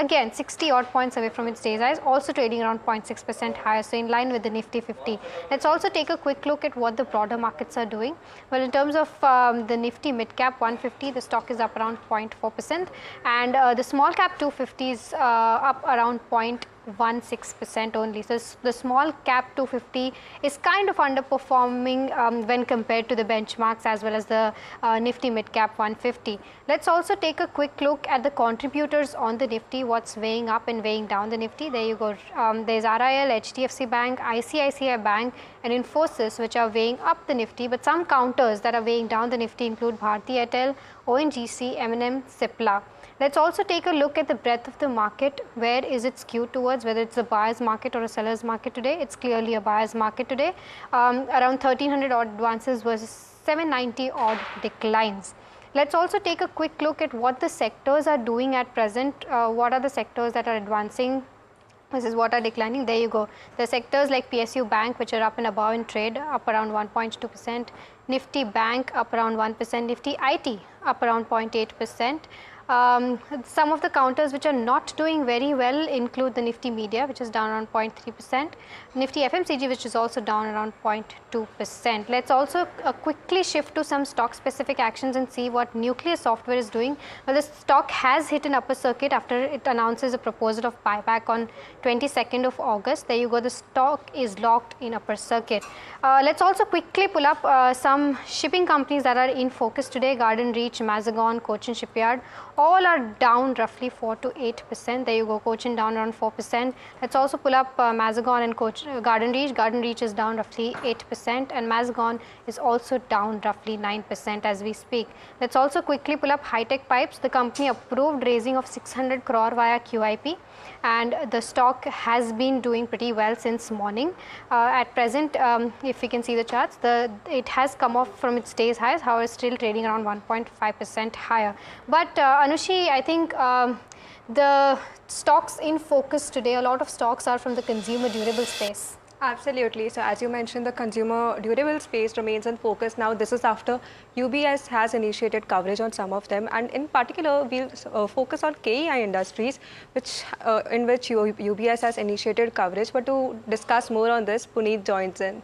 again 60 odd points away from its day's highs, also trading around 0.6% higher, so in line with the Nifty 50. Let's also take a quick look at what the broader markets are doing. Well, in terms of the Nifty mid cap 150, the stock is up around 0.4%, and the small cap 250 is up around 0.16% only. So the small cap 250 is kind of underperforming when compared to the benchmarks as well as the Nifty mid cap 150. Let's also take a quick look at the contributors on the Nifty, what's weighing up and weighing down the Nifty. There you go. There's RIL, HDFC Bank, ICICI Bank and Infosys, which are weighing up the Nifty, but some counters that are weighing down the Nifty include Bharti Airtel, ONGC, M&M, Cipla. Let's also take a look at the breadth of the market. Where is it skewed towards, whether it's a buyer's market or a seller's market today? It's clearly a buyer's market today. Around 1300 odd advances versus 790 odd declines. Let's also take a quick look at what the sectors are doing at present. What are the sectors that are advancing? This is what are declining. There you go. The sectors like PSU Bank, which are up and above in trade, up around 1.2%. Nifty Bank up around 1%. Nifty IT up around 0.8%. Some of the counters which are not doing very well include the Nifty Media, which is down around 0.3%, Nifty FMCG, which is also down around 0.2%. Let's also quickly shift to some stock specific actions and see what Nucleus Software is doing. Well, the stock has hit an upper circuit after it announces a proposal of buyback on 22nd of August. There you go, the stock is locked in upper circuit. Let's also quickly pull up some shipping companies that are in focus today. Garden Reach, Mazagon, Cochin Shipyard, all are down roughly 4 to 8%. There you go, Cochin down around 4%. Let's also pull up Mazagon and Garden Reach. Garden Reach is down roughly 8% and Mazagon is also down roughly 9% as we speak. Let's also quickly pull up High-Tech Pipes. The company approved raising of 600 crore via QIP, and the stock has been doing pretty well since morning. At present, if we can see the charts, it has come off from its day's highs, however still trading around 1.5% higher. But Anushi, I think the stocks in focus today, a lot of stocks are from the consumer durable space. Absolutely. So as you mentioned, the consumer durable space remains in focus. Now this is after UBS has initiated coverage on some of them, and in particular we'll focus on KEI Industries, in which UBS has initiated coverage. But to discuss more on this, Puneet joins in.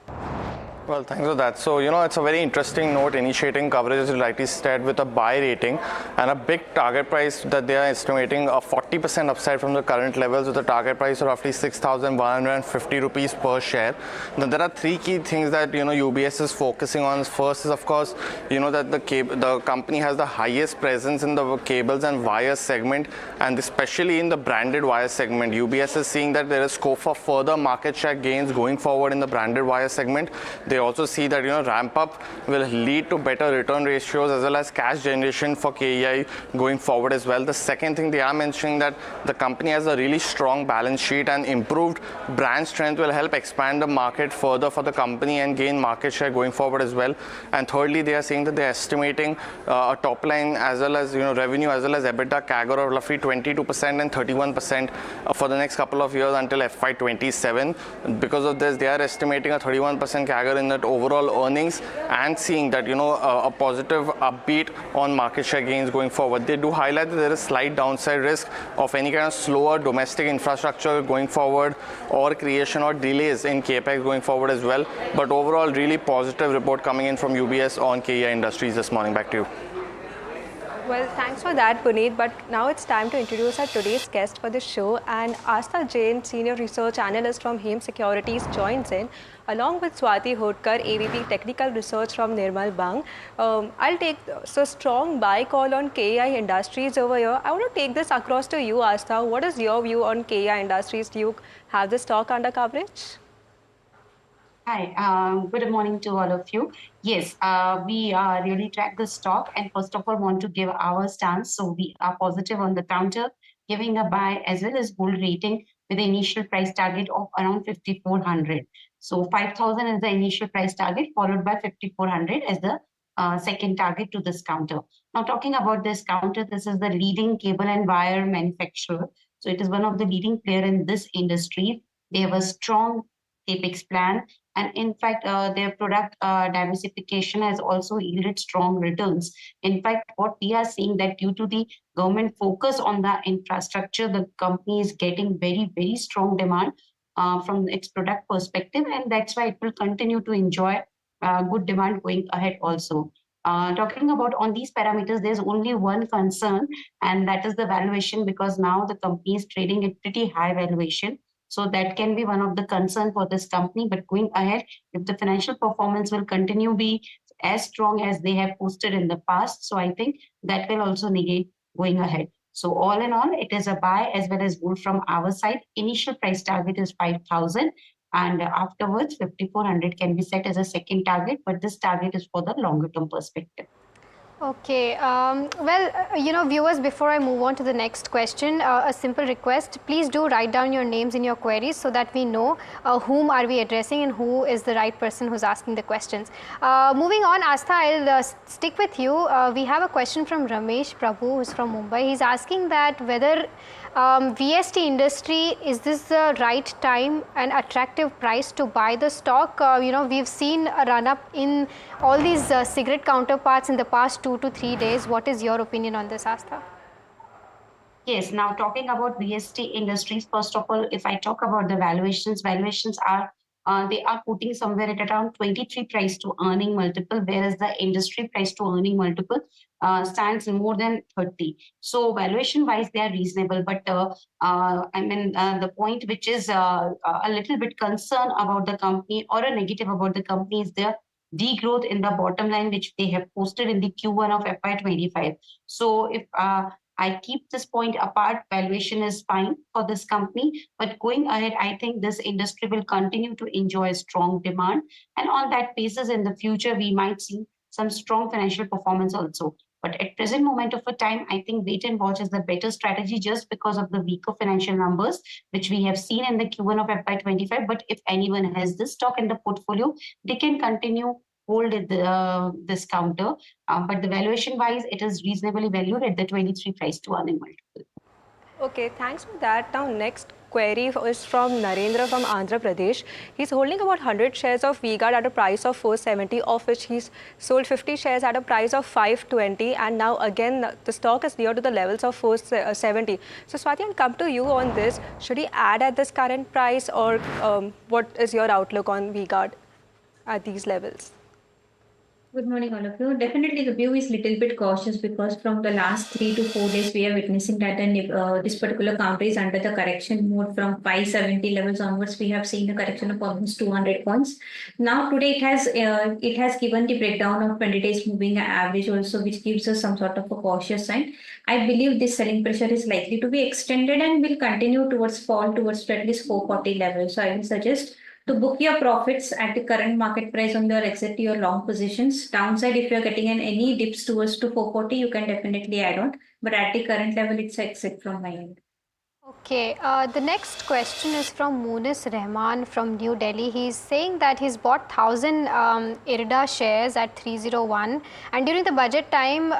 Well, thanks for that. So, it's a very interesting note, initiating coverage, as you rightly said, with a buy rating and a big target price that they are estimating a 40% upside from the current levels, with a target price of roughly 6,150 rupees per share. Now, there are three key things that, UBS is focusing on. First is, of course, that the company has the highest presence in the cables and wires segment, and especially in the branded wire segment. UBS is seeing that there is scope for further market share gains going forward in the branded wire segment. They also see that ramp up will lead to better return ratios as well as cash generation for KEI going forward as well. The second thing they are mentioning that the company has a really strong balance sheet, and improved brand strength will help expand the market further for the company and gain market share going forward as well. And thirdly, they are saying that they are estimating a top line as well as revenue as well as EBITDA CAGR of roughly 22% and 31% for the next couple of years until FY27. Because of this, they are estimating a 31% CAGR in that overall earnings, and seeing that a positive upbeat on market share gains going forward. They do highlight that there is slight downside risk of any kind of slower domestic infrastructure going forward, or creation or delays in capex going forward as well. But overall, really positive report coming in from UBS on KEI Industries this morning. Back to you. Well, thanks for that, Puneet. But now it's time to introduce our today's guest for the show. And Astha Jain, Senior Research Analyst from HEM Securities, joins in, along with Swati Hodkar, AVP Technical Research from Nirmal Bang. I'll take so strong buy call on KEI Industries over here. I want to take this across to you, Astha. What is your view on KEI Industries? Do you have the stock under coverage? Hi, good morning to all of you. Yes, we really track the stock, and first of all want to give our stance. So we are positive on the counter, giving a buy as well as hold rating with the initial price target of around 5,400. So 5,000 is the initial price target, followed by 5,400 as the second target to this counter. Now talking about this counter, this is the leading cable and wire manufacturer. So it is one of the leading player in this industry. They have a strong capex plan, And in fact, their product diversification has also yielded strong returns. In fact, what we are seeing that due to the government focus on the infrastructure, the company is getting very, very strong demand from its product perspective, and that's why it will continue to enjoy good demand going ahead also. Talking about on these parameters, there's only one concern, and that is the valuation, because now the company is trading at pretty high valuation. So that can be one of the concern for this company. But going ahead, if the financial performance will continue be as strong as they have posted in the past, so I think that will also negate going ahead. So all in all, it is a buy as well as hold from our side. Initial price target is 5,000, and afterwards 5,400 can be set as a second target, but this target is for the longer term perspective. Okay. Well, viewers, before I move on to the next question, a simple request, please do write down your names in your queries so that we know whom are we addressing and who is the right person who's asking the questions. Moving on, Astha, I'll stick with you. We have a question from Ramesh Prabhu, who's from Mumbai. He's asking that whether VST industry, is this the right time and attractive price to buy the stock? We've seen a run up in all these cigarette counterparts in the past 2 to 3 days. What is your opinion on this, Astha? Yes, now talking about VST industries, first of all, if I talk about the valuations, valuations are they are putting somewhere at around 23 price to earning multiple, whereas the industry price to earning multiple stands more than 30. So valuation wise, they are reasonable. But the point which is a little bit concern about the company or a negative about the company is the degrowth in the bottom line, which they have posted in the Q1 of FY25. So if I keep this point apart, valuation is fine for this company, but going ahead, I think this industry will continue to enjoy strong demand. And on that basis, in the future, we might see some strong financial performance also. But at present moment of a time, I think wait and watch is the better strategy just because of the weaker financial numbers, which we have seen in the Q1 of FY25. But if anyone has this stock in the portfolio, they can continue hold this counter. But the valuation wise, it is reasonably valued at the 23 price to earning multiple. Okay, thanks for that. Now, next query is from Narendra from Andhra Pradesh. He's holding about 100 shares of V-Guard at a price of 470, of which he's sold 50 shares at a price of 520, and now again the stock is near to the levels of 470. So Swati, I'll come to you on this. Should he add at this current price, or what is your outlook on V-Guard at these levels? Good morning, all of you. Definitely, the view is a little bit cautious because from the last 3 to 4 days, we are witnessing that this particular counter is under the correction mode. From 570 levels onwards, we have seen a correction of almost 200 points. Now, today it has given the breakdown of 20 days moving average also, which gives us some sort of a cautious sign. I believe this selling pressure is likely to be extended and will continue towards fall towards at least 440 levels. So I will suggest to book your profits at the current market price on your exit your long positions. Downside, if you're getting in any dips towards to 440, you can definitely add on. But at the current level, it's exit from my end. Okay, the next question is from Munis Rahman from New Delhi. He's saying that he's bought 1,000 IRDA shares at 301, and during the budget time,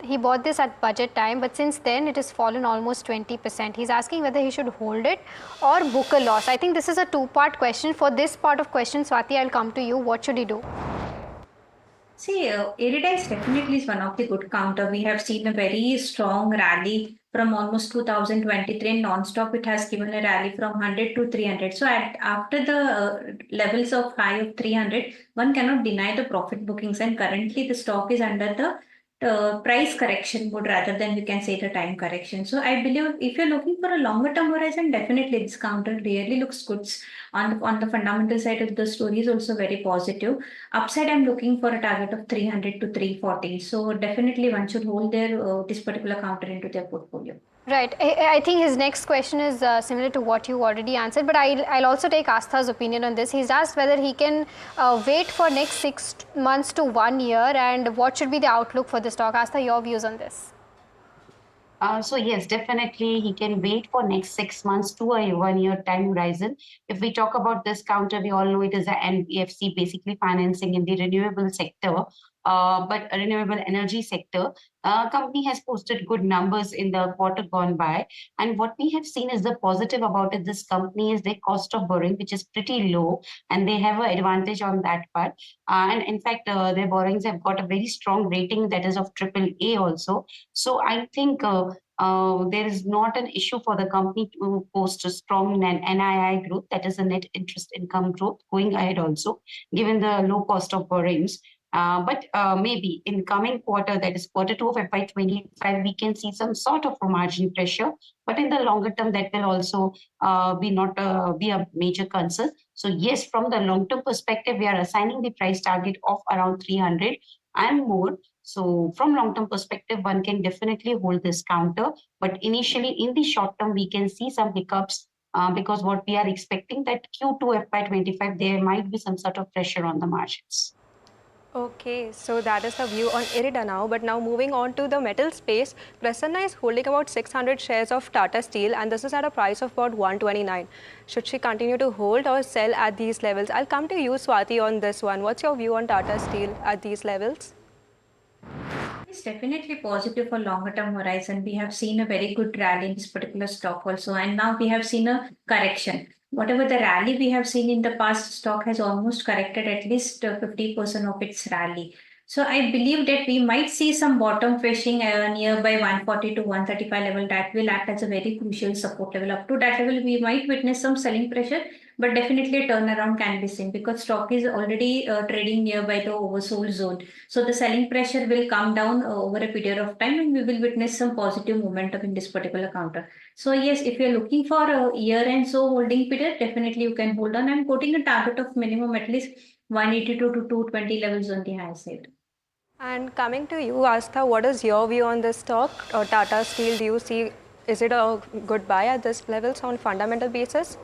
he bought this at budget time, but since then it has fallen almost 20%. He's asking whether he should hold it or book a loss. I think this is a two-part question. For this part of question, Swati, I'll come to you. What should he do? See, IRDA is definitely one of the good counter. We have seen a very strong rally from almost 2023 non-stop. It has given a rally from 100 to 300. So after the levels of high of 300, one cannot deny the profit bookings. And currently the stock is under the price correction mode rather than we can say the time correction. So I believe if you're looking for a longer term horizon, definitely this counter really looks good. On the fundamental side of the story is also very positive. Upside, I'm looking for a target of 300 to 340. So definitely one should hold this particular counter into their portfolio. Right. I think his next question is similar to what you already answered, but I'll also take Astha's opinion on this. He's asked whether he can wait for next 6 months to 1 year, and what should be the outlook for the stock. Astha, your views on this? So yes, definitely he can wait for next 6 months to a 1 year time horizon. If we talk about this counter, we all know it is an NBFC, basically financing in the renewable sector. but a renewable energy sector. Company has posted good numbers in the quarter gone by. And what we have seen is the positive about it. This company is their cost of borrowing, which is pretty low, and they have an advantage on that part. And in fact, their borrowings have got a very strong rating that is of AAA also. So I think there is not an issue for the company to post a strong NII growth, that is a net interest income growth going ahead also, given the low cost of borrowings. But maybe in coming quarter, that is quarter 2 of FY25, we can see some sort of a margin pressure. But in the longer term, that will also be a major concern. So yes, from the long-term perspective, we are assigning the price target of around 300 and more. So from long-term perspective, one can definitely hold this counter. But initially, in the short term, we can see some hiccups because what we are expecting that Q2 FY25, there might be some sort of pressure on the margins. Okay, so that is the view on IRIDA now. But now moving on to the metal space, Prasanna is holding about 600 shares of Tata Steel, and this is at a price of about 129. Should she continue to hold or sell at these levels? I'll come to you, Swati, on this one. What's your view on Tata Steel at these levels? It's definitely positive for longer term horizon. We have seen a very good rally in this particular stock also, and now we have seen a correction. Whatever the rally we have seen in the past, stock has almost corrected at least 50% of its rally. So I believe that we might see some bottom fishing nearby 140 to 135 level. That will act as a very crucial support level. Up to that level, we might witness some selling pressure, but definitely a turnaround can be seen because stock is already trading nearby the oversold zone. So the selling pressure will come down over a period of time, and we will witness some positive momentum in this particular counter. So yes, if you're looking for a year and so holding period, definitely you can hold on. I'm quoting a target of minimum at least 182 to 220 levels on the high side. And coming to you, Astha, what is your view on this stock? Tata Steel, do you see, is it a good buy at this levels on fundamental basis?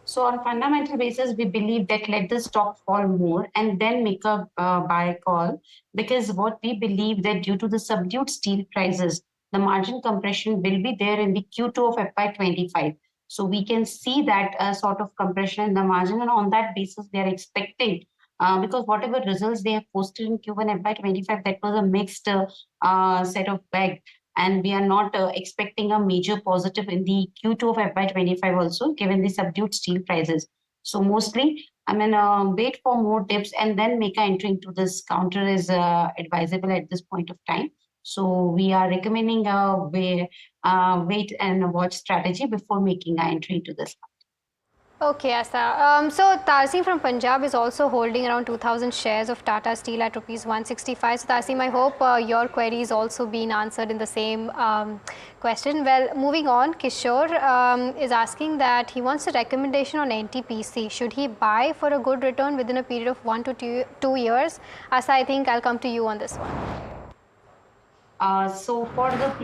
So on fundamental basis, we believe that let the stock fall more and then make a buy call, because what we believe that due to the subdued steel prices, the margin compression will be there in the Q2 of FY25. So we can see that sort of compression in the margin, and on that basis, we are expecting because whatever results they have posted in Q1 FY25, that was a mixed set of bag. And we are not expecting a major positive in the Q2 of FY25 also, given the subdued steel prices. So mostly, wait for more dips and then make an entry into this counter is advisable at this point of time. So we are recommending a wait and watch strategy before making an entry into this. Okay, Asta. So Tarsim from Punjab is also holding around 2,000 shares of Tata Steel at rupees 165. So Tarsim, I hope your query is also being answered in the same question. Well, moving on, Kishore is asking that he wants a recommendation on NTPC. Should he buy for a good return within a period of 1 to 2 years? Asta, I think I'll come to you on this one. So for the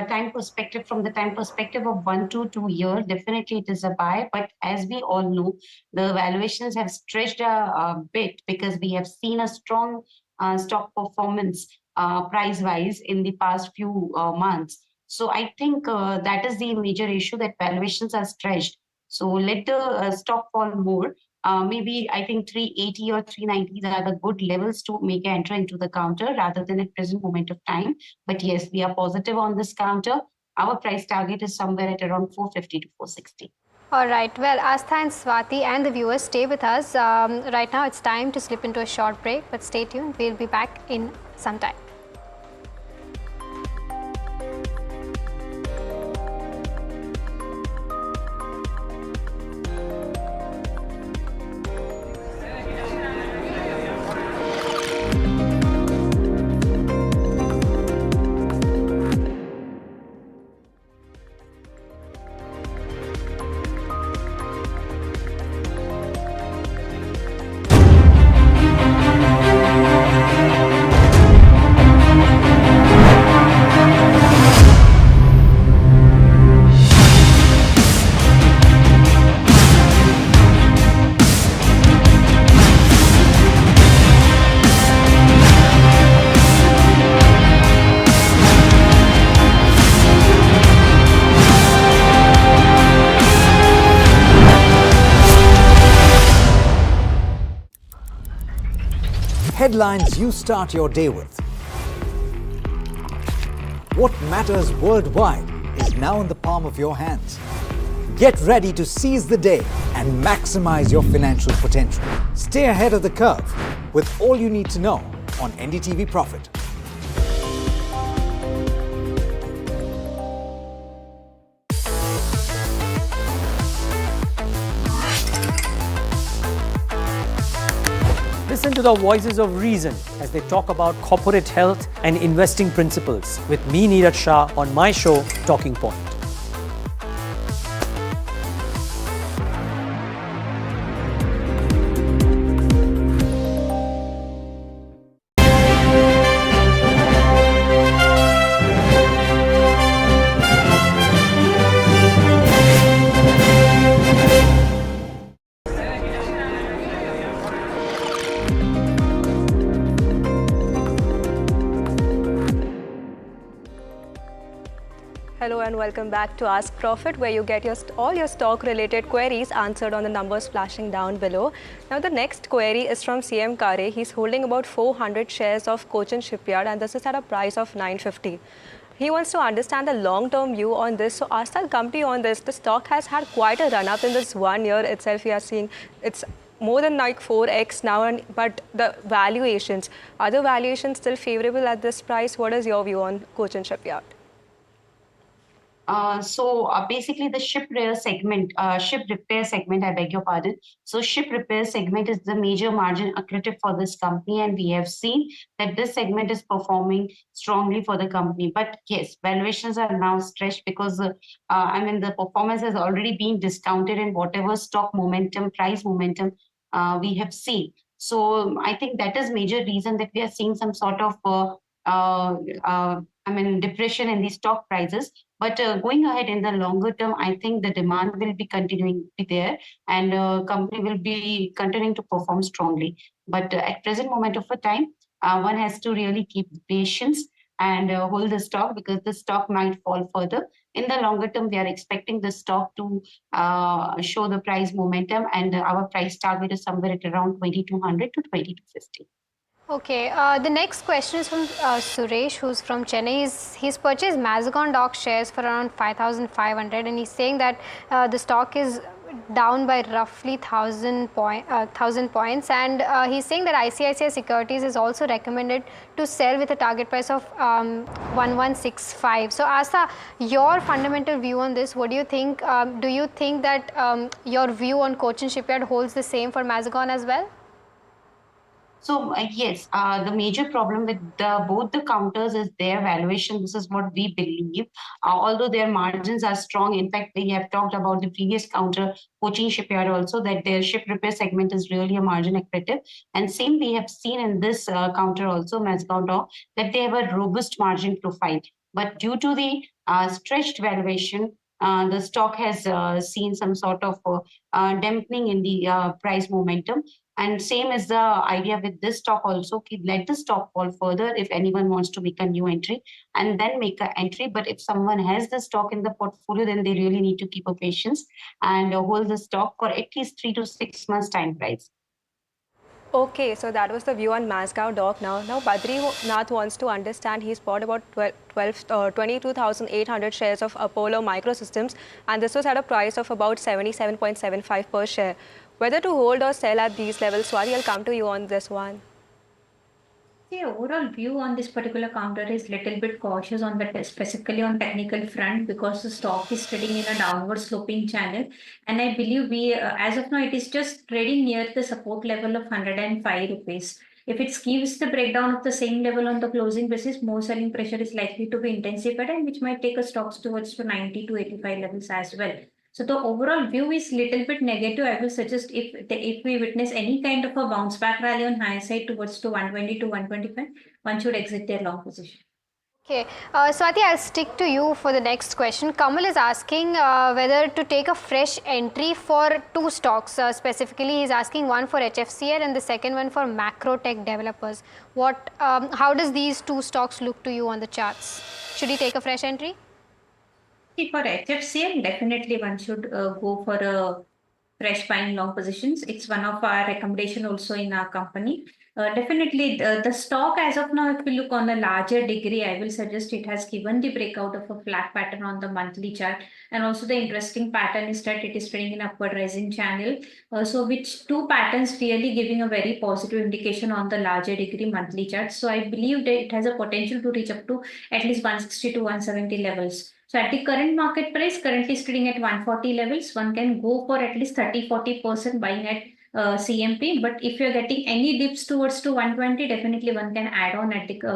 time perspective, from the time perspective of 1 to 2 years, definitely it is a buy. But as we all know, the valuations have stretched a bit because we have seen a strong stock performance price-wise in the past few months. So I think that is the major issue, that valuations are stretched. So let the stock fall more. Maybe I think 380 or 390 are the good levels to make an entry into the counter rather than at present moment of time. But yes, we are positive on this counter. Our price target is somewhere at around 450 to 460. All right. Well, Astha and Swati and the viewers, stay with us. Right now, it's time to slip into a short break, but stay tuned. We'll be back in some time. headlines you start your day with. What matters worldwide is now in the palm of your hands. Get ready to seize the day and maximize your financial potential. Stay ahead of the curve with all you need to know on NDTV Profit. Listen to the voices of reason as they talk about corporate health and investing principles with me, Neeraj Shah, on my show, Talking Point. Hello and welcome back to Ask Profit, where you get all your stock related queries answered on the numbers flashing down below. Now the next query is from CM Kare. He's holding about 400 shares of Cochin Shipyard and this is at a price of 950. He wants to understand the long-term view on this. So Asta, I'll come to you on this. The stock has had quite a run-up in this 1 year itself. We are seeing it's more than like 4x now, but the valuations, are the valuations still favorable at this price? What is your view on Cochin Shipyard? Basically the ship repair segment, I beg your pardon. So ship repair segment is the major margin accretive for this company, and we have seen that this segment is performing strongly for the company. But yes, valuations are now stretched because the performance has already been discounted in whatever stock momentum, price momentum we have seen. So I think that is major reason that we are seeing some sort of depression in the stock prices. But going ahead in the longer term, I think the demand will be continuing to be there, and company will be continuing to perform strongly. But at present moment of a time, one has to really keep patience and hold the stock because the stock might fall further. In the longer term, we are expecting the stock to show the price momentum, and our price target is somewhere at around 2200 to 2250. Okay, the next question is from Suresh, who's from Chennai. He's purchased Mazagon Dock shares for around 5,500, and he's saying that the stock is down by roughly 1,000 points, and he's saying that ICICI Securities is also recommended to sell with a target price of 1165. So Asa, your fundamental view on this, what do you think? Do you think that your view on Cochin Shipyard holds the same for Mazagon as well? So yes, the major problem with both the counters is their valuation. This is what we believe. Although their margins are strong, in fact, we have talked about the previous counter, Cochin Shipyard also, that their ship repair segment is really a margin accretive. And same we have seen in this counter also, Mazagon Dock, that they have a robust margin profile. But due to the stretched valuation, the stock has seen some sort of dampening in the price momentum. And same as the idea with this stock also, let the stock fall further if anyone wants to make a new entry and then make an entry. But if someone has the stock in the portfolio, then they really need to keep a patience and hold the stock for at least 3 to 6 months time price. Okay, so that was the view on Mazagon Dock. Now Badrinath wants to understand. He's bought about 22,800 shares of Apollo Microsystems, and this was at a price of about 77.75 per share. Whether to hold or sell at these levels, Swati, I'll come to you on this one. The overall view on this particular counter is little bit cautious on the specifically on technical front because the stock is trading in a downward sloping channel, and I believe we as of now it is just trading near the support level of 105 rupees. If it gives the breakdown of the same level on the closing basis, more selling pressure is likely to be intensified, and which might take a stocks towards to 90 to 85 levels as well. So the overall view is little bit negative. I will suggest if we witness any kind of a bounce back rally on higher side towards to 120 to 125, one should exit their long position. Okay, Swati, I'll stick to you for the next question. Kamal is asking whether to take a fresh entry for two stocks. Specifically, he's asking one for HFCL and the second one for macro tech developers. How does these two stocks look to you on the charts? Should he take a fresh entry? For HFCL, definitely one should go for a fresh buying long positions. It's one of our recommendation also in our company. Definitely, the stock as of now, if we look on a larger degree, I will suggest it has given the breakout of a flat pattern on the monthly chart. And also the interesting pattern is that it is trading in upward rising channel. So which two patterns really giving a very positive indication on the larger degree monthly chart. So I believe that it has a potential to reach up to at least 160 to 170 levels. So at the current market price, currently trading at 140 levels, one can go for at least 30-40% buying at CMP. But if you're getting any dips towards to 120, definitely one can add on at the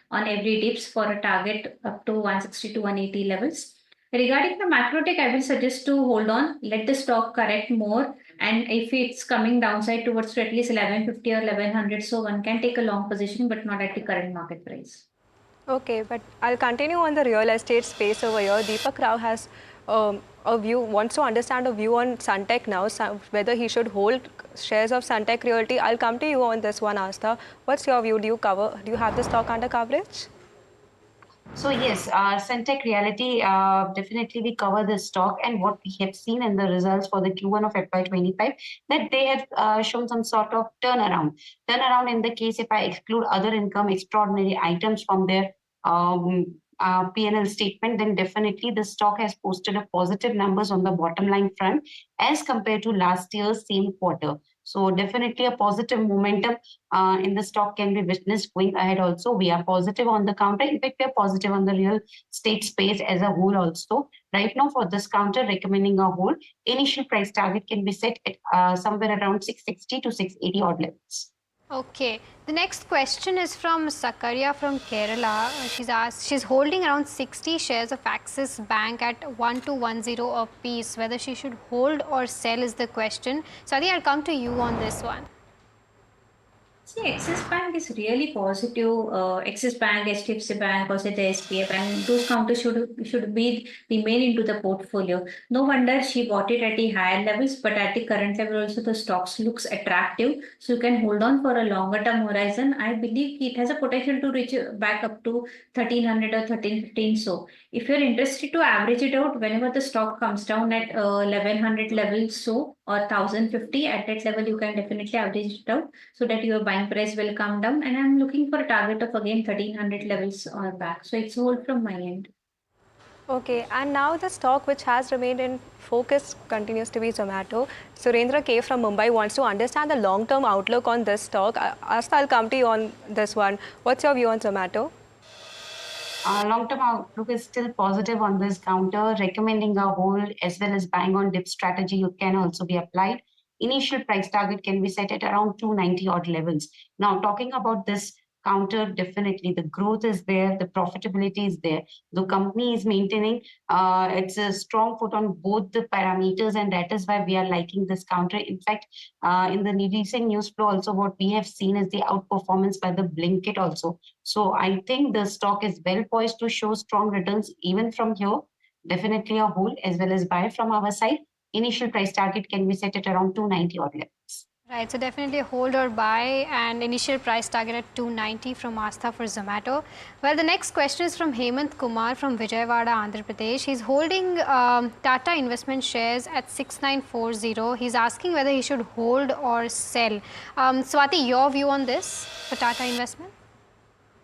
on every dips for a target up to 160 to 180 levels. Regarding the macro tech, I will suggest to hold on, let the stock correct more, and if it's coming downside towards to at least 1150 or 1100, so one can take a long position, but not at the current market price. Okay, but I'll continue on the real estate space over here. Deepak Rao has a view, wants to understand a view on Suntech now, whether he should hold shares of Suntech Realty. I'll come to you on this one, Astha. What's your view? Do you have the stock under coverage? So yes, Suntech Reality, definitely we cover the stock, and what we have seen in the results for the Q1 of FY25, that they have shown some sort of turnaround. Turnaround in the case if I exclude other income extraordinary items from their P&L statement, then definitely the stock has posted a positive numbers on the bottom line front as compared to last year's same quarter. So definitely a positive momentum in the stock can be witnessed going ahead also. We are positive on the counter. In fact, we are positive on the real estate space as a whole also. Right now for this counter, recommending a hold. Initial price target can be set at somewhere around 660 to 680 odd levels. Okay, the next question is from Sakaria from Kerala. She's asked, she's holding around 60 shares of Axis Bank at 1210 a piece. Whether she should hold or sell is the question. Sadi, I'll come to you on this one. See, Axis Bank is really positive. Axis Bank, HDFC Bank, also the SBI Bank, those counters should be remain into the portfolio. No wonder she bought it at the higher levels, but at the current level also the stocks looks attractive. So you can hold on for a longer term horizon. I believe it has a potential to reach back up to 1300 or 1315. So if you're interested to average it out, whenever the stock comes down at 1100 levels, so or 1050 at that level, you can definitely average it out so that your buying price will come down. And I'm looking for a target of again 1300 levels or back. So it's hold from my end. Okay, and now the stock which has remained in focus continues to be Zomato. Surendra K from Mumbai wants to understand the long-term outlook on this stock. Asta, I'll come to you on this one. What's your view on Zomato? Long-term outlook is still positive on this counter, recommending a hold as well as buying on dip strategy can also be applied. Initial price target can be set at around 290 odd levels. Now, talking about this counter, definitely the growth is there, the profitability is there. The company is maintaining it's a strong foot on both the parameters, and that is why we are liking this counter. In fact, in the recent news flow also, what we have seen is the outperformance by the Blinkit also. So I think the stock is well poised to show strong returns even from here. Definitely a hold as well as buy from our side. Initial price target can be set at around 290 odd levels. Right, so definitely a hold or buy, and initial price target at 290 from Astha for Zomato. Well, the next question is from Hemant Kumar from Vijayawada, Andhra Pradesh. He's holding Tata investment shares at 6940. He's asking whether he should hold or sell. Swati, your view on this for Tata investment?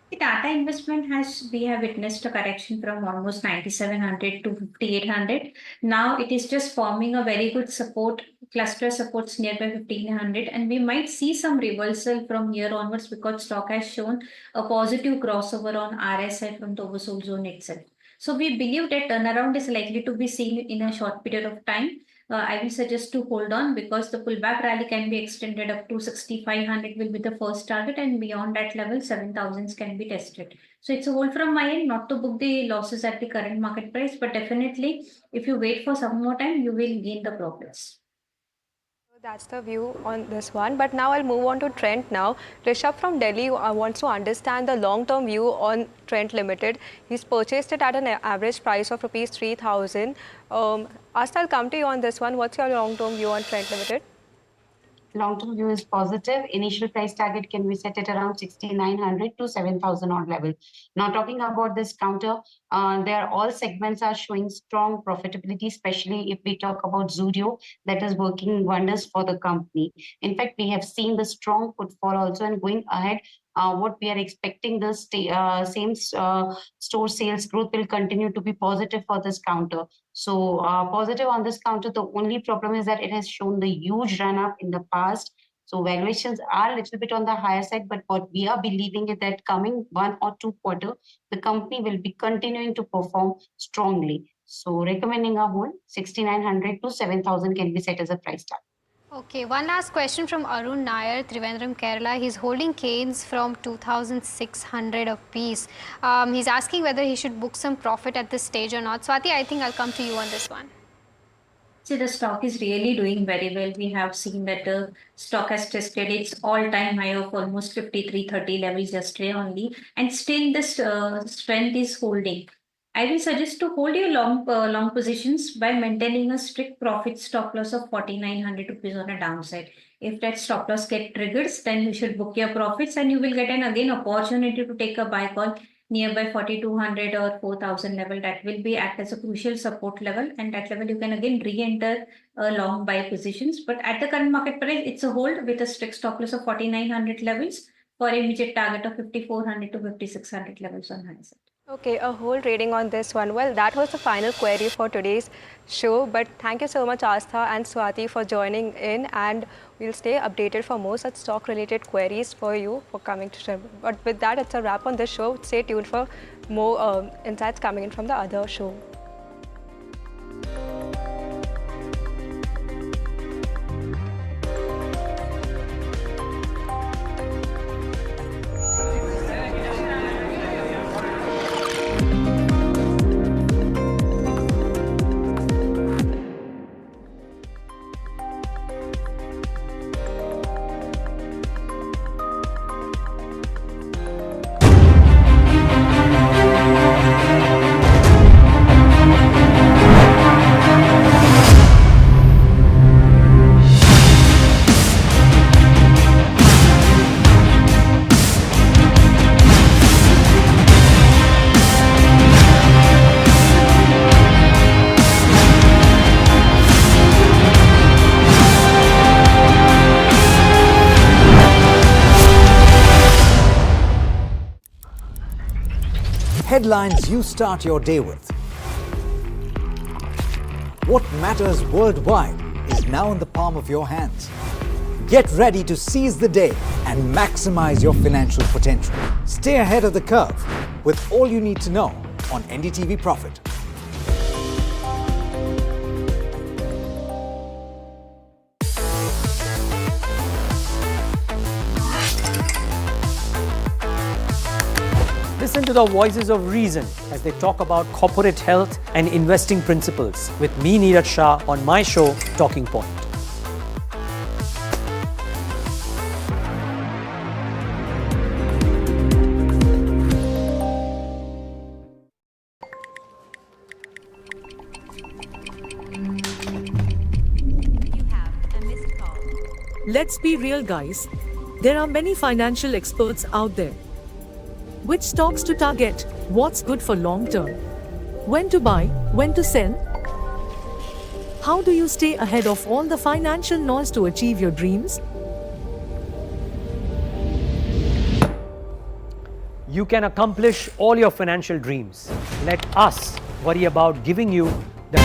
The Tata investment we have witnessed a correction from almost 9700 to 5800. Now it is just forming a very good support, cluster supports nearby 1500, and we might see some reversal from here onwards because stock has shown a positive crossover on RSI from the oversold zone itself. So we believe that turnaround is likely to be seen in a short period of time. I will suggest to hold on because the pullback rally can be extended up to 6500 will be the first target, and beyond that level 7000s can be tested. So it's a hold from my end, not to book the losses at the current market price, but definitely if you wait for some more time, you will gain the profits. That's the view on this one. But now I'll move on to Trent now. Rishabh from Delhi wants to understand the long-term view on Trent Limited. He's purchased it at an average price of rupees 3,000. Asta, I'll come to you on this one. What's your long-term view on Trent Limited? Long-term view is positive. Initial price target can be set at around 6,900 to 7,000 odd level. Now talking about this counter, all segments are showing strong profitability, especially if we talk about Zudio, that is working wonders for the company. In fact, we have seen the strong footfall also, and going ahead, what we are expecting the same store sales growth will continue to be positive for this counter. So positive on this counter. The only problem is that it has shown the huge run up in the past. So valuations are a little bit on the higher side, but what we are believing is that coming 1 or 2 quarter, the company will be continuing to perform strongly. So recommending a hold, 6,900 to 7,000 can be set as a price target. Okay, one last question from Arun Nair, Trivandrum, Kerala. He's holding canes from 2,600 a piece. He's asking whether he should book some profit at this stage or not. Swati, I think I'll come to you on this one. See, the stock is really doing very well. We have seen that the stock has tested its all-time high of almost 53.30 levels yesterday only, and still this strength is holding. I will suggest to hold your long positions by maintaining a strict profit stop loss of 4,900 rupees on a downside. If that stop loss get triggers, then you should book your profits, and you will get an again opportunity to take a buy call nearby 4,200 or 4,000 level. That will be act as a crucial support level, and that level you can again re-enter long buy positions. But at the current market price, it's a hold with a strict stop loss of 4,900 levels for immediate target of 5,400 to 5,600 levels on high side. Okay, a whole rating on this one. Well, that was the final query for today's show. But thank you so much, Astha and Swati, for joining in. And we'll stay updated for more such stock-related queries for you for coming to show. But with that, it's a wrap on this show. Stay tuned for more insights coming in from the other show. Headlines you start your day with. What matters worldwide is now in the palm of your hands. Get ready to seize the day and maximize your financial potential. Stay ahead of the curve with all you need to know on NDTV Profit. Listen to the voices of reason as they talk about corporate health and investing principles with me, Neeraj Shah, on my show, Talking Point. Let's be real, guys. There are many financial experts out there. Which stocks to target? What's good for long term? When to buy? When to sell? How do you stay ahead of all the financial noise to achieve your dreams? You can accomplish all your financial dreams. Let us worry about giving you the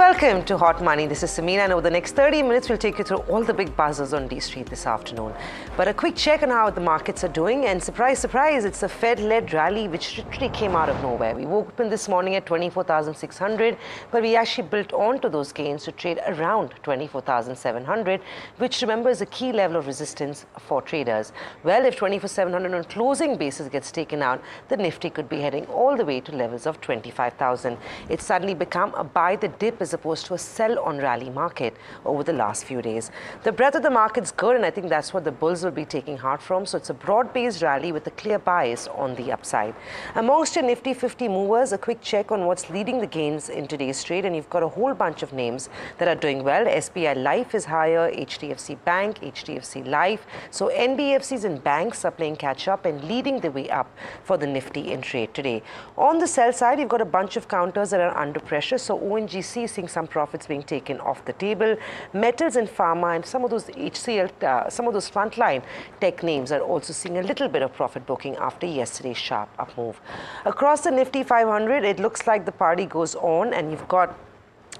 welcome to Hot Money. This is Samina, and over the next 30 minutes, we'll take you through all the big buzzers on D Street this afternoon. But a quick check on how the markets are doing, and surprise, surprise, it's a Fed-led rally which literally came out of nowhere. We woke up in this morning at 24,600, but we actually built onto those gains to trade around 24,700, which, remember, is a key level of resistance for traders. Well, if 24,700 on closing basis gets taken out, the Nifty could be heading all the way to levels of 25,000. It's suddenly become a buy the dip as opposed to a sell on rally market over the last few days. The breadth of the market's good, and I think that's what the bulls will be taking heart from. So it's a broad-based rally with a clear bias on the upside. Amongst your Nifty 50 movers, a quick check on what's leading the gains in today's trade, and you've got a whole bunch of names that are doing well. SBI Life is higher, HDFC Bank, HDFC Life. So NBFCs and banks are playing catch up and leading the way up for the Nifty in trade today. On the sell side, you've got a bunch of counters that are under pressure. So ONGC is seeing some profits being taken off the table. Metals and pharma and some of those HCL, some of those frontline tech names are also seeing a little bit of profit booking after yesterday's sharp up move. Across the Nifty 500, it looks like the party goes on, and you've got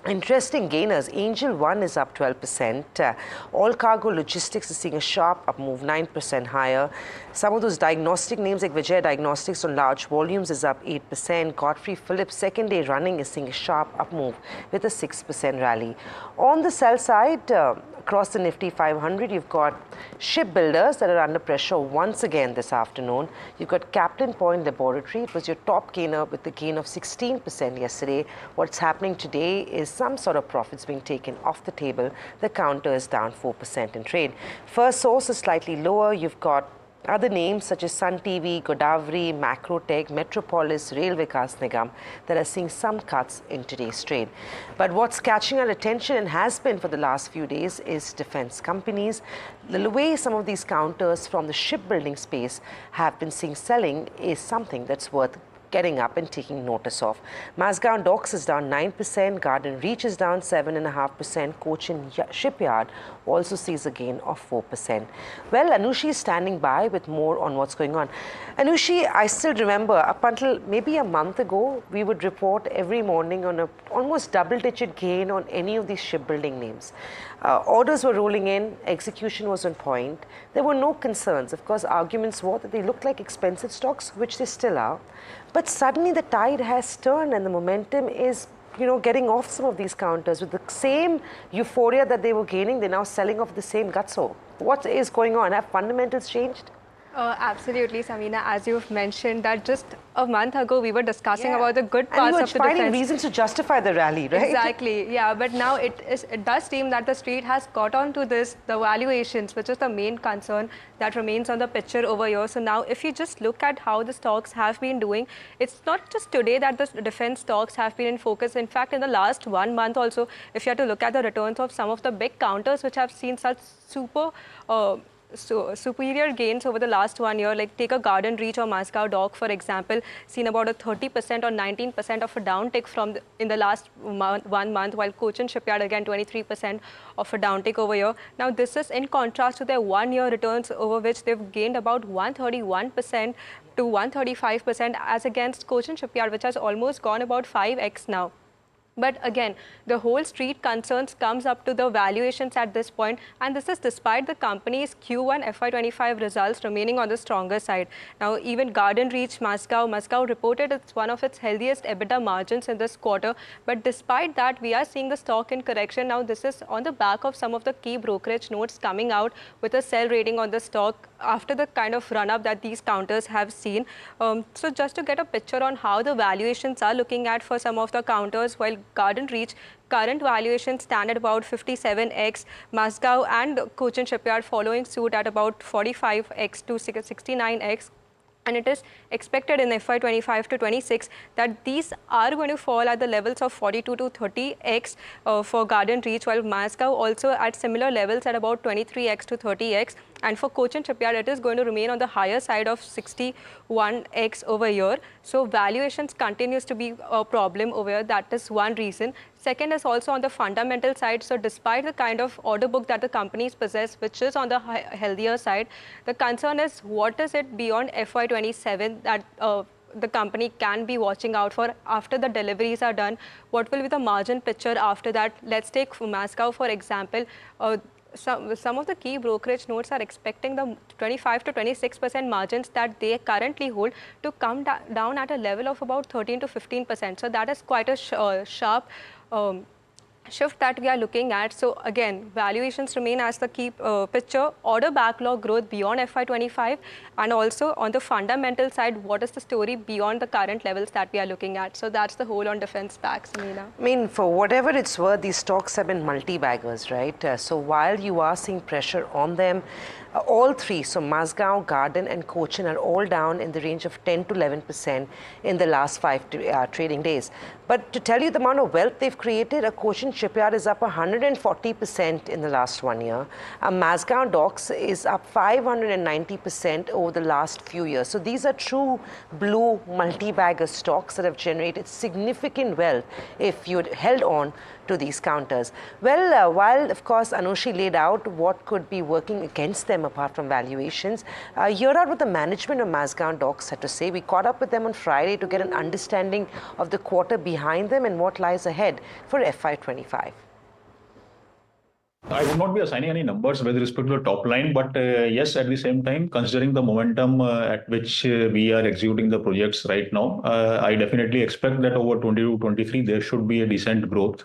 interesting gainers. Angel One is up 12%. All Cargo Logistics is seeing a sharp up move, 9% higher. Some of those diagnostic names like Vijay Diagnostics on large volumes is up 8%. Godfrey Phillips, second day running, is seeing a sharp up move with a 6% rally. On the sell side, across the Nifty 500, you've got shipbuilders that are under pressure once again this afternoon. You've got Kaplan Point Laboratory. It was your top gainer with the gain of 16% yesterday. What's happening today is some sort of profits being taken off the table. The counter is down 4% in trade. First Source is slightly lower. You've got other names such as Sun TV, Godavari, Macrotech, Metropolis, Rail Vikas Nigam that are seeing some cuts in today's trade. But what's catching our attention and has been for the last few days is defense companies. The way some of these counters from the shipbuilding space have been seeing selling is something that's worth getting up and taking notice of. Mazagon Docks is down 9%, Garden Reach is down 7.5%, Cochin Shipyard also sees a gain of 4%. Well, Anushi is standing by with more on what's going on. Anushi, I still remember up until maybe a month ago, we would report every morning on a almost double-digit gain on any of these shipbuilding names. Orders were rolling in, execution was on point. There were no concerns. Of course, arguments were that they looked like expensive stocks, which they still are. But suddenly the tide has turned and the momentum is, getting off some of these counters with the same euphoria that they were gaining. They're now selling off the same gutso. What is going on? Have fundamentals changed? Absolutely, Samina. As you've mentioned, that just a month ago we were discussing about the good parts of the defense. And you were finding reasons to justify the rally, right? Exactly, yeah. But now it does seem that the street has caught on to this, the valuations, which is the main concern that remains on the picture over here. So now if you just look at how the stocks have been doing, it's not just today that the defense stocks have been in focus. In fact, in the last 1 month also, if you have to look at the returns of some of the big counters which have seen such superior gains over the last 1 year, like take a Garden Reach or Mazagon Dock, for example, seen about a 30% or 19% of a downtick from in the last 1 month, while Cochin Shipyard again 23% of a downtick over here. Now this is in contrast to their 1 year returns, over which they've gained about 131% to 135% as against Cochin Shipyard, which has almost gone about 5x now. But again, the whole street concerns comes up to the valuations at this point, and this is despite the company's Q1 FY25 results remaining on the stronger side. Now, even Garden Reach, Mazagon reported it's one of its healthiest EBITDA margins in this quarter. But despite that, we are seeing the stock in correction. Now, this is on the back of some of the key brokerage notes coming out with a sell rating on the stock after the kind of run-up that these counters have seen. So just to get a picture on how the valuations are looking at for some of the counters, while Garden Reach current valuations stand at about 57x, Mazagon and Cochin Shipyard following suit at about 45x to 69x. And it is expected in FY25 to 26 that these are going to fall at the levels of 42 to 30x for Garden Reach, while Mazagon also at similar levels at about 23x to 30x. And for Cochin Shipyard, it is going to remain on the higher side of 61x over here. So valuations continues to be a problem over here. That is one reason. Second is also on the fundamental side. So despite the kind of order book that the companies possess, which is on the healthier side, the concern is what is it beyond FY27 that the company can be watching out for after the deliveries are done? What will be the margin picture after that? Let's take Mazagon, for example. Some of the key brokerage notes are expecting the 25 to 26% margins that they currently hold to come down at a level of about 13 to 15%. So that is quite a sharp shift that we are looking at. So again, valuations remain as the key picture, order backlog growth beyond FY25, and also on the fundamental side, what is the story beyond the current levels that we are looking at? So that's the whole on defense packs, Meena. I mean, for whatever it's worth, these stocks have been multi-baggers, right? So while you are seeing pressure on them, all three, so Mazagon, Garden and Cochin, are all down in the range of 10 to 11% in the last 5 trading days. But to tell you the amount of wealth they've created, a Cochin shipyard is up 140% in the last 1 year. A Mazagon Docks is up 590% over the last few years. So these are true blue multi-bagger stocks that have generated significant wealth if you'd held on to these counters. Well, while of course Anushi laid out what could be working against them apart from valuations, hear out what the management of Mazagon Docks had to say. We caught up with them on Friday to get an understanding of the quarter behind them and what lies ahead for FY25. I would not be assigning any numbers with respect to the top line, but yes, at the same time, considering the momentum at which we are executing the projects right now, I definitely expect that over 22-23 there should be a decent growth.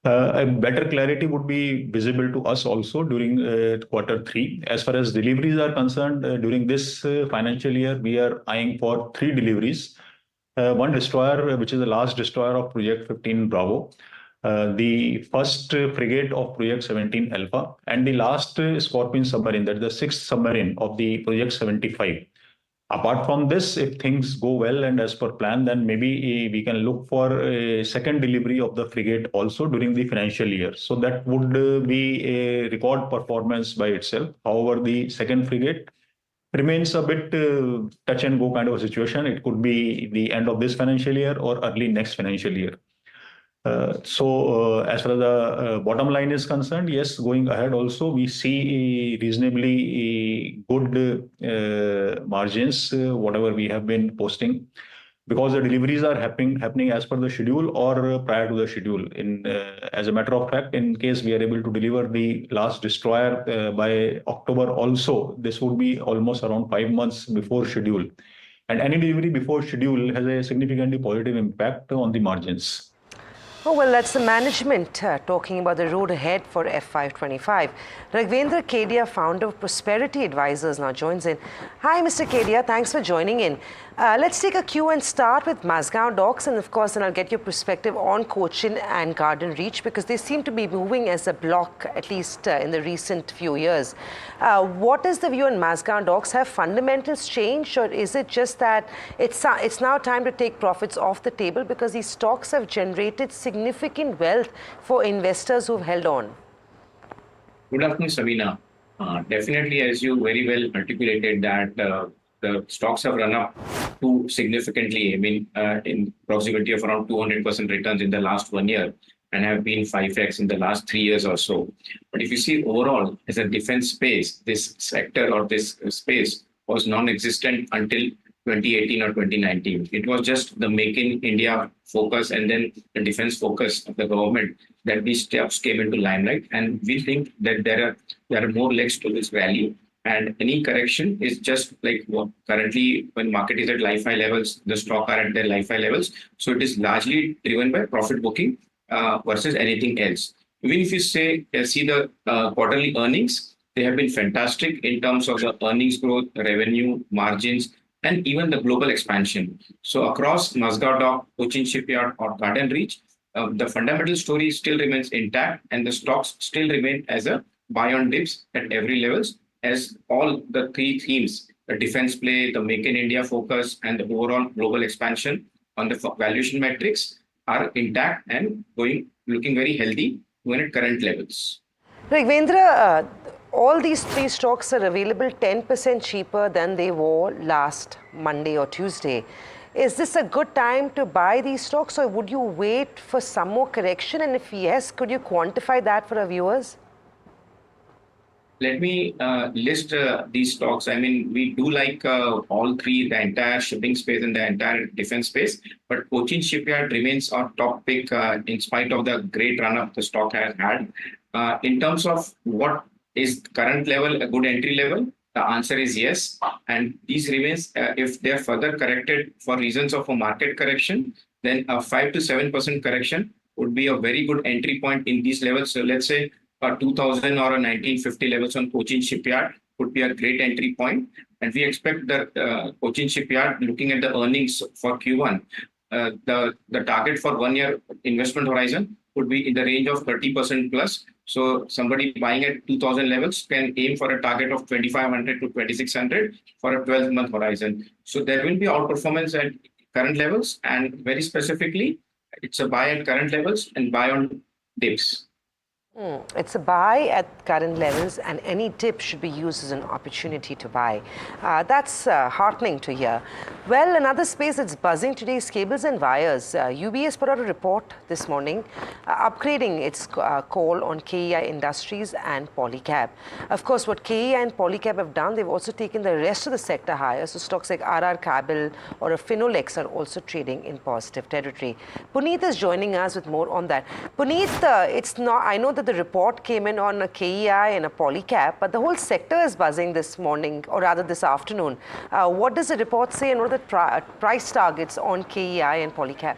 A better clarity would be visible to us also during Q3. As far as deliveries are concerned, during this financial year, we are eyeing for 3 deliveries. One destroyer, which is the last destroyer of Project 15 Bravo, the first frigate of Project 17 Alpha, and the last Scorpion submarine, that is the 6th submarine of the Project 75. Apart from this, if things go well and as per plan, then maybe we can look for a second delivery of the frigate also during the financial year. So that would be a record performance by itself. However, the second frigate remains a bit touch and go kind of a situation. It could be the end of this financial year or early next financial year. As far as the bottom line is concerned, yes, going ahead also, we see reasonably good margins, whatever we have been posting, because the deliveries are happening as per the schedule or prior to the schedule. As a matter of fact, in case we are able to deliver the last destroyer by October also, this would be almost around 5 months before schedule. And any delivery before schedule has a significantly positive impact on the margins. Oh, well, that's the management talking about the road ahead for FY25. Raghvendra Kedia, founder of Prosperity Advisors, now joins in. Hi, Mr. Kedia. Thanks for joining in. Let's take a cue and start with Mazagon Docks, and of course, then I'll get your perspective on Cochin and Garden Reach, because they seem to be moving as a block, at least in the recent few years. What is the view on Mazagon Docks? Have fundamentals changed, or is it just that it's now time to take profits off the table because these stocks have generated significant wealth for investors who've held on? Good afternoon, Sabina. Definitely, as you very well articulated, that the stocks have run up too significantly. I mean, in proximity of around 200% returns in the last 1 year, and have been 5x in the last 3 years or so. But if you see overall, as a defense space, this sector or this space was non-existent until 2018 or 2019. It was just the Make in India focus and then the defense focus of the government that these steps came into limelight. And we think that there are more legs to this value. And any correction is just like currently when market is at life high levels, the stock are at their life high levels. So it is largely driven by profit booking versus anything else. Even if you see the quarterly earnings, they have been fantastic in terms of the earnings growth, revenue, margins, and even the global expansion. So across Mazagon Dock, Cochin Shipyard or Garden Reach, the fundamental story still remains intact and the stocks still remain as a buy on dips at every levels, as all the 3 themes, the defense play, the Make in India focus, and the overall global expansion on the valuation metrics are intact and looking very healthy even at current levels. Raghvendra, all these 3 stocks are available 10% cheaper than they were last Monday or Tuesday. Is this a good time to buy these stocks, or would you wait for some more correction? And if yes, could you quantify that for our viewers? let me list these stocks. I mean, we do like all three, the entire shipping space and the entire defense space, but Cochin Shipyard remains our top pick in spite of the great run-up the stock has had. In terms of what is current level, a good entry level, the answer is yes. And these remains, if they are further corrected for reasons of a market correction, then a 5 to 7% correction would be a very good entry point in these levels. So let's say a 2000 or a 1950 levels on Cochin Shipyard would be a great entry point. And we expect that Cochin Shipyard, looking at the earnings for Q1, the target for 1 year investment horizon would be in the range of 30% plus. So somebody buying at 2000 levels can aim for a target of 2500 to 2600 for a 12-month horizon. So there will be outperformance at current levels, and very specifically, it's a buy at current levels and buy on dips. It's a buy at current levels, and any dip should be used as an opportunity to buy. That's heartening to hear. Well, another space that's buzzing today is cables and wires. UBS put out a report this morning upgrading its call on KEI Industries and Polycab. Of course, what KEI and Polycab have done, they've also taken the rest of the sector higher. So stocks like RR Cable or a Finolex are also trading in positive territory. Puneet is joining us with more on that. Puneet, it's not, I know that the report came in on a KEI and a Polycab, but the whole sector is buzzing this morning, or rather this afternoon. What does the report say, and what are the price targets on KEI and Polycab?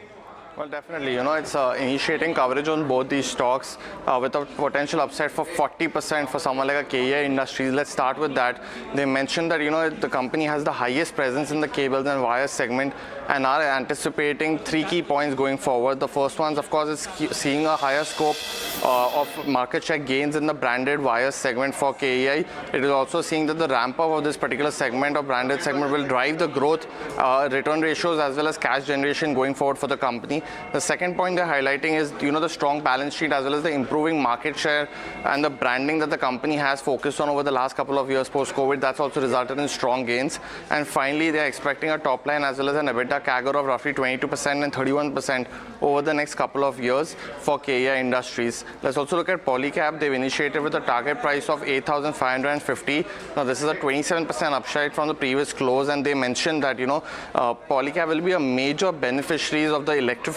Well, definitely, it's initiating coverage on both these stocks with a potential upside for 40% for someone like a KEI Industries. Let's start with that. They mentioned that, the company has the highest presence in the cables and wires segment and are anticipating 3 key points going forward. The first one, of course, is seeing a higher scope of market share gains in the branded wires segment for KEI. It is also seeing that the ramp up of this particular segment or branded segment will drive the growth, return ratios, as well as cash generation going forward for the company. The second point they're highlighting is, the strong balance sheet as well as the improving market share and the branding that the company has focused on over the last couple of years post-COVID. That's also resulted in strong gains. And finally, they're expecting a top line as well as an EBITDA CAGR of roughly 22% and 31% over the next couple of years for KEI Industries. Let's also look at Polycab. They've initiated with a target price of 8,550. Now, this is a 27% upside from the previous close, and they mentioned that, Polycab will be a major beneficiaries of the electrification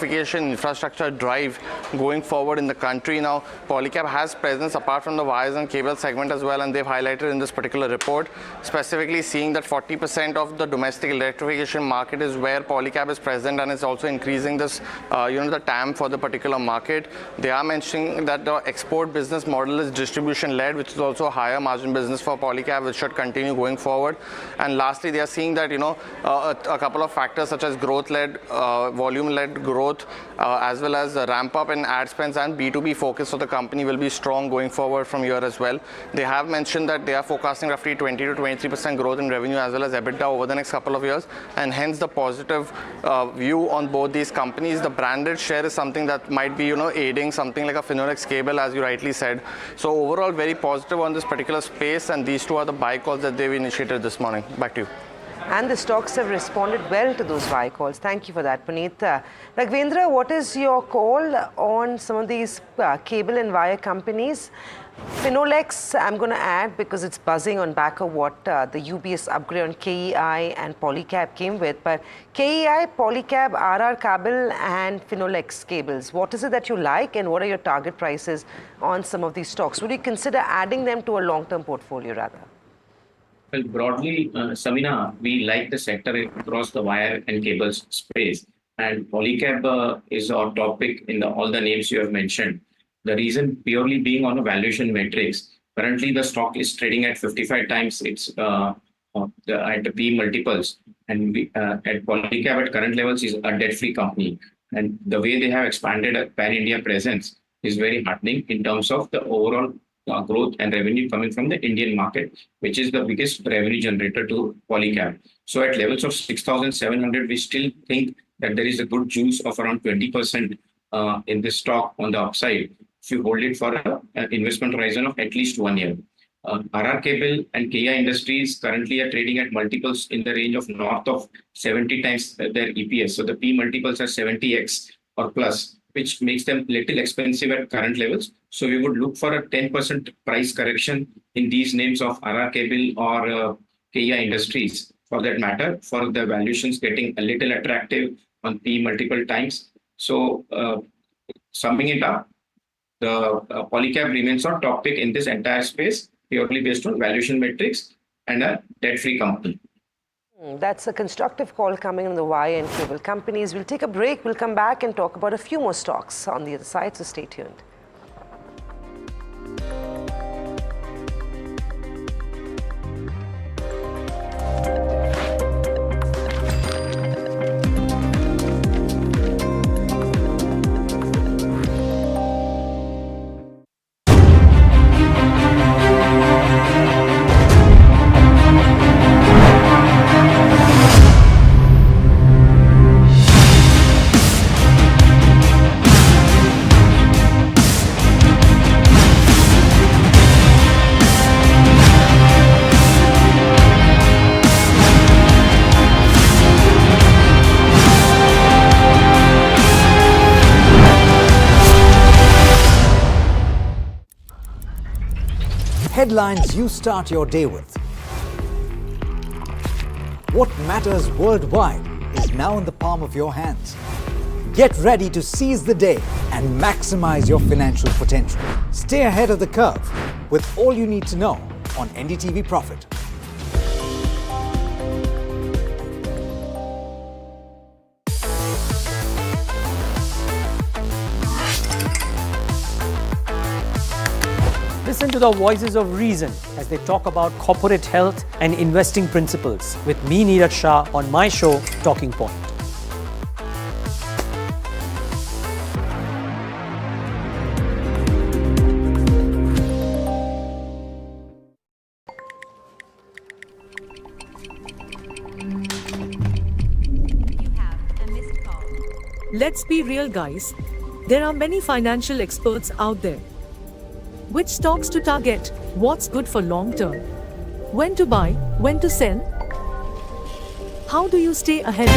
infrastructure drive going forward in the country. Now, Polycab has presence apart from the wires and cable segment as well, and they've highlighted in this particular report, specifically seeing that 40% of the domestic electrification market is where Polycab is present, and it's also increasing this, the TAM for the particular market. They are mentioning that the export business model is distribution-led, which is also a higher margin business for Polycab, which should continue going forward. And lastly, they are seeing that, a couple of factors such as growth-led, volume-led growth, as well as the ramp up in ad spends and B2B focus of the company will be strong going forward from here as well. They have mentioned that they are forecasting roughly 20 to 23% growth in revenue as well as EBITDA over the next couple of years, and hence the positive view on both these companies. The branded share is something that might be, aiding something like a Finolex cable, as you rightly said. So overall, very positive on this particular space, and these two are the buy calls that they've initiated this morning. Back to you. And the stocks have responded well to those buy calls. Thank you for that, Puneet. Raghavendra, what is your call on some of these cable and wire companies? Finolex, I'm going to add because it's buzzing on back of what the UBS upgrade on KEI and Polycab came with. But KEI, Polycab, RR Cable and Finolex cables, what is it that you like, and what are your target prices on some of these stocks? Would you consider adding them to a long-term portfolio rather? Well, broadly, Samina, we like the sector across the wire and cables space. And Polycab is our topic in all the names you have mentioned. The reason purely being on a valuation matrix. Currently, the stock is trading at 55 times its at the P multiples. And at Polycab at current levels is a debt-free company. And the way they have expanded a pan-India presence is very heartening in terms of the overall growth and revenue coming from the Indian market, which is the biggest revenue generator to Polycab. So at levels of 6,700, we still think that there is a good juice of around 20% in this stock on the upside if you hold it for an investment horizon of at least 1 year. RR Cable and KEI Industries currently are trading at multiples in the range of north of 70 times their EPS. So the P multiples are 70x or plus, which makes them little expensive at current levels. So we would look for a 10% price correction in these names of Ara Cable or Kia Industries, for that matter, for the valuations getting a little attractive on P multiple times. So summing it up, the Polycab remains our top pick in this entire space, purely based on valuation metrics and a debt-free company. That's a constructive call coming on the wire and cable companies. We'll take a break. We'll come back and talk about a few more stocks on the other side, so stay tuned. Headlines you start your day with. What matters worldwide is now in the palm of your hands. Get ready to seize the day and maximize your financial potential. Stay ahead of the curve with all you need to know on NDTV Profit. Listen to the voices of reason as they talk about corporate health and investing principles with me, Neeraj Shah, on my show, Talking Point. Let's be real, guys. There are many financial experts out there. Which stocks to target? What's good for long term? When to buy? When to sell? How do you stay ahead?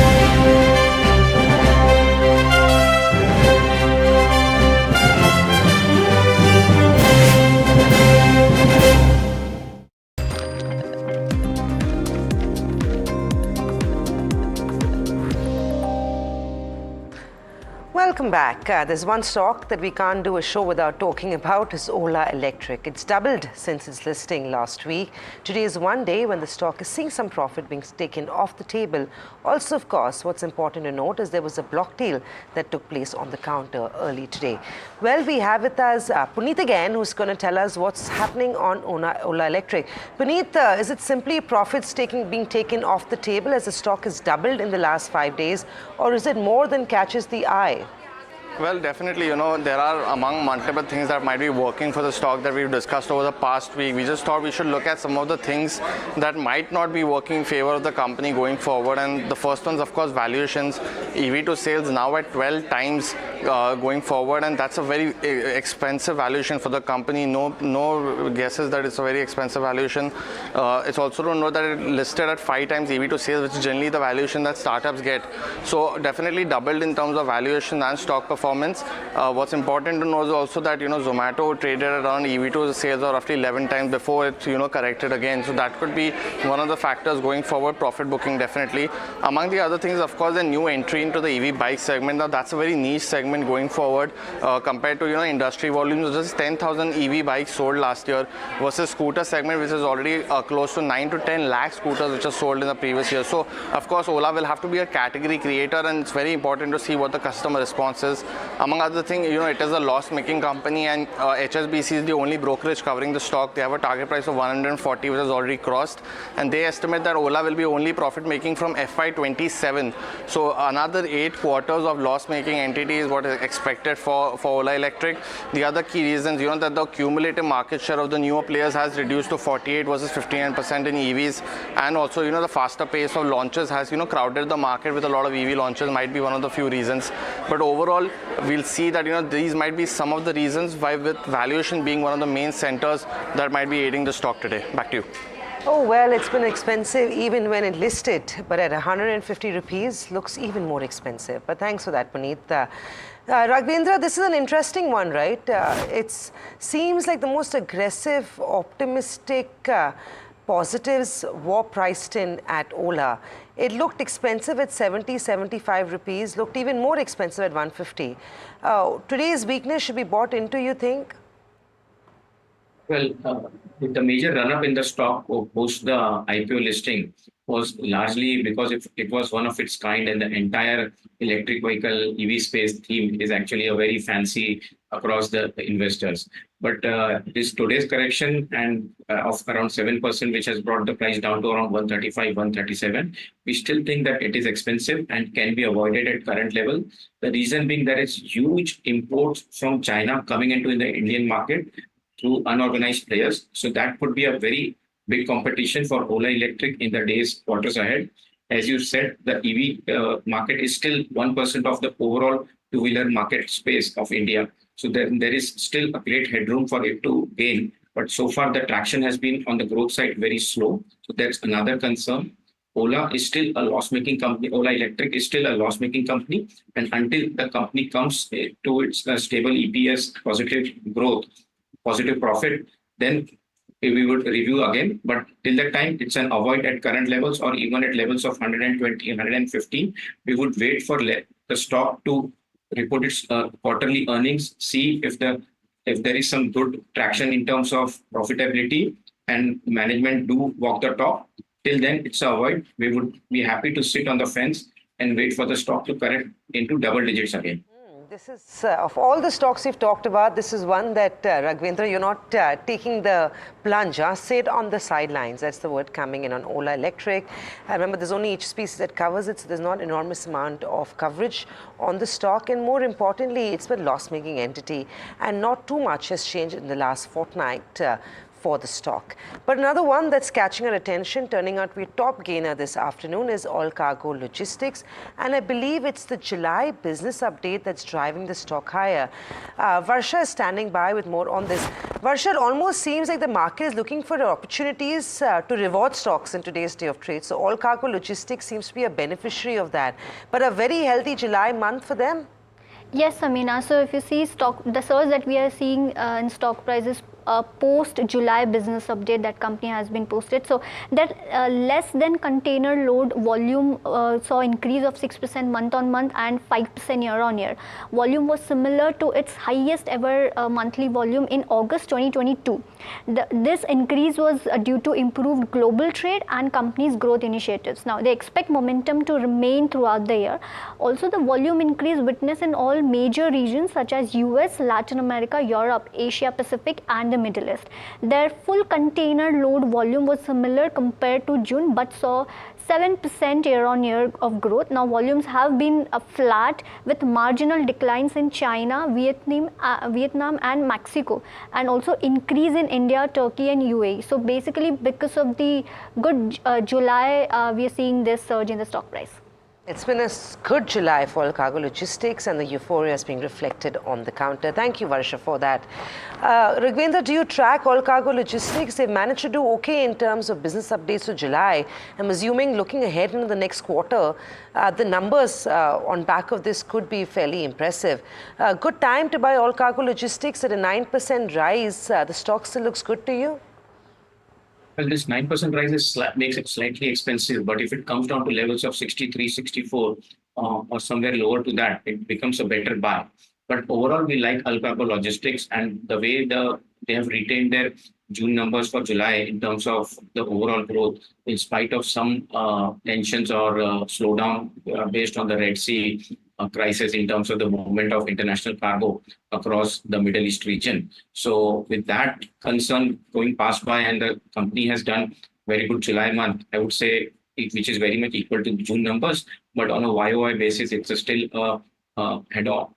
Welcome back. There's one stock that we can't do a show without talking about is Ola Electric. It's doubled since its listing last week. Today is one day when the stock is seeing some profit being taken off the table. Also, of course, what's important to note is there was a block deal that took place on the counter early today. Well, we have with us Puneet again, who's going to tell us what's happening on Ola Electric. Puneet, is it simply profits being taken off the table as the stock has doubled in the last 5 days, or is it more than catches the eye? Well, definitely, there are among multiple things that might be working for the stock that we've discussed over the past week. We just thought we should look at some of the things that might not be working in favor of the company going forward. And the first one's, of course, valuations. EV to sales now at 12 times going forward, and that's a very expensive valuation for the company. No guesses that it's a very expensive valuation. It's also to note that it listed at 5 times EV to sales, which is generally the valuation that startups get. So definitely doubled in terms of valuation and stock performance. What's important to know is also that Zomato traded around EV to sales of roughly 11 times before it corrected again. So that could be one of the factors going forward. Profit booking definitely. Among the other things, of course, a new entry into the EV bike segment. Now that's a very niche segment going forward compared to industry volumes. Just 10,000 EV bikes sold last year versus scooter segment, which is already close to 9 to 10 lakh scooters which are sold in the previous year. So of course, Ola will have to be a category creator, and it's very important to see what the customer response is. Among other things, it is a loss-making company, and HSBC is the only brokerage covering the stock. They have a target price of 140, which has already crossed, and they estimate that Ola will be only profit-making from FY27. So another 8 quarters of loss-making entity is what is expected for Ola Electric. The other key reasons, that the cumulative market share of the newer players has reduced to 48 versus 59% in EVs, and also, the faster pace of launches has, crowded the market with a lot of EV launches, might be one of the few reasons. But overall, we'll see that these might be some of the reasons why, with valuation being one of the main centers that might be aiding the stock today. Back to you. Oh, well, it's been expensive even when it listed, but at 150 rupees looks even more expensive. But thanks for that, Puneet. Raghavendra, this is an interesting one, right? It seems like the most aggressive, optimistic positives were priced in at Ola. It looked expensive at 70, 75 rupees, looked even more expensive at 150. Today's weakness should be bought into, you think? Well, the major run-up in the stock post the IPO listing was largely because it was one of its kind, and the entire electric vehicle EV space theme is actually a very fancy across the investors. But this today's correction and of around 7%, which has brought the price down to around 135, 137, we still think that it is expensive and can be avoided at current level. The reason being that it's huge imports from China coming into the Indian market through unorganized players. So that could be a very big competition for Ola Electric in the quarters ahead. As you said, the EV market is still 1% of the overall two-wheeler market space of India. So there is still a great headroom for it to gain. But so far, the traction has been on the growth side very slow. So that's another concern. Ola is still a loss-making company. Ola Electric is still a loss-making company. And until the company comes to its stable EPS, positive growth, positive profit, then we would review again. But till that time, it's an avoid at current levels or even at levels of 120, 115. We would wait for the stock to report its quarterly earnings, see if there is some good traction in terms of profitability and management do walk the talk. Till then, it's a avoid. We would be happy to sit on the fence and wait for the stock to correct into double digits again. This is, of all the stocks you've talked about, this is one that, Raghavendra, you're not taking the plunge, sit on the sidelines. That's the word coming in on Ola Electric. Remember, there's only each piece that covers it, so there's not enormous amount of coverage on the stock. And more importantly, it's a loss-making entity, and not too much has changed in the last fortnight for the stock. But another one that's catching our attention, turning out to be a top gainer this afternoon, is All Cargo Logistics. And I believe it's the July business update that's driving the stock higher. Varsha is standing by with more on this. Varsha, it almost seems like the market is looking for opportunities to reward stocks in today's day of trade. So All Cargo Logistics seems to be a beneficiary of that. But a very healthy July month for them? Yes, Amina. So if you see the surge that we are seeing in stock prices post July business update that company has been posted, so that less than container load volume saw increase of 6% month on month and 5% year on year. Volume was similar to its highest ever monthly volume in August 2022. This increase was due to improved global trade and companies' growth initiatives. Now they expect momentum to remain throughout the year. Also, the volume increase witnessed in all major regions such as US, Latin America, Europe, Asia Pacific and the Middle East. Their full container load volume was similar compared to June but saw 7% year on year of growth. Now volumes have been flat with marginal declines in China, Vietnam and Mexico, and also increase in India, Turkey and UAE. So basically because of the good July, we are seeing this surge in the stock price. It's been a good July for All Cargo Logistics, and the euphoria is being reflected on the counter. Thank you, Varsha, for that. Raghavendra, do you track All Cargo Logistics? They've managed to do okay in terms of business updates for July. I'm assuming looking ahead into the next quarter, the numbers on back of this could be fairly impressive. Good time to buy All Cargo Logistics at a 9% rise. The stock still looks good to you? Well, this 9% rise makes it slightly expensive, but if it comes down to levels of 63, 64, or somewhere lower to that, it becomes a better buy. But overall, we like All Cargo Logistics, and the way they have retained their June numbers for July in terms of the overall growth, in spite of some tensions or slowdown based on the Red Sea crisis in terms of the movement of international cargo across the Middle East region. So with that concern going past by, and the company has done very good July month, I would say, which is very much equal to June numbers, but on a YOY basis, it's still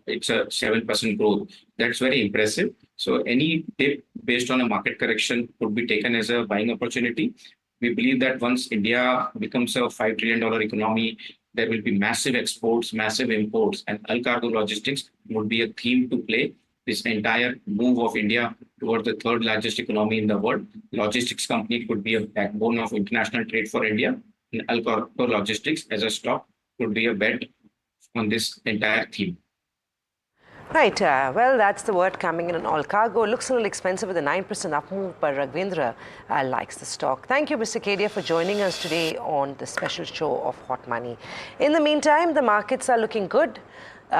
it's a 7% growth. That's very impressive. So any dip based on a market correction could be taken as a buying opportunity. We believe that once India becomes a $5 trillion economy, there will be massive exports, massive imports, and All Cargo Logistics would be a theme to play this entire move of India towards the third largest economy in the world. Logistics company could be a backbone of international trade for India, and All Cargo Logistics as a stock could be a bet on this entire theme. Right, well, that's the word coming in on all cargo. Looks a little expensive with a 9% up move, but Raghvendra likes the stock. Thank you, Mr. Kedia, for joining us today on the special show of Hot Money. In the meantime, the markets are looking good.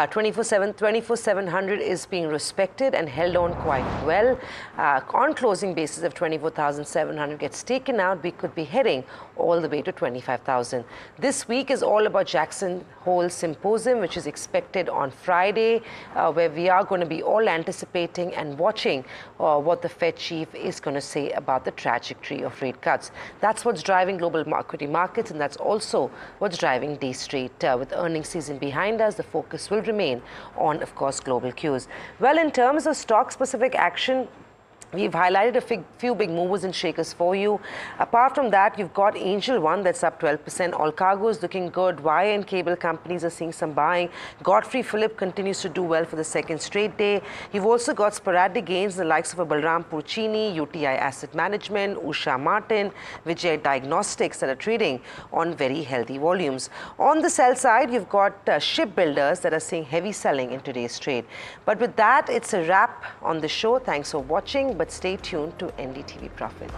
24,700 is being respected and held on quite well. On closing basis, if 24,700 gets taken out, we could be heading all the way to 25,000. This week is all about Jackson Hole Symposium, which is expected on Friday, where we are going to be all anticipating and watching what the Fed chief is going to say about the trajectory of rate cuts. That's what's driving global equity markets, and that's also what's driving day straight. With earnings season behind us, the focus will remain on, of course, global cues. Well, in terms of stock-specific action, we've highlighted a few big movers and shakers for you. Apart from that, you've got Angel One that's up 12%. All cargo is looking good. Wire and cable companies are seeing some buying. Godfrey Phillip continues to do well for the second straight day. You've also got sporadic gains in the likes of a Balram Purchini, UTI Asset Management, Usha Martin, Vijay Diagnostics that are trading on very healthy volumes. On the sell side, you've got shipbuilders that are seeing heavy selling in today's trade. But with that, it's a wrap on the show. Thanks for watching. But stay tuned to NDTV Profit.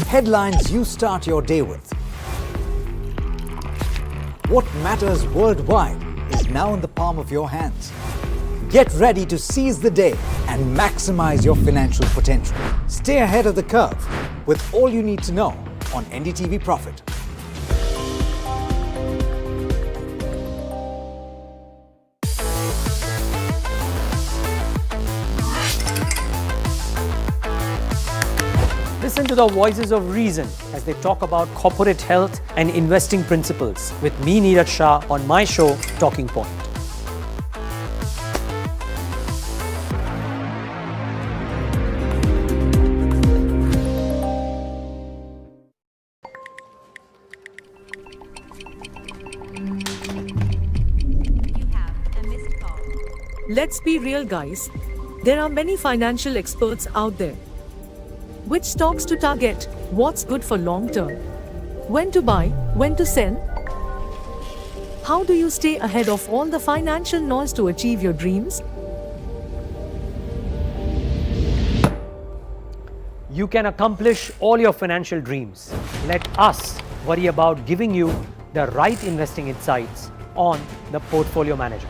Headlines you start your day with. What matters worldwide is now in the palm of your hands. Get ready to seize the day and maximize your financial potential. Stay ahead of the curve with all you need to know on NDTV Profit. Listen to the voices of reason as they talk about corporate health and investing principles with me, Neeraj Shah, on my show, Talking Point. Let's be real, guys. There are many financial experts out there. Which stocks to target? What's good for long term? When to buy? When to sell? How do you stay ahead of all the financial noise to achieve your dreams? You can accomplish all your financial dreams. Let us worry about giving you the right investing insights on the Portfolio Manager.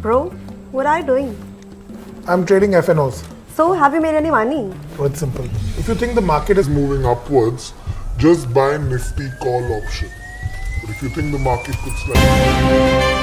Bro, what are you doing? I'm trading FNOs. So, have you made any money? So it's simple. If you think the market is moving upwards, just buy Nifty call option. But if you think the market could slide...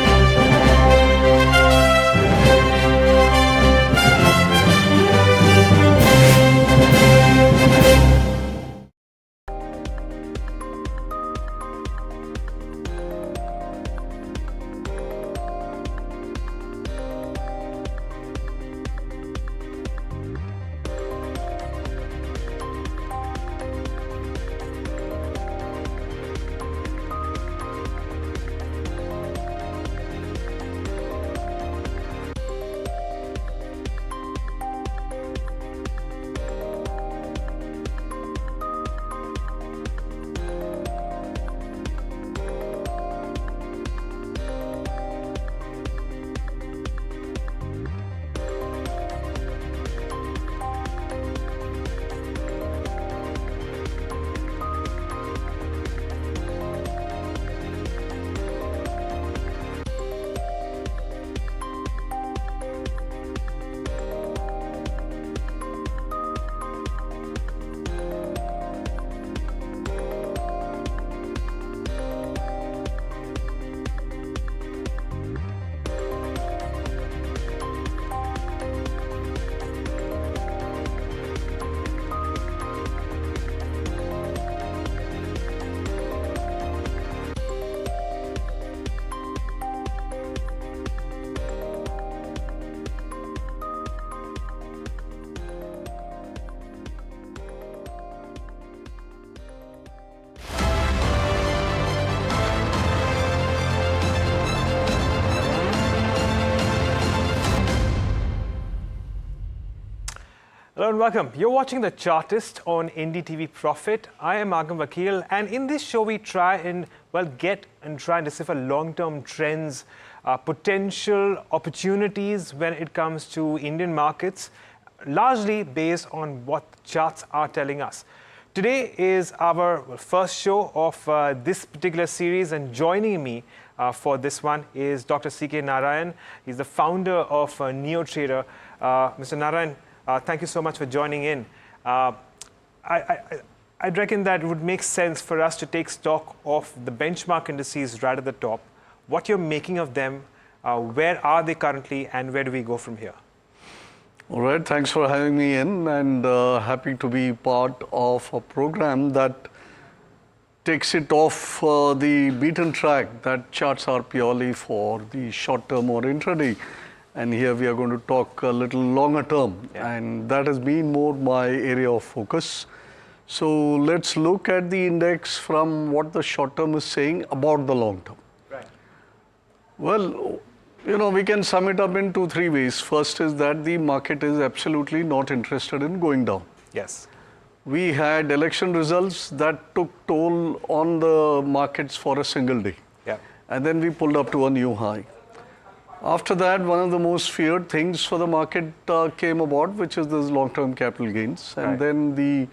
Hello and welcome. You're watching The Chartist on NDTV Profit. I am Agam Vakil, and in this show we try and try and decipher long-term trends, potential opportunities when it comes to Indian markets, largely based on what charts are telling us. Today is our first show of this particular series, and joining me for this one is Dr. C.K. Narayan. He's the founder of NeoTrader. Mr. Narayan, thank you so much for joining in. I'd reckon that it would make sense for us to take stock of the benchmark indices right at the top, what you're making of them, where are they currently, and where do we go from here? All right, thanks for having me in, and happy to be part of a program that takes it off the beaten track that charts are purely for the short term or intraday. And here we are going to talk a little longer term, and that has been more my area of focus. So let's look at the index from what the short term is saying about the long term. Right. Well, we can sum it up in 2-3 ways. First is that the market is absolutely not interested in going down. Yes. We had election results that took toll on the markets for a single day. Yeah. And then we pulled up to a new high. After that, one of the most feared things for the market came about, which is this long-term capital gains. And then the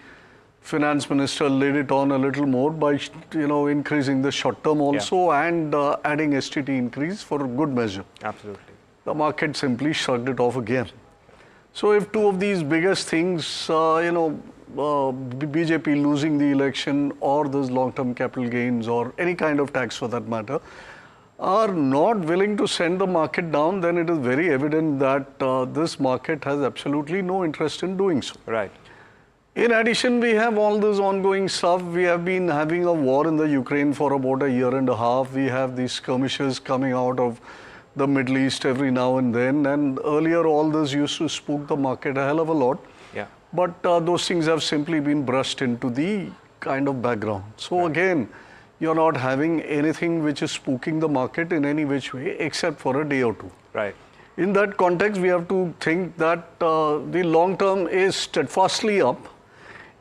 finance minister laid it on a little more by, increasing the short term also and adding STT increase for good measure. Absolutely. The market simply shrugged it off again. So if two of these biggest things, BJP losing the election or those long-term capital gains or any kind of tax for that matter, are not willing to send the market down, then it is very evident that this market has absolutely no interest in doing so. Right. In addition, we have all this ongoing stuff. We have been having a war in the Ukraine for about a year and a half. We have these skirmishes coming out of the Middle East every now and then. And earlier, all this used to spook the market a hell of a lot. Yeah. But those things have simply been brushed into the kind of background. So again, you're not having anything which is spooking the market in any which way except for a day or two. Right. In that context, we have to think that the long term is steadfastly up,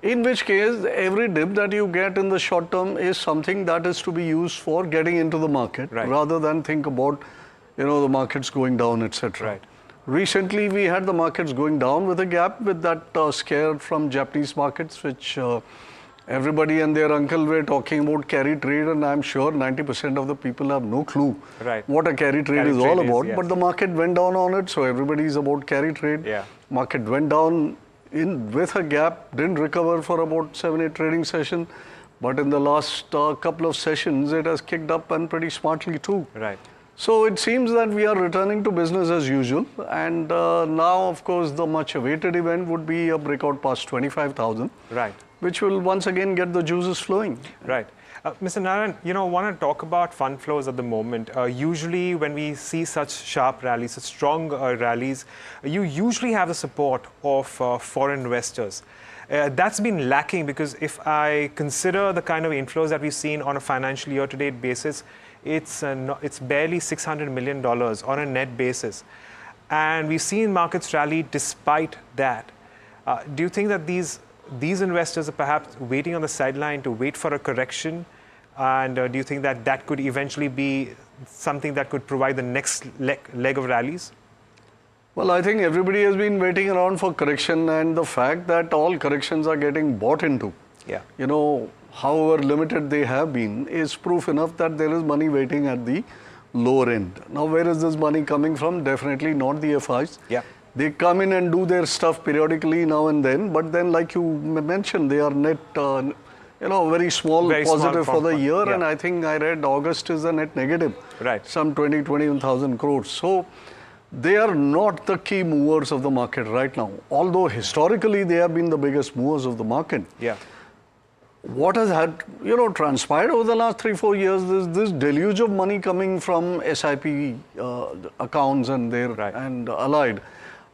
in which case every dip that you get in the short term is something that is to be used for getting into the market rather than think about the markets going down, etc. Right. Recently, we had the markets going down with a gap with that scare from Japanese markets, which everybody and their uncle were talking about carry trade, and I'm sure 90% of the people have no clue what a carry trade is all about. But the market went down on it, so everybody is about carry trade. Yeah. Market went down with a gap, didn't recover for about 7-8 trading sessions, but in the last couple of sessions, it has kicked up and pretty smartly too. Right. So it seems that we are returning to business as usual, and now, of course, the much awaited event would be a breakout past 25,000. Right. Which will once again get the juices flowing. Right. Mr. Narayan, want to talk about fund flows at the moment. Usually when we see such sharp rallies, such strong rallies, you usually have the support of foreign investors. That's been lacking because if I consider the kind of inflows that we've seen on a financial year-to-date basis, it's barely $600 million on a net basis. And we've seen markets rally despite that. Do you think that these investors are perhaps waiting on the sideline to wait for a correction? And do you think that that could eventually be something that could provide the next leg of rallies? Well, I think everybody has been waiting around for correction, and the fact that all corrections are getting bought into, however limited they have been, is proof enough that there is money waiting at the lower end. Now, where is this money coming from? Definitely not the FIs. Yeah. They come in and do their stuff periodically now and then, but then, like you mentioned, they are net, very small positive for the year, and I think I read August is a net negative. Right. Some 21,000 crores. So they are not the key movers of the market right now, although historically they have been the biggest movers of the market. Yeah. What has had, transpired over the last 3-4 years is this deluge of money coming from SIP accounts and and allied.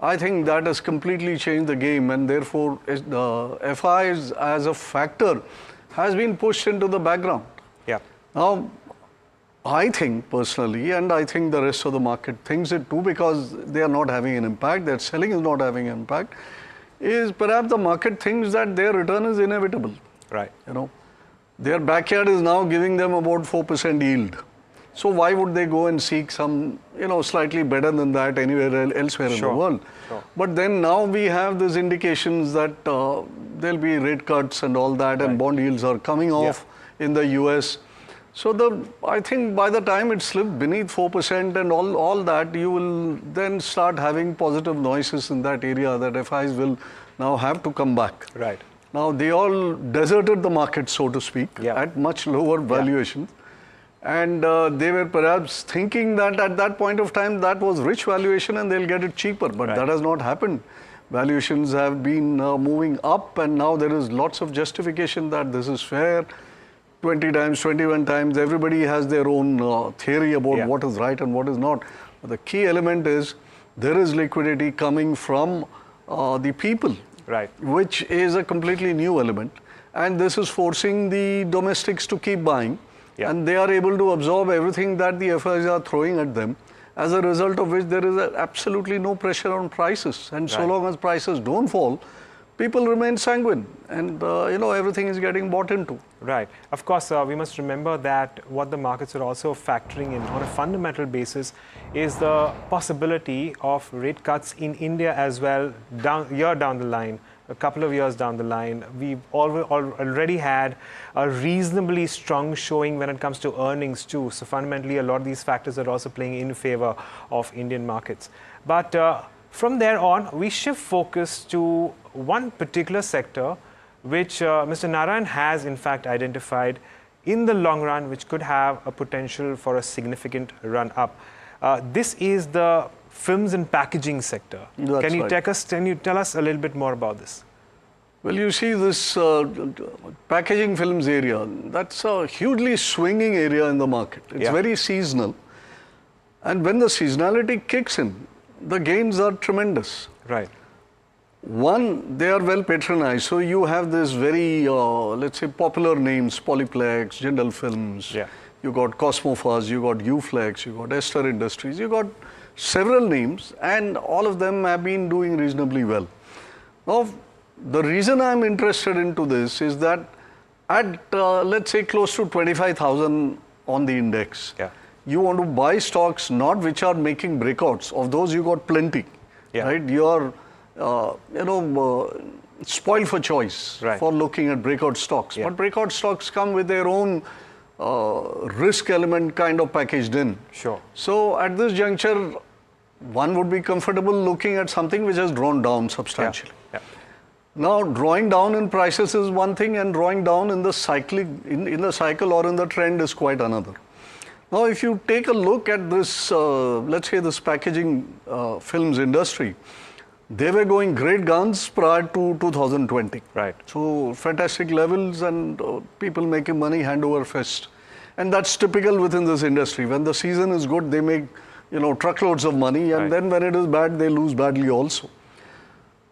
I think that has completely changed the game, and therefore the FIs as a factor has been pushed into the background. Yeah. Now, I think personally, and I think the rest of the market thinks it too, because they are not having an impact, their selling is not having an impact. is perhaps the market thinks that their return is inevitable. Right. Their backyard is now giving them about 4% yield. So why would they go and seek some, slightly better than that anywhere elsewhere in the world? Sure. But then now we have these indications that there'll be rate cuts and all that, and bond yields are coming off in the US. So I think by the time it slipped beneath 4% and all that, you will then start having positive noises in that area that FIs will now have to come back. Right. Now they all deserted the market, so to speak, at much lower valuations. And they were perhaps thinking that at that point of time that was rich valuation and they'll get it cheaper, but that has not happened. Valuations have been moving up, and now there is lots of justification that this is fair. 20 times, 21 times, everybody has their own theory about what is right and what is not. But the key element is there is liquidity coming from the people, which is a completely new element. And this is forcing the domestics to keep buying. And they are able to absorb everything that the FIs are throwing at them, as a result of which there is absolutely no pressure on prices. And so long as prices don't fall, people remain sanguine, and everything is getting bought into. Right. Of course, we must remember that what the markets are also factoring in on a fundamental basis is the possibility of rate cuts in India as well, year down the line. A couple of years down the line, we've already had a reasonably strong showing when it comes to earnings too. So fundamentally, a lot of these factors are also playing in favor of Indian markets. But from there on, we shift focus to one particular sector, which Mr. Narayan has in fact identified in the long run, which could have a potential for a significant run up. This is the films and packaging sector. Can you tell us a little bit more about this? Well, you see this packaging films area, that's a hugely swinging area in the market. It's very seasonal. And when the seasonality kicks in, the gains are tremendous. Right. One, they are well patronized. So you have this very, let's say, popular names, Polyplex, Jindal Films. You got Cosmofuzz, you got Uflex, you got Ester Industries, you got several names, and all of them have been doing reasonably well. Now, the reason I'm interested into this is that at, let's say, close to 25,000 on the index, you want to buy stocks not which are making breakouts. Of those, you got plenty, right? You are, spoiled for choice for looking at breakout stocks. But breakout stocks come with their own risk element kind of packaged in. Sure. So at this juncture, one would be comfortable looking at something which has drawn down substantially. Now, drawing down in prices is one thing, and drawing down in the in the cycle or in the trend is quite another. Now, if you take a look at this, let's say this packaging films industry, they were going great guns prior to 2020. Right. So fantastic levels and people making money hand over fist. And that's typical within this industry. When the season is good, they make, truckloads of money, and then when it is bad, they lose badly also.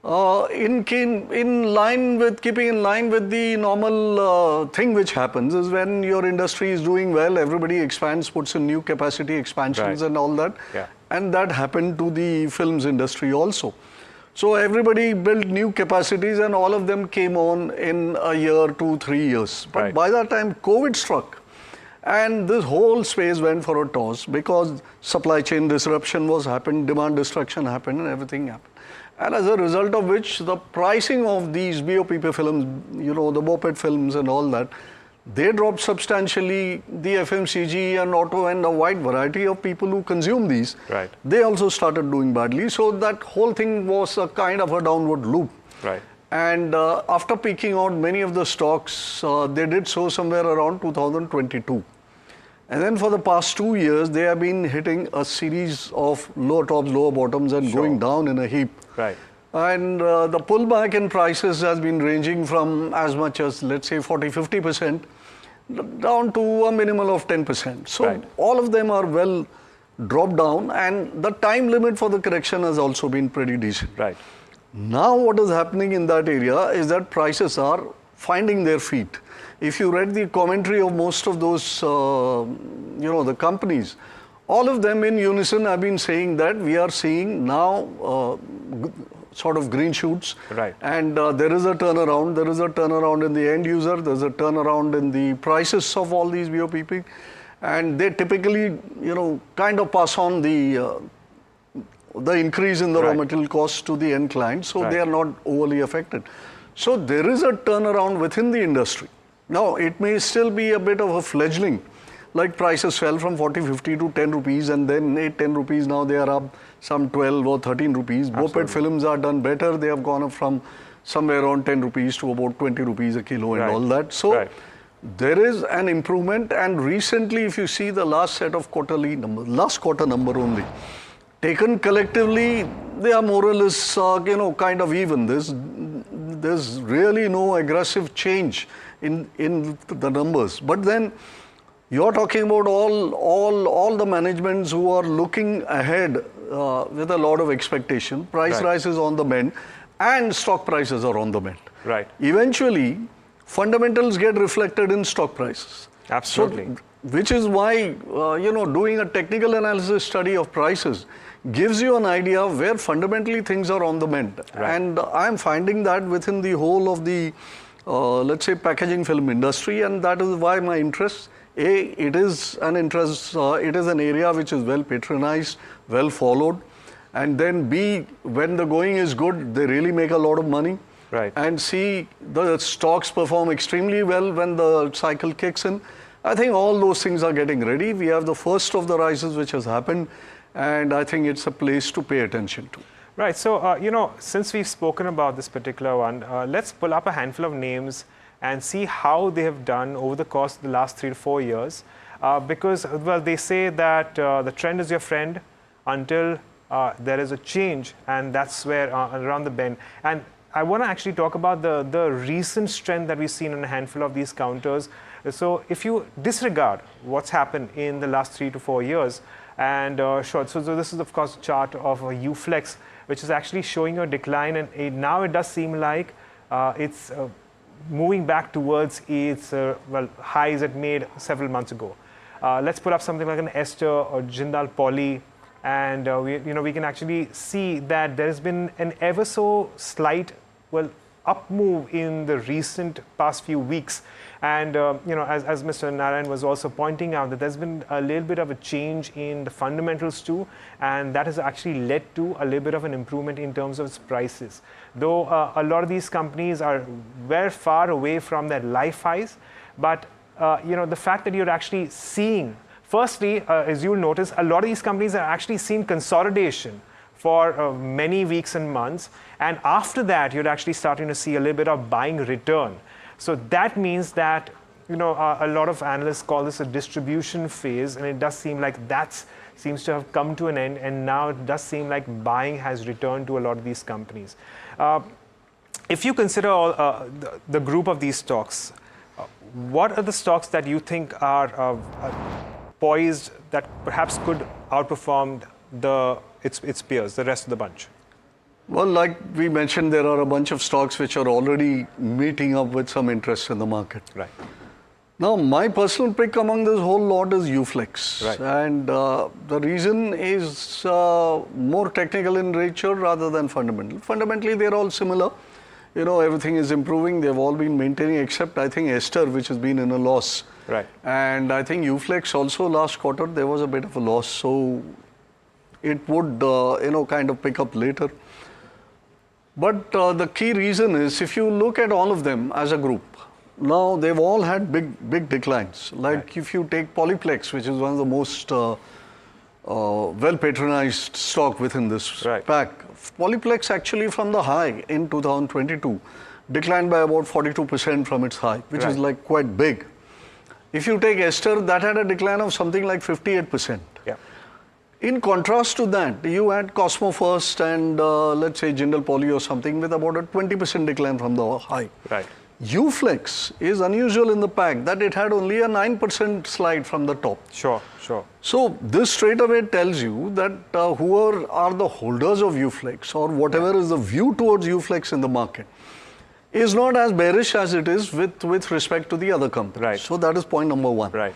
Keeping in line with the normal thing which happens is when your industry is doing well, everybody expands, puts in new capacity expansions and all that. And that happened to the films industry also. So everybody built new capacities and all of them came on in a year, 2-3 years. But by the time COVID struck, and this whole space went for a toss because supply chain disruption happened, demand destruction happened, and everything happened. And as a result of which, the pricing of these BOPP films, the BOPET films and all that, they dropped substantially. The FMCG and auto and a wide variety of people who consume these, they also started doing badly. So that whole thing was a kind of a downward loop. And after peaking out many of the stocks, they did so somewhere around 2022. And then for the past 2 years, they have been hitting a series of lower tops, lower bottoms and going down in a heap. And the pullback in prices has been ranging from as much as, let's say, 40-50% down to a minimal of 10%. So all of them are well dropped down, and the time limit for the correction has also been pretty decent. Now what is happening in that area is that prices are finding their feet. If you read the commentary of most of those, the companies, all of them in unison have been saying that we are seeing now sort of green shoots. Right. And there is a turnaround. There is a turnaround in the end user. There's a turnaround in the prices of all these BOPP. And they typically, kind of pass on the increase in the raw material costs to the end client. So they are not overly affected. So there is a turnaround within the industry. Now, it may still be a bit of a fledgling. Like prices fell from 40, 50 to 10 rupees and then 8, 10 rupees. Now they are up some 12 or 13 rupees. BOPET films are done better. They have gone up from somewhere around 10 rupees to about 20 rupees a kilo and all that. So there is an improvement. And recently, if you see the last set of quarterly numbers, last quarter number only, taken collectively, they are more or less, kind of even. There's really no aggressive change in the numbers. But then you're talking about all the managements who are looking ahead with a lot of expectation. Price rises on the mend and stock prices are on the mend. Right. Eventually, fundamentals get reflected in stock prices. Absolutely. So, which is why, doing a technical analysis study of prices gives you an idea where fundamentally things are on the mend. Right. And I'm finding that within the whole of the, let's say, packaging film industry, and that is why my interest. It is an interest, it is an area which is well patronized, well followed. And then B, when the going is good, they really make a lot of money. Right. And C, the stocks perform extremely well when the cycle kicks in. I think all those things are getting ready. We have the first of the rises which has happened. And I think it's a place to pay attention to. Right. So, since we've spoken about this particular one, let's pull up a handful of names and see how they have done over the course of the last 3 to 4 years. Because, well, they say that the trend is your friend until there is a change, and that's where around the bend. And I want to actually talk about the recent strength that we've seen in a handful of these counters. So if you disregard what's happened in the last 3 to 4 years, and so this is of course a chart of UFlex, which is actually showing a decline, and now it does seem like it's moving back towards its highs it made several months ago. Let's put up something like an Ester or Jindal Poly, and we can actually see that there has been an ever so slight up move in the recent past few weeks. And as Mr. Narayan was also pointing out, that there's been a little bit of a change in the fundamentals too, and that has actually led to a little bit of an improvement in terms of its prices. Though a lot of these companies are very far away from their life highs, but the fact that you're actually seeing, firstly, as you'll notice, a lot of these companies are actually seeing consolidation for many weeks and months, and after that you're actually starting to see a little bit of buying return. So that means that a lot of analysts call this a distribution phase, and it does seem like that seems to have come to an end, and now it does seem like buying has returned to a lot of these companies. If you consider all, the group of these stocks, what are the stocks that you think are poised that perhaps could outperform its peers, the rest of the bunch? Well, like we mentioned, there are a bunch of stocks which are already meeting up with some interest in the market. Right. Now, my personal pick among this whole lot is UFlex. Right. And the reason is more technical in nature rather than fundamental. Fundamentally, they're all similar. Everything is improving. They've all been maintaining, except I think Ester, which has been in a loss. Right. And I think UFlex also last quarter, there was a bit of a loss. So it would, kind of pick up later. But the key reason is, if you look at all of them as a group, now they've all had big declines. Like if you take Polyplex, which is one of the most well-patronized stock within this pack. Polyplex actually from the high in 2022 declined by about 42% from its high, which is like quite big. If you take Ester, that had a decline of something like 58%. Yeah. In contrast to that, you had Cosmo First and let's say Jindal Poly or something with about a 20% decline from the high. Right. UFlex is unusual in the pack that it had only a 9% slide from the top. Sure. So this straight away tells you that whoever are the holders of UFlex or whatever is the view towards UFlex in the market is not as bearish as it is with respect to the other companies. Right. So that is point number one. Right.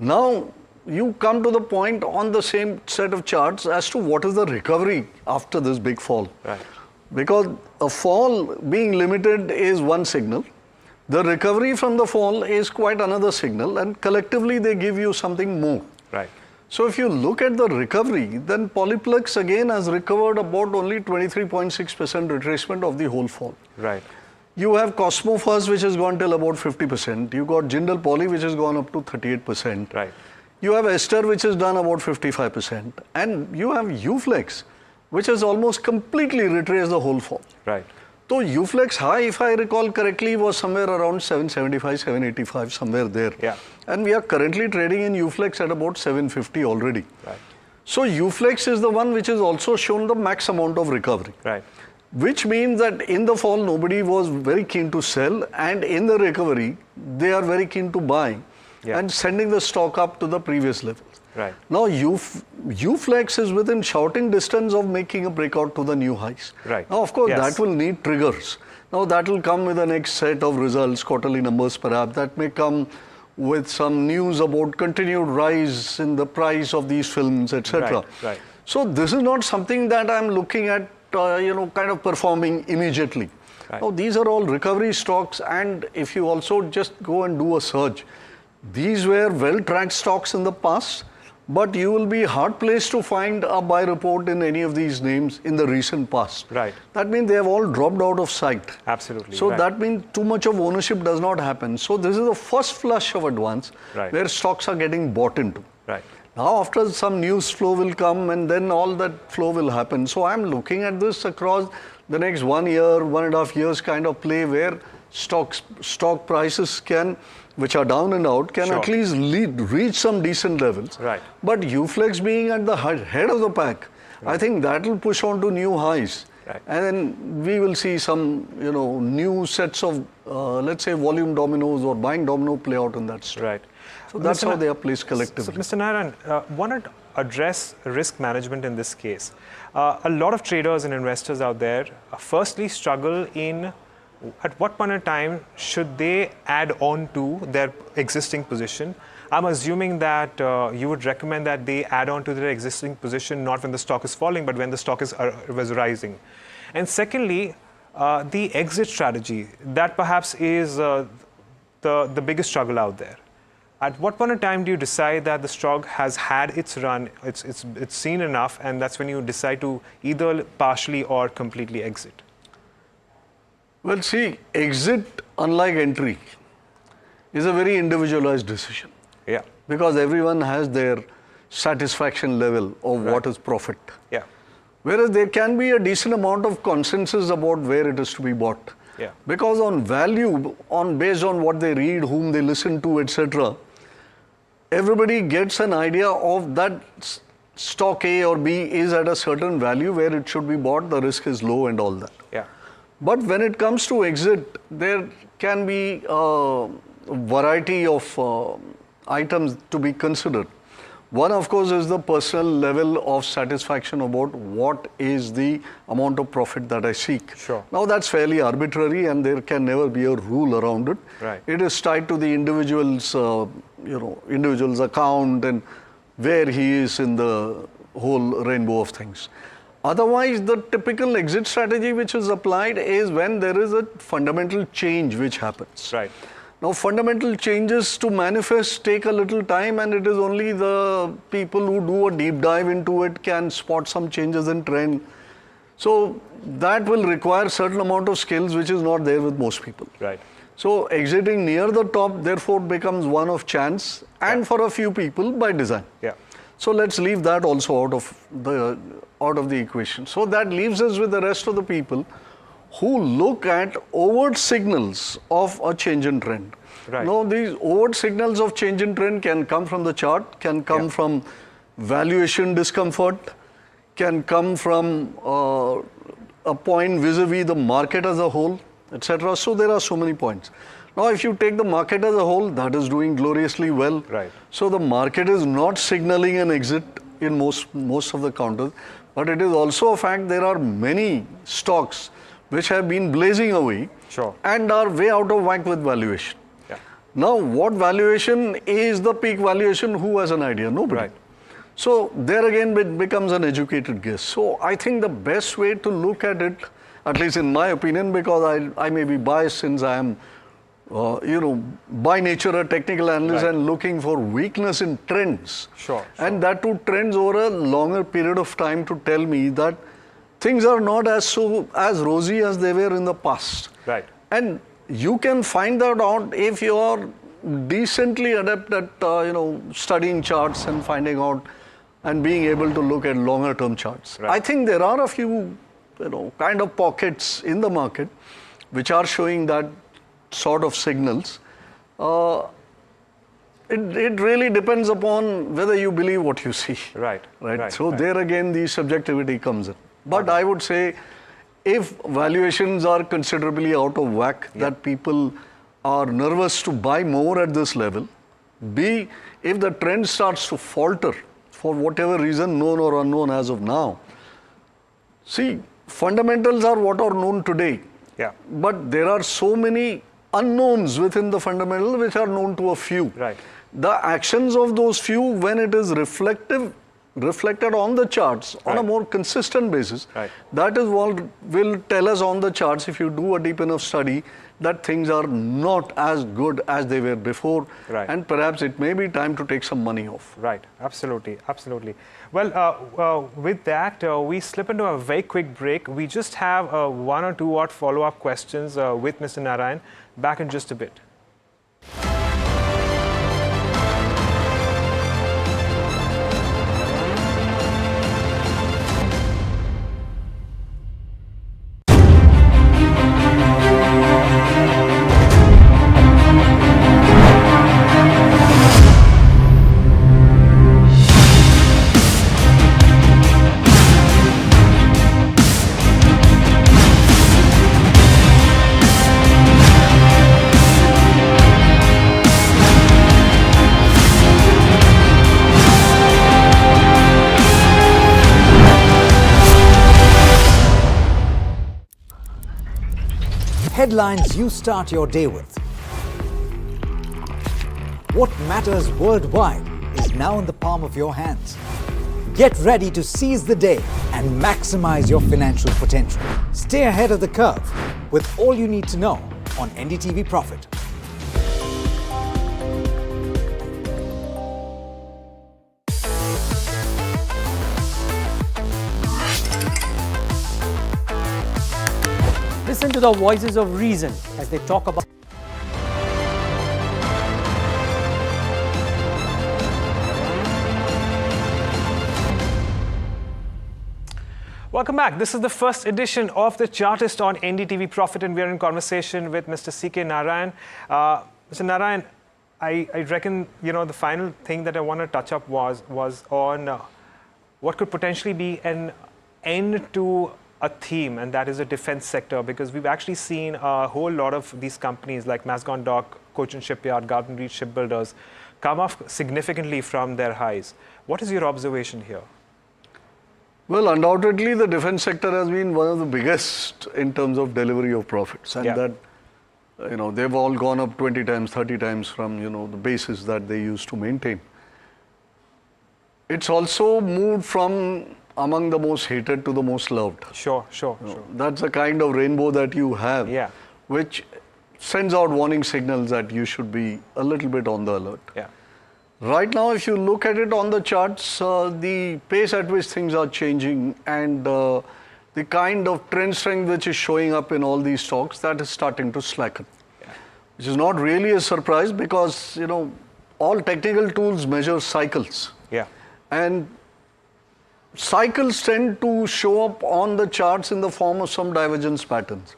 Now, you come to the point on the same set of charts as to what is the recovery after this big fall. Right. because a fall being limited is one signal. The recovery from the fall is quite another signal, and collectively they give you something more. Right. So if you look at the recovery, then Polyplex again has recovered about only 23.6% retracement of the whole fall. Right. You have Cosmo First, which has gone till about 50%. You got Jindal Poly, which has gone up to 38%. Right. You have Ester, which has done about 55%. And you have Uflex, which has almost completely retraced the whole fall. Right. So Uflex high, if I recall correctly, was somewhere around 775, 785, somewhere there. Yeah. And we are currently trading in Uflex at about 750 already. Right. So Uflex is the one which has also shown the max amount of recovery. Right. Which means that in the fall, nobody was very keen to sell, and in the recovery, they are very keen to buy and sending the stock up to the previous levels. Right. Now, Uflex is within shouting distance of making a breakout to the new highs. Right. Now, of course, Yes. that will need triggers. Now, that will come with the next set of results, quarterly numbers perhaps. That may come with some news about continued rise in the price of these films, etc. Right. Right. So, this is not something that I'm looking at, kind of performing immediately. Right. Now, these are all recovery stocks, and if you also just go and do a search, these were well-tracked stocks in the past, but you will be hard-placed to find a buy report in any of these names in the recent past. Right. That means they have all dropped out of sight. Absolutely. So right. that means too much of ownership does not happen. So this is the first flush of advance Right. where stocks are getting bought into. Right. Now, after some news flow will come, and then all that flow will happen. So I'm looking at this across the next 1 year, 1.5 years kind of play where stock prices can, which are down and out, can Sure. at least reach some decent levels. Right. But Uflex being at the head of the pack, I think that will push on to new highs. Right. And then we will see some, new sets of, let's say, volume dominoes or buying domino play out in that stock. Right. So that's Mr. how they are placed collectively. So, Mr. Narayan, wanted to address risk management in this case. A lot of traders and investors out there firstly struggle in at what point in time should they add on to their existing position. I'm assuming that you would recommend that they add on to their existing position not when the stock is falling, but when the stock was rising. And secondly, the exit strategy, that perhaps is the biggest struggle out there. At what point in time do you decide that the stock has had its run, it's seen enough, and that's when you decide to either partially or completely exit? Well, see, exit, unlike entry, is a very individualized decision. Yeah. Because everyone has their satisfaction level of what is profit. Yeah. Whereas there can be a decent amount of consensus about where it is to be bought. Yeah. Because on value, based on what they read, whom they listen to, etc., everybody gets an idea of that stock A or B is at a certain value where it should be bought, the risk is low and all that. Yeah. But when it comes to exit, there can be a variety of items to be considered. One, of course, is the personal level of satisfaction about what is the amount of profit that I seek. Sure. Now, that's fairly arbitrary, and there can never be a rule around it. Right. It is tied to the individual's, individual's account and where he is in the whole rainbow of things. Otherwise, the typical exit strategy which is applied is when there is a fundamental change which happens. Right. Now, fundamental changes to manifest take a little time, and it is only the people who do a deep dive into it can spot some changes in trend. So that will require certain amount of skills which is not there with most people. Right. So exiting near the top therefore becomes one of chance, and for a few people by design. Yeah. So let's leave that also out of the equation. So that leaves us with the rest of the people who look at overt signals of a change in trend. Right. Now, these overt signals of change in trend can come from the chart, can come from valuation discomfort, can come from a point vis-a-vis the market as a whole, etc. So there are so many points. Now, if you take the market as a whole, that is doing gloriously well. Right. So the market is not signaling an exit in most of the counters, but it is also a fact there are many stocks which have been blazing away and are way out of whack with valuation. Yeah. Now, what valuation is the peak valuation? Who has an idea? Nobody. Right. So there again it becomes an educated guess. So I think the best way to look at it, at least in my opinion, because I may be biased since I am, by nature a technical analyst and looking for weakness in trends. Sure. And that too trends over a longer period of time to tell me that things are not as rosy as they were in the past. Right. And you can find that out if you are decently adept at studying charts and finding out and being able to look at longer term charts. Right. I think there are a few kind of pockets in the market which are showing that sort of signals. It really depends upon whether you believe what you see. Right. So there again the subjectivity comes in. But I would say if valuations are considerably out of whack, that people are nervous to buy more at this level. B, if the trend starts to falter for whatever reason, known or unknown as of now. See, fundamentals are what are known today. Yeah. But there are so many unknowns within the fundamental which are known to a few. Right. The actions of those few, when it is reflected on the charts on a more consistent basis, that is what will tell us on the charts, if you do a deep enough study, that things are not as good as they were before, and perhaps it may be time to take some money off. Right, absolutely. Well, with that, we slip into a very quick break. We just have one or two odd follow-up questions with Mr. Narayan. Back in just a bit. Headlines you start your day with. What matters worldwide is now in the palm of your hands. Get ready to seize the day and maximize your financial potential. Stay ahead of the curve with all you need to know on NDTV Profit. Listen to the voices of reason as they talk about. Welcome back. This is the first edition of The Chartist on NDTV Profit, and we are in conversation with Mr. C.K. Narayan. Mr. Narayan, I reckon, the final thing that I want to touch up was on what could potentially be an end to a theme, and that is the defense sector, because we've actually seen a whole lot of these companies like Mazagon Dock, Cochin Shipyard, Garden Reach Shipbuilders come off significantly from their highs. What is your observation here? Well, undoubtedly, the defense sector has been one of the biggest in terms of delivery of profits, and that, they've all gone up 20 times, 30 times from, the basis that they used to maintain. It's also moved from among the most hated to the most loved. Sure. That's the kind of rainbow that you have, which sends out warning signals that you should be a little bit on the alert. Yeah. Right now, if you look at it on the charts, the pace at which things are changing and the kind of trend strength which is showing up in all these stocks, that is starting to slacken. Which is not really a surprise because, all technical tools measure cycles. And cycles tend to show up on the charts in the form of some divergence patterns.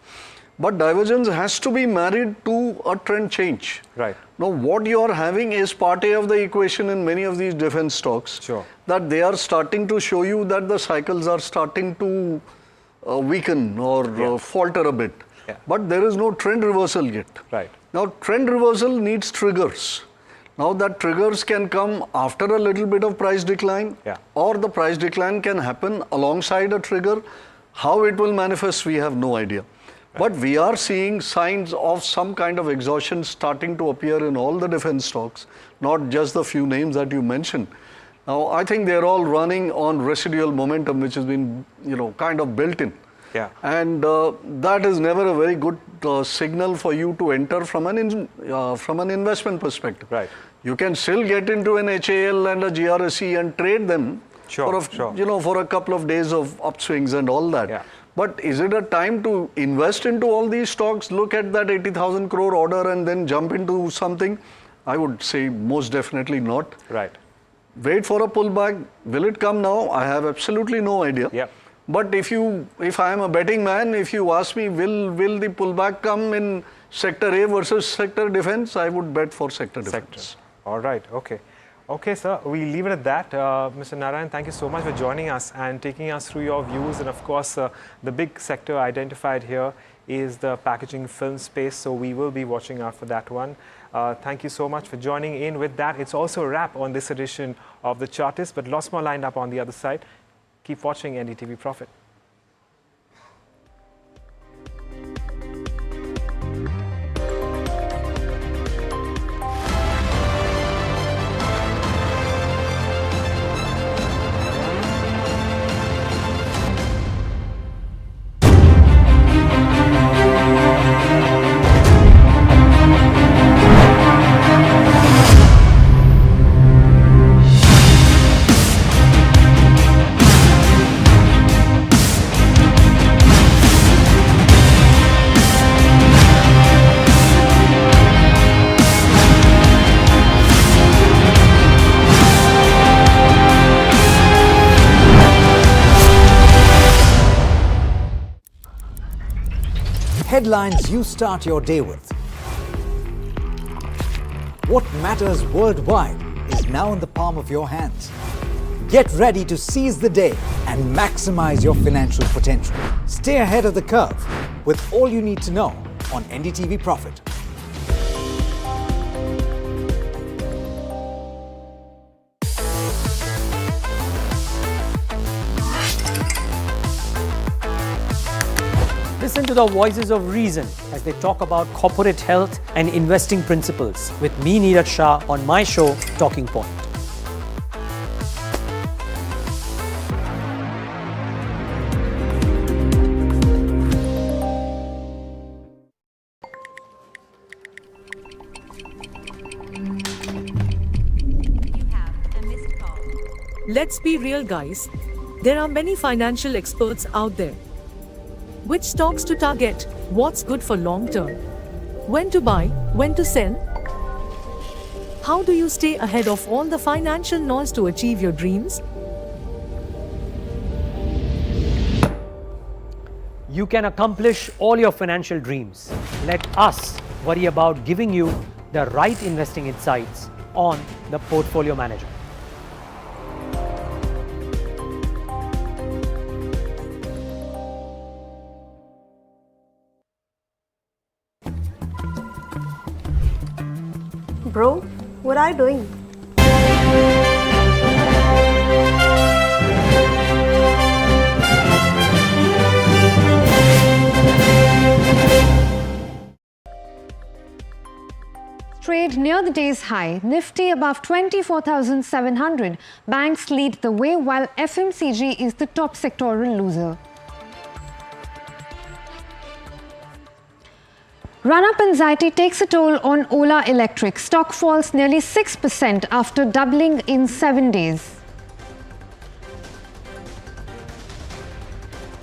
But divergence has to be married to a trend change. Right. Now, what you are having is part A of the equation in many of these defense stocks. That they are starting to show you that the cycles are starting to weaken or falter a bit. But there is no trend reversal yet. Right. Now, trend reversal needs triggers. Now, that triggers can come after a little bit of price decline, or the price decline can happen alongside a trigger. How it will manifest, we have no idea. But we are seeing signs of some kind of exhaustion starting to appear in all the defense stocks, not just the few names that you mentioned. Now, I think they're all running on residual momentum, which has been, kind of built in. Yeah. And that is never a very good signal for you to enter from an investment perspective. Right. You can still get into an HAL and a GRSE and trade them for a couple of days of upswings and all that. Yeah. But is it a time to invest into all these stocks, look at that 80,000 crore order and then jump into something? I would say most definitely not. Right. Wait for a pullback. Will it come now? I have absolutely no idea. Yep. But if I am a betting man, if you ask me, will the pullback come in sector A versus sector defense? I would bet for sector defense. All right. Okay. Okay, sir. We leave it at that. Mr. Narayan, thank you so much for joining us and taking us through your views. And of course, the big sector identified here is the packaging film space. So we will be watching out for that one. Thank you so much for joining in. With that, it's also a wrap on this edition of The Chartist, but lots more lined up on the other side. Keep watching NDTV Profit. Headlines you start your day with. What matters worldwide is now in the palm of your hands. Get ready to seize the day and maximize your financial potential. Stay ahead of the curve with all you need to know on NDTV Profit. Listen to the voices of reason as they talk about corporate health and investing principles with me, Neeraj Shah, on my show, Talking Point. Let's be real, guys. There are many financial experts out there. Which stocks to target, what's good for long term, when to buy, when to sell. How do you stay ahead of all the financial noise to achieve your dreams? You can accomplish all your financial dreams. Let us worry about giving you the right investing insights on the Portfolio Manager. Bro, what are you doing? Trade near the day's high, Nifty above 24,700. Banks lead the way while FMCG is the top sectoral loser. Run-up anxiety takes a toll on Ola Electric. Stock falls nearly 6% after doubling in 7 days.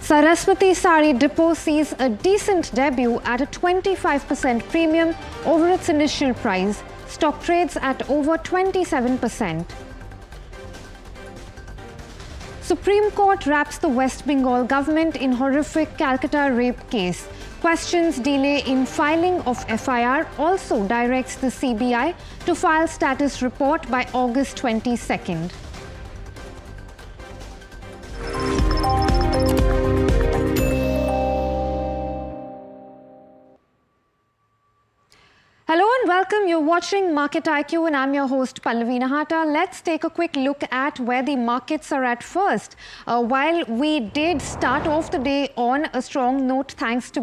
Saraswati Saree depot sees a decent debut at a 25% premium over its initial price. Stock trades at over 27%. Supreme Court wraps the West Bengal government in horrific Calcutta rape case. Questions delay in filing of FIR, also directs the CBI to file status report by August 22nd. Hello and welcome. You're you're watching Market IQ and I'm your host Pallavi Nahata. Let's take a quick look at where the markets are at first. While we did start off the day on a strong note thanks to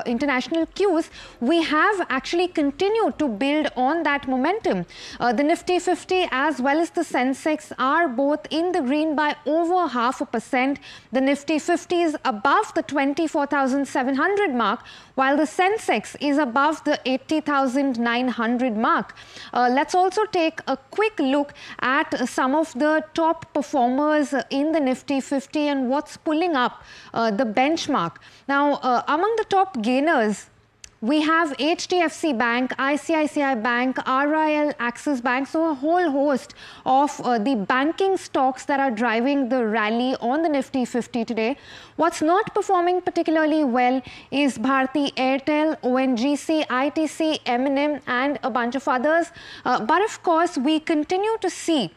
international cues, we have actually continued to build on that momentum. The Nifty 50 as well as the Sensex are both in the green by over 0.5%. The Nifty 50 is above the 24,700 mark, while the Sensex is above the 80,900 mark. Let's also take a quick look at some of the top performers in the Nifty 50 and what's pulling up the benchmark. Now, among the top gainers, we have HDFC Bank, ICICI Bank, RIL, Axis Bank, so a whole host of the banking stocks that are driving the rally on the Nifty 50 today. What's not performing particularly well is Bharti Airtel, ONGC, ITC, M&M and a bunch of others. But of course, we continue to see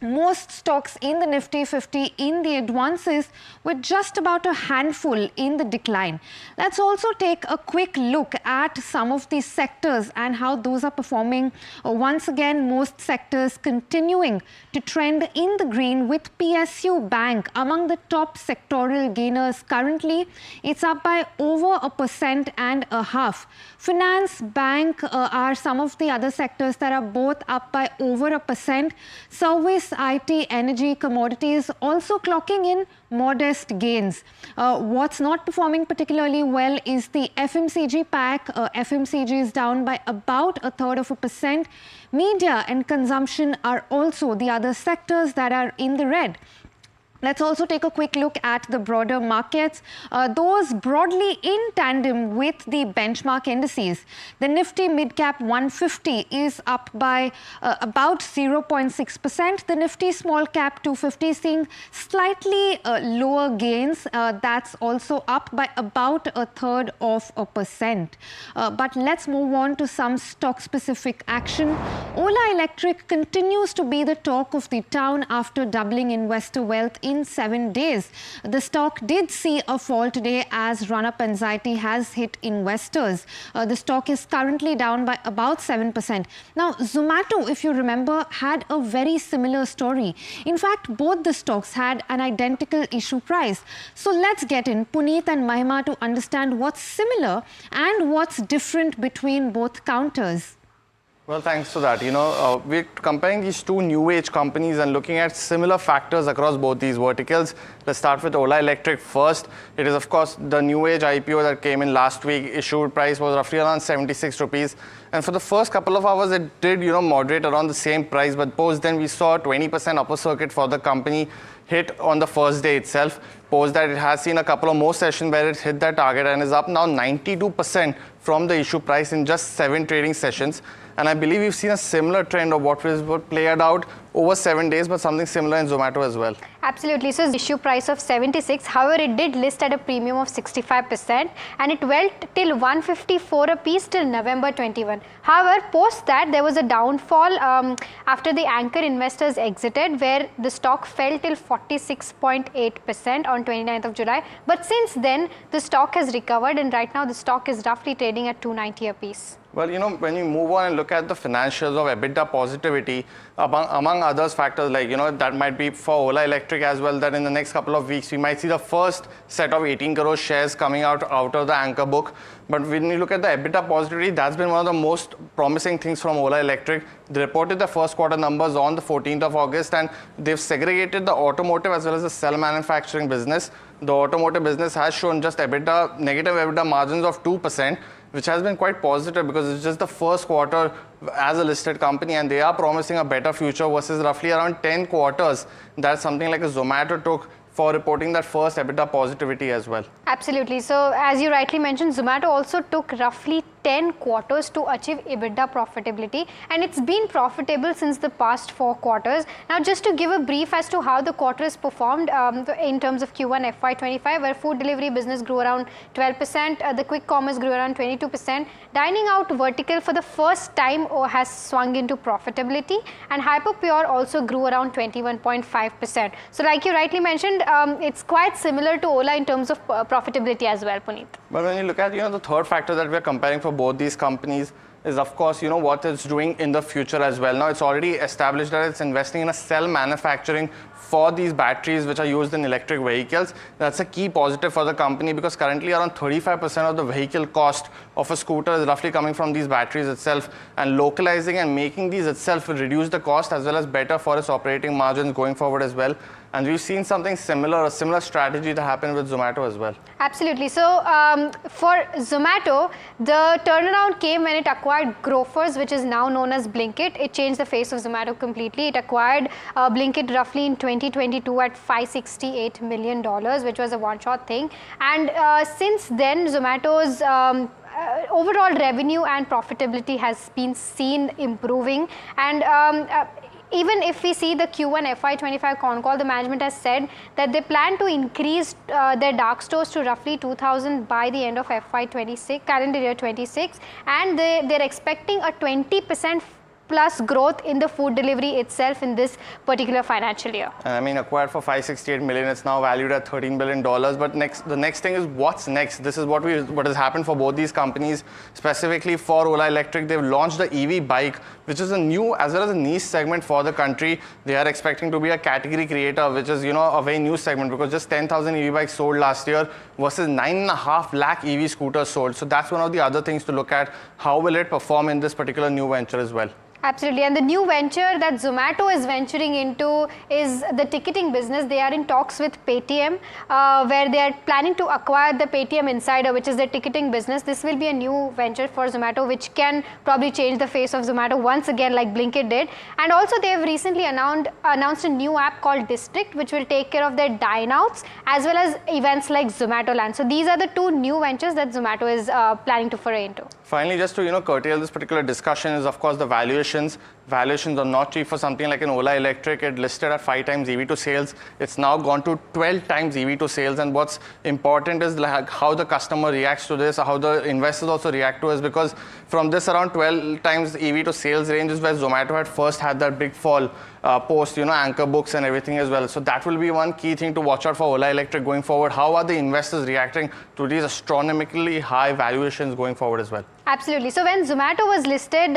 most stocks in the Nifty 50 in the advances with just about a handful in the decline. Let's also take a quick look at some of these sectors and how those are performing. Once again, most sectors continuing to trend in the green with PSU Bank among the top sectoral gainers currently. It's up by over 1.5%. Finance, bank are some of the other sectors that are both up by over 1%. Service, IT, energy, commodities also clocking in modest gains. What's not performing particularly well is the FMCG pack. FMCG is down by about 1/3%. Media and consumption are also the other sectors that are in the red. Let's also take a quick look at the broader markets, those broadly in tandem with the benchmark indices. The Nifty Midcap 150 is up by about 0.6%. The Nifty Small Cap 250 seeing slightly lower gains. That's also up by about 1/3%. But let's move on to some stock-specific action. Ola Electric continues to be the talk of the town after doubling investor wealth in 7 days. The stock did see a fall today as run-up anxiety has hit investors. The stock is currently down by about 7%. Now, Zomato, if you remember, had a very similar story. In fact, both the stocks had an identical issue price. So let's get in Puneet and Mahima to understand what's similar and what's different between both counters. Well, thanks for that. We're comparing these two new age companies and looking at similar factors across both these verticals. Let's start with Ola Electric first. It is, of course, the new age IPO that came in last week. Issued price was roughly around 76 rupees. And for the first couple of hours, it did, moderate around the same price. But post then, we saw a 20% upper circuit for the company hit on the first day itself. Post that, it has seen a couple of more sessions where it hit that target and is up now 92% from the issue price in just 7 trading sessions. And I believe we've seen a similar trend of what played out over 7 days, but something similar in Zomato as well. Absolutely. So, issue price of 76. However, it did list at a premium of 65% and it went till 154 rupees till November 21. However, post that, there was a downfall after the anchor investors exited, where the stock fell till 46.8% on 29th of July. But since then, the stock has recovered and right now the stock is roughly trading at 290 a piece. Well, when you move on and look at the financials of EBITDA positivity, among others factors like, that might be for Ola Electric as well, that in the next couple of weeks, we might see the first set of 18 crore shares coming out of the anchor book. But when you look at the EBITDA positivity, that's been one of the most promising things from Ola Electric. They reported the first quarter numbers on the 14th of August, and they've segregated the automotive as well as the cell manufacturing business. The automotive business has shown just negative EBITDA margins of 2%. Which has been quite positive because it's just the first quarter as a listed company and they are promising a better future versus roughly around 10 quarters that something like a Zomato took for reporting that first EBITDA positivity as well. Absolutely. So, as you rightly mentioned, Zomato also took roughly 10 quarters to achieve EBITDA profitability, and it's been profitable since the past 4 quarters. Now, just to give a brief as to how the quarter is performed in terms of Q1 FY25, where food delivery business grew around 12%, the quick commerce grew around 22%, dining out vertical for the first time has swung into profitability, and Hyperpure also grew around 21.5%. So, like you rightly mentioned, it's quite similar to Ola in terms of profitability as well, Puneet. But when you look at the third factor that we're comparing for both these companies, is, of course, what it's doing in the future as well. Now, it's already established that it's investing in a cell manufacturing for these batteries which are used in electric vehicles. That's a key positive for the company, because currently around 35% of the vehicle cost of a scooter is roughly coming from these batteries itself, and localizing and making these itself will reduce the cost as well as better for its operating margins going forward as well. And we've seen something similar, a similar strategy to happen with Zomato as well. Absolutely. So for Zomato, the turnaround came when it acquired Grofers, which is now known as Blinkit. It changed the face of Zomato completely. It acquired Blinkit roughly in 2022 at $568 million, which was a one-shot thing. And since then, Zomato's overall revenue and profitability has been seen improving. And even if we see the Q1 FY25 con call, the management has said that they plan to increase their dark stores to roughly 2,000 by the end of FY26, calendar year 26, and they're expecting a 20% plus growth in the food delivery itself in this particular financial year. And I mean, acquired for $568 million, it's now valued at $13 billion. But the next thing is what's next. This is what has happened for both these companies. Specifically for Ola Electric, they've launched the EV bike, which is a new as well as a niche segment for the country. They are expecting to be a category creator, which is a very new segment, because just 10,000 EV bikes sold last year versus 9.5 lakh EV scooters sold. So that's one of the other things to look at. How will it perform in this particular new venture as well? Absolutely. And the new venture that Zomato is venturing into is the ticketing business. They are in talks with Paytm, where they are planning to acquire the Paytm Insider, which is the ticketing business. This will be a new venture for Zomato, which can probably change the face of Zomato once again, like Blinkit did. And also, they have recently announced a new app called District, which will take care of their dine-outs as well as events like Zomato Land. So these are the two new ventures that Zomato is planning to foray into. Finally, just to curtail this particular discussion is, of course, the valuations. Valuations are not cheap for something like an Ola Electric. It listed at 5 times EV to sales. It's now gone to 12 times EV to sales. And what's important is like how the customer reacts to this, or how the investors also react to this, because from this around 12 times EV to sales range is where Zomato had first had that big fall post, anchor books and everything as well. So that will be one key thing to watch out for Ola Electric going forward. How are the investors reacting to these astronomically high valuations going forward as well? Absolutely. So when Zomato was listed,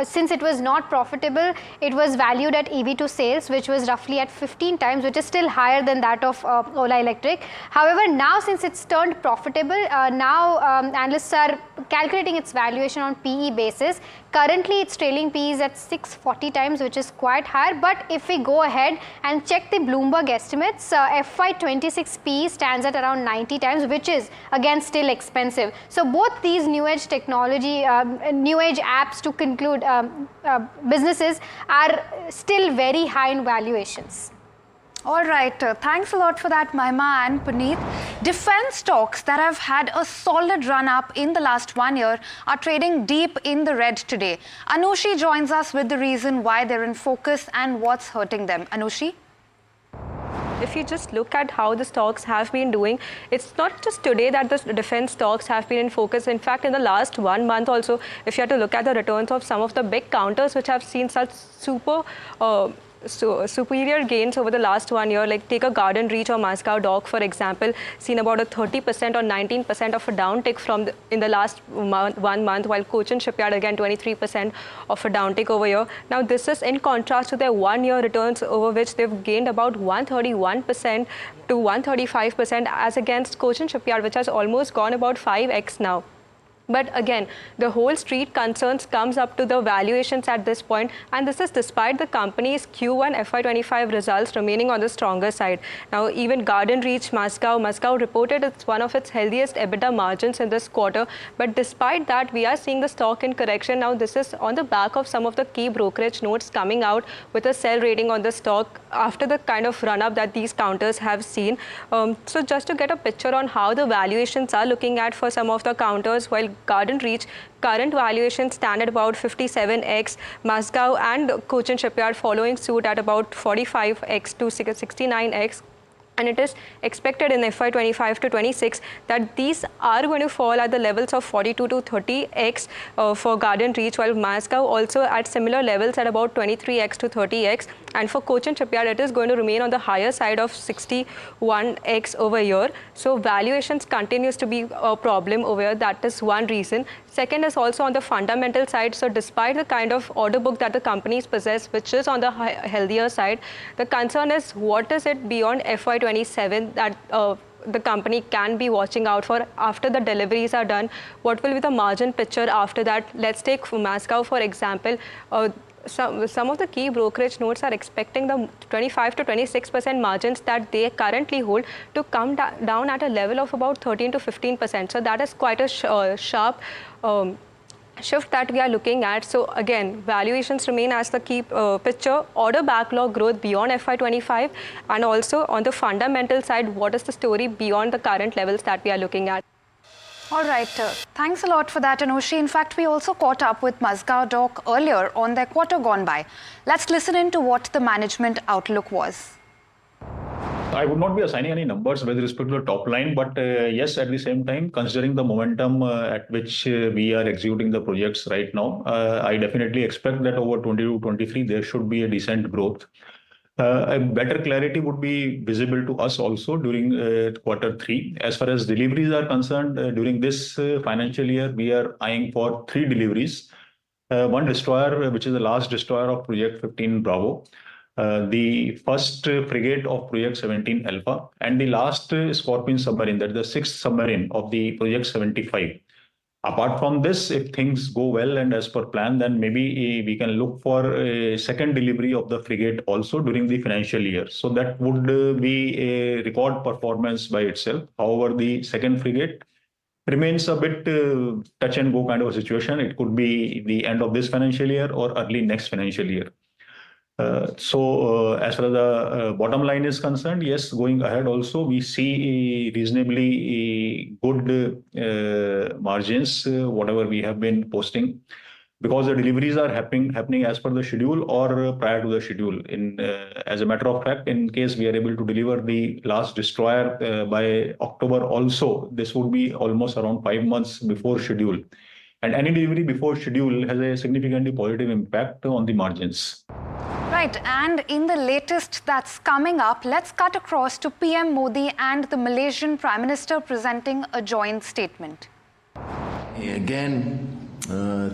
since it was not profitable, it was valued at EV to sales, which was roughly at 15 times, which is still higher than that of Ola Electric. However, now since it's turned profitable, now analysts are calculating its valuation on PE basis. Currently, its trailing PE is at 640 times, which is quite higher. But if we go ahead and check the Bloomberg estimates, FY26 PE stands at around 90 times, which is again still expensive. So both these new age technology, new age apps to conclude businesses are still very high in valuations. All right, thanks a lot for that, Mahima and Puneet. Defense stocks that have had a solid run up in the last 1 year are trading deep in the red today. Anushi joins us with the reason why they're in focus and what's hurting them. Anushi? If you just look at how the stocks have been doing, it's not just today that the defense stocks have been in focus. In fact, in the last 1 month also, if you had to look at the returns of some of the big counters which have seen such superior gains over the last 1 year, like take a Garden Reach or Mazagon Dock, for example, seen about a 30% or 19% of a downtick in the last 1 month, while Cochin Shipyard again 23% of a downtick over here. Now this is in contrast to their 1 year returns, over which they've gained about 131% to 135%, as against Cochin Shipyard, which has almost gone about 5x now. But again, the whole street concerns comes up to the valuations at this point, and this is despite the company's Q1 FY25 results remaining on the stronger side. Now, even Garden Reach, Mazagon reported it's one of its healthiest EBITDA margins in this quarter. But despite that, we are seeing the stock in correction. Now, this is on the back of some of the key brokerage notes coming out with a sell rating on the stock after the kind of run-up that these counters have seen. So just to get a picture on how the valuations are looking at for some of the counters, while Garden Reach current valuations stand at about 57x, Mazagon and Cochin Shipyard following suit at about 45x to 69x. And it is expected in FY25 to 26 that these are going to fall at the levels of 42 to 30x for Garden Reach, while Mazagon also at similar levels at about 23x to 30x. And for Cochin Shipyard, it is going to remain on the higher side of 61x over here. So valuations continues to be a problem over here. That is one reason. Second is also on the fundamental side. So despite the kind of order book that the companies possess, which is on the healthier side, the concern is what is it beyond FY27 that the company can be watching out for after the deliveries are done. What will be the margin picture after that? Let's take Mazagon, for example. Some of the key brokerage notes are expecting the 25 to 26% margins that they currently hold to come down at a level of about 13 to 15%. So that is quite a sharp shift that we are looking at. So again, valuations remain as the key picture. Order backlog growth beyond FY25, and also on the fundamental side, what is the story beyond the current levels that we are looking at? All right, thanks a lot for that, Anushi. In fact, we also caught up with Mazagon Dock earlier on their quarter gone by. Let's listen in to what the management outlook was. I would not be assigning any numbers with respect to the top line, but yes, at the same time, considering the momentum at which we are executing the projects right now, I definitely expect that over 22-23 there should be a decent growth. A better clarity would be visible to us also during Q3. As far as deliveries are concerned, during this financial year, we are eyeing for 3 deliveries. One destroyer, which is the last destroyer of Project 15 Bravo, the first frigate of Project 17 Alpha, and the last Scorpion submarine, that is the 6th submarine of the Project 75. Apart from this, if things go well and as per plan, then maybe we can look for a second delivery of the frigate also during the financial year. So that would be a record performance by itself. However, the second frigate remains a bit touch and go kind of a situation. It could be the end of this financial year or early next financial year. As far as the bottom line is concerned, yes, going ahead also, we see reasonably good margins, whatever we have been posting, because the deliveries are happening as per the schedule or prior to the schedule. As a matter of fact, in case we are able to deliver the last destroyer by October also, this would be almost around 5 months before schedule. And any delivery before schedule has a significantly positive impact on the margins. Right, and in the latest that's coming up, let's cut across to PM Modi and the Malaysian Prime Minister presenting a joint statement. Again,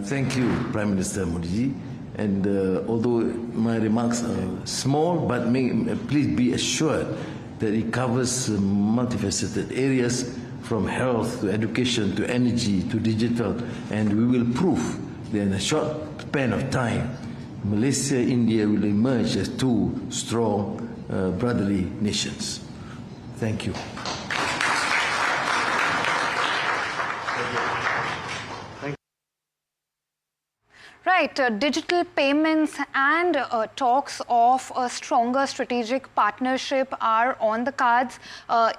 thank you, Prime Minister Modi. And although my remarks are small, but please be assured that it covers multifaceted areas from health to education to energy to digital, and we will prove that in a short span of time, Malaysia and India will emerge as 2 strong brotherly nations. Thank you. Right, digital payments and talks of a stronger strategic partnership are on the cards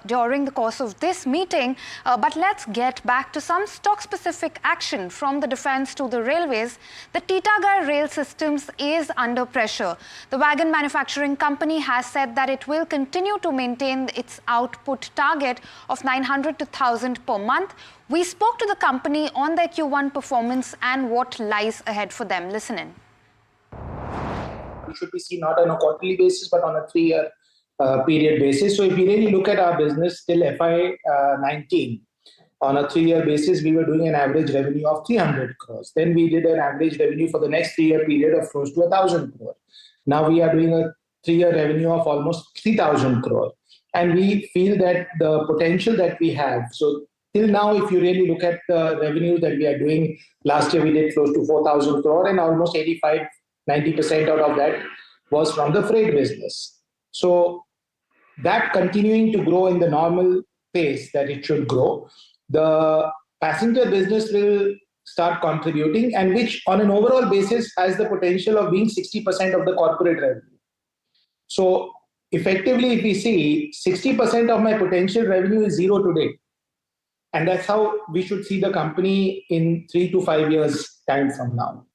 during the course of this meeting. But let's get back to some stock-specific action from the defense to the railways. The Titagarh Rail Systems is under pressure. The wagon manufacturing company has said that it will continue to maintain its output target of 900 to 1,000 per month. We spoke to the company on their Q1 performance and what lies ahead for them. Listen in. It should be seen not on a quarterly basis, but on a 3-year period basis. So if you really look at our business till FY19, on a 3-year basis, we were doing an average revenue of 300 crores. Then we did an average revenue for the next 3-year period of close to 1,000 crores. Now we are doing a 3-year revenue of almost 3,000 crores. And we feel that the potential that we have, so till now, if you really look at the revenue that we are doing, last year we did close to 4,000 crore and almost 85-90% out of that was from the freight business. So that continuing to grow in the normal pace that it should grow, the passenger business will start contributing, and which on an overall basis has the potential of being 60% of the corporate revenue. So effectively, if we see 60% of my potential revenue is zero today. And that's how we should see the company in 3 to 5 years' time from now.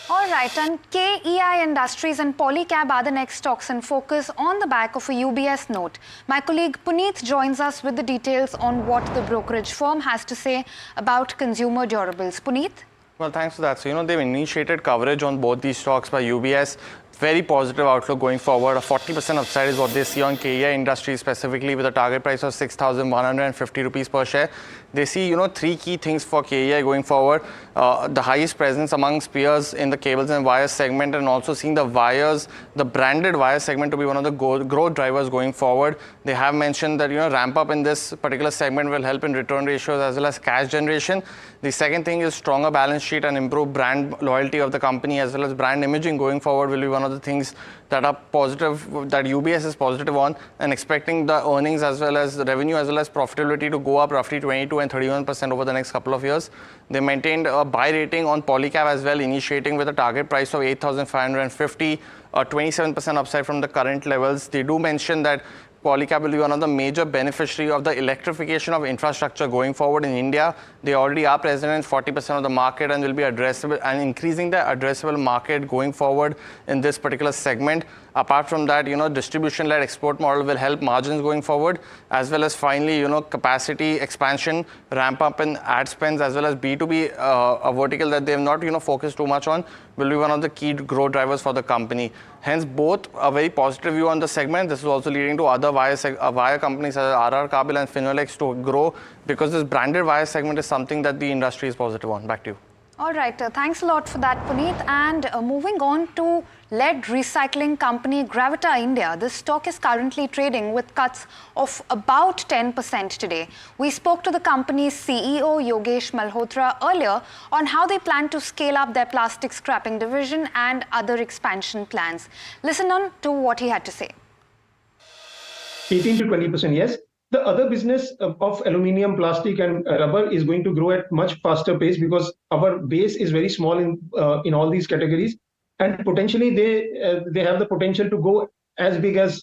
All right, and KEI Industries and Polycab are the next stocks in focus on the back of a UBS note. My colleague Puneet joins us with the details on what the brokerage firm has to say about consumer durables. Puneet? Well, thanks for that. So, they've initiated coverage on both these stocks by UBS very positive outlook going forward. A 40% upside is what they see on KEI Industries specifically, with a target price of 6,150 rupees per share. They see, three key things for KEI going forward. The highest presence amongst peers in the cables and wires segment, and also seeing the wires, the branded wire segment, to be one of the growth drivers going forward. They have mentioned that, ramp up in this particular segment will help in return ratios as well as cash generation. The second thing is stronger balance sheet and improved brand loyalty of the company, as well as brand imaging going forward will be one of the things that are positive, that UBS is positive on, and expecting the earnings as well as the revenue as well as profitability to go up roughly 22 and 31% over the next couple of years. They maintained a buy rating on Polycab as well, initiating with a target price of 8,550, a 27% upside from the current levels. They do mention that Polycab will be one of the major beneficiary of the electrification of infrastructure going forward in India. They already are present in 40% of the market and will be addressable and increasing the addressable market going forward in this particular segment. Apart from that, distribution-led export model will help margins going forward, as well as finally, capacity expansion, ramp up in ad spends, as well as B2B, a vertical that they have not, focused too much on, will be one of the key growth drivers for the company. Hence, both a very positive view on the segment. This is also leading to other wire companies such as RR Kabil and Finolex to grow, because this branded wire segment is something that the industry is positive on. Back to you. All right, thanks a lot for that, Puneet. And moving on to lead recycling company Gravita India. This stock is currently trading with cuts of about 10% today. We spoke to the company's CEO Yogesh Malhotra earlier on how they plan to scale up their plastic scrapping division and other expansion plans. Listen on to what he had to say. 18 to 20%, yes. The other business of aluminium, plastic, and rubber is going to grow at much faster pace, because our base is very small in all these categories, and potentially they have the potential to go as big as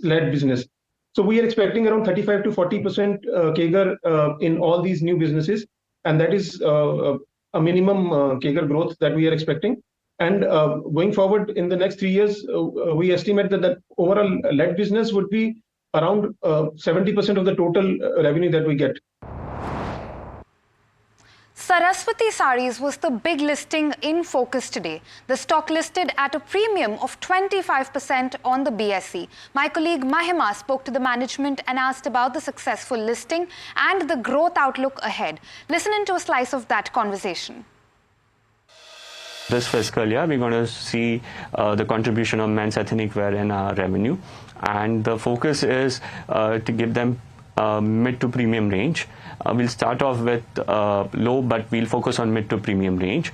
lead business. So we are expecting around 35 to 40% CAGR in all these new businesses, and that is a minimum CAGR growth that we are expecting. And going forward in the next 3 years, we estimate that the overall lead business would be around 70% of the total revenue that we get. Saraswati Sarees was the big listing in focus today. The stock listed at a premium of 25% on the BSE. My colleague Mahima spoke to the management and asked about the successful listing and the growth outlook ahead. Listen into a slice of that conversation. This fiscal year, we're going to see the contribution of men's ethnic wear in our revenue. And the focus is to give them mid to premium range. We'll start off with low, but we'll focus on mid to premium range.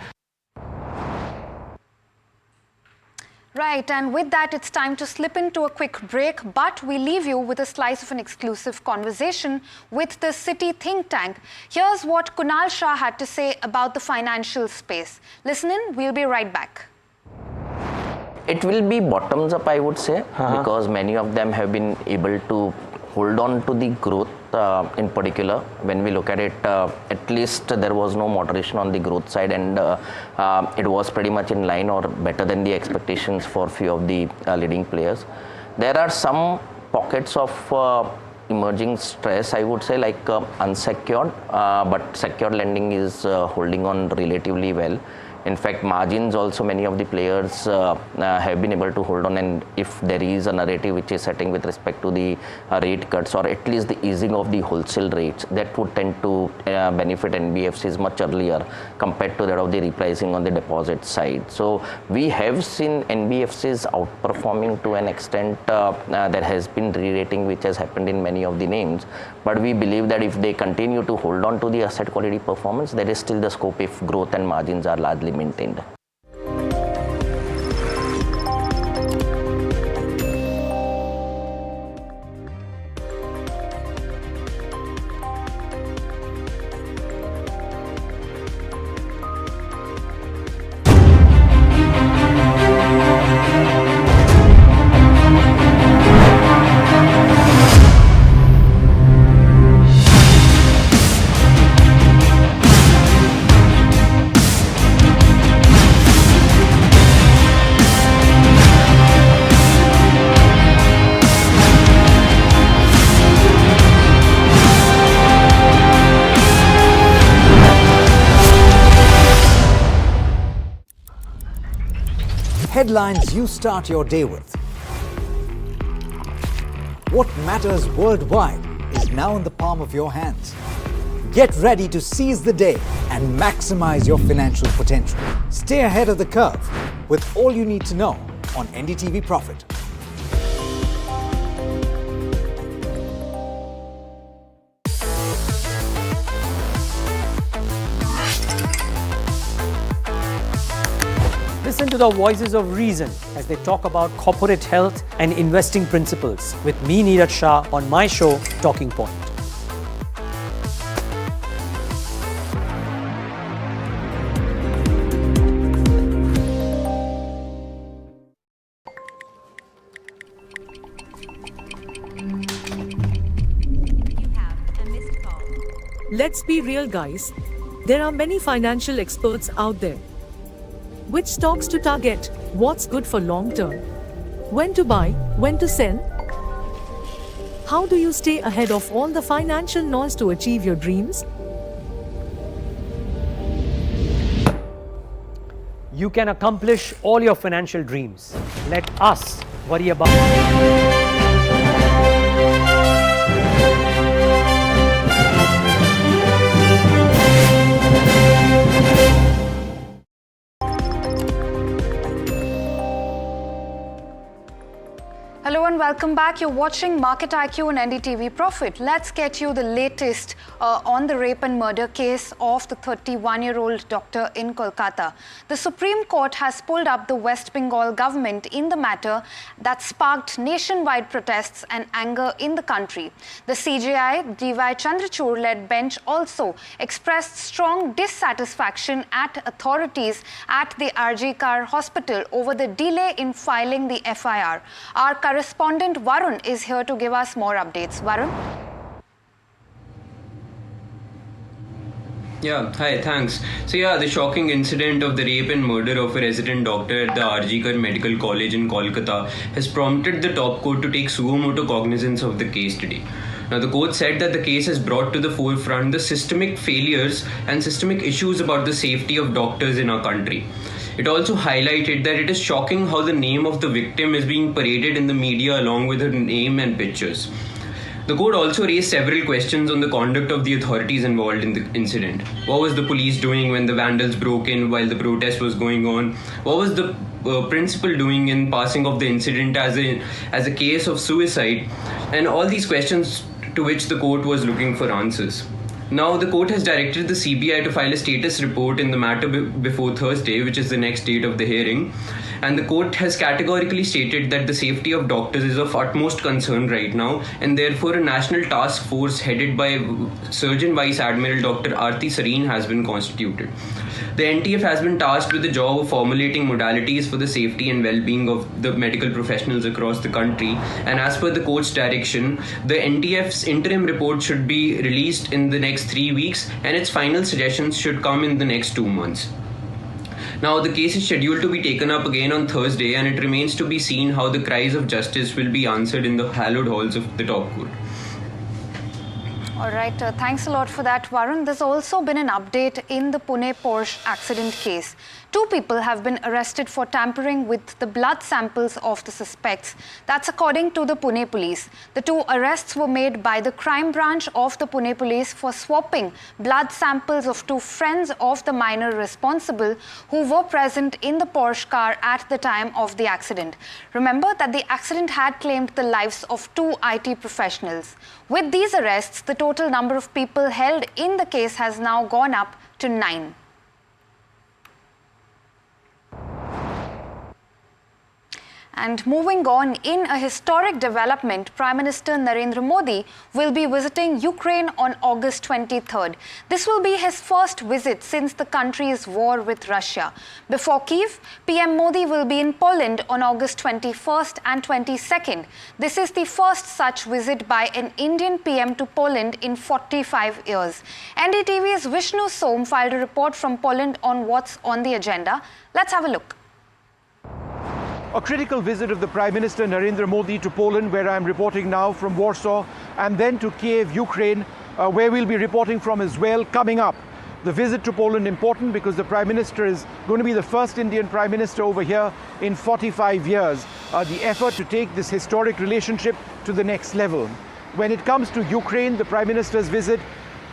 Right, and with that, it's time to slip into a quick break, but we leave you with a slice of an exclusive conversation with the Citi think tank. Here's what Kunal Shah had to say about the financial space. Listen in, we'll be right back. It will be bottoms up, I would say, because many of them have been able to hold on to the growth in particular. When we look at it, at least there was no moderation on the growth side, and it was pretty much in line or better than the expectations for few of the leading players. There are some pockets of emerging stress, I would say, like unsecured, but secured lending is holding on relatively well. In fact, margins also, many of the players have been able to hold on, and if there is a narrative which is setting with respect to the rate cuts, or at least the easing of the wholesale rates, that would tend to benefit NBFCs much earlier compared to that of the repricing on the deposit side. So we have seen NBFCs outperforming to an extent. There has been re-rating which has happened in many of the names, but we believe that if they continue to hold on to the asset quality performance, there is still the scope if growth and margins are largely maintained. headlines you start your day with. What matters worldwide is now in the palm of your hands. Get ready to seize the day and maximize your financial potential. Stay ahead of the curve with all you need to know on NDTV Profit. Listen to the voices of reason as they talk about corporate health and investing principles with me, Neeraj Shah, on my show, Talking Point. Let's be real, guys. There are many financial experts out there. Which stocks to target? What's good for long term? When to buy? When to sell? How do you stay ahead of all the financial noise to achieve your dreams? You can accomplish all your financial dreams. Let us worry about Hello and welcome back. You're watching Market IQ on NDTV Profit. Let's get you the latest on the rape and murder case of the 31-year-old doctor in Kolkata. The Supreme Court has pulled up the West Bengal government in the matter that sparked nationwide protests and anger in the country. The CJI D.Y. Chandrachud-led bench also expressed strong dissatisfaction at authorities at the RG Kar hospital over the delay in filing the FIR. Our correspondent Varun is here to give us more updates. Varun? Yeah, hi, thanks. So the shocking incident of the rape and murder of a resident doctor at the RG Kar Medical College in Kolkata has prompted the top court to take suo motu cognizance of the case today. Now, the court said that the case has brought to the forefront the systemic failures and systemic issues about the safety of doctors in our country. It also highlighted that it is shocking how the name of the victim is being paraded in the media along with her name and pictures. The court also raised several questions on the conduct of the authorities involved in the incident. What was the police doing when the vandals broke in while the protest was going on? What was the principal doing in passing of the incident as a case of suicide? And all these questions to which the court was looking for answers. Now, the court has directed the CBI to file a status report in the matter before Thursday, which is the next date of the hearing. And the court has categorically stated that the safety of doctors is of utmost concern right now, and therefore a national task force headed by Surgeon Vice Admiral Dr. Aarti Saree has been constituted. The NTF has been tasked with the job of formulating modalities for the safety and well-being of the medical professionals across the country. And as per the court's direction, the NTF's interim report should be released in the next 3 weeks, and its final suggestions should come in the next 2 months. Now, the case is scheduled to be taken up again on Thursday, and it remains to be seen how the cries of justice will be answered in the hallowed halls of the top court. All right, thanks a lot for that, Varun. There's also been an update in the Pune Porsche accident case. 2 people have been arrested for tampering with the blood samples of the suspects. That's according to the Pune police. The 2 arrests were made by the crime branch of the Pune police for swapping blood samples of 2 friends of the minor responsible who were present in the Porsche car at the time of the accident. Remember that the accident had claimed the lives of 2 IT professionals. With these arrests, the total number of people held in the case has now gone up to 9. And moving on, in a historic development, Prime Minister Narendra Modi will be visiting Ukraine on August 23rd. This will be his first visit since the country's war with Russia. Before Kyiv, PM Modi will be in Poland on August 21st and 22nd. This is the first such visit by an Indian PM to Poland in 45 years. NDTV's Vishnu Som filed a report from Poland on what's on the agenda. Let's have a look. A critical visit of the Prime Minister Narendra Modi to Poland, where I'm reporting now from Warsaw, and then to Kiev, Ukraine, where we'll be reporting from as well, coming up. The visit to Poland important because the Prime Minister is going to be the first Indian Prime Minister over here in 45 years. The effort to take this historic relationship to the next level. When it comes to Ukraine, the Prime Minister's visit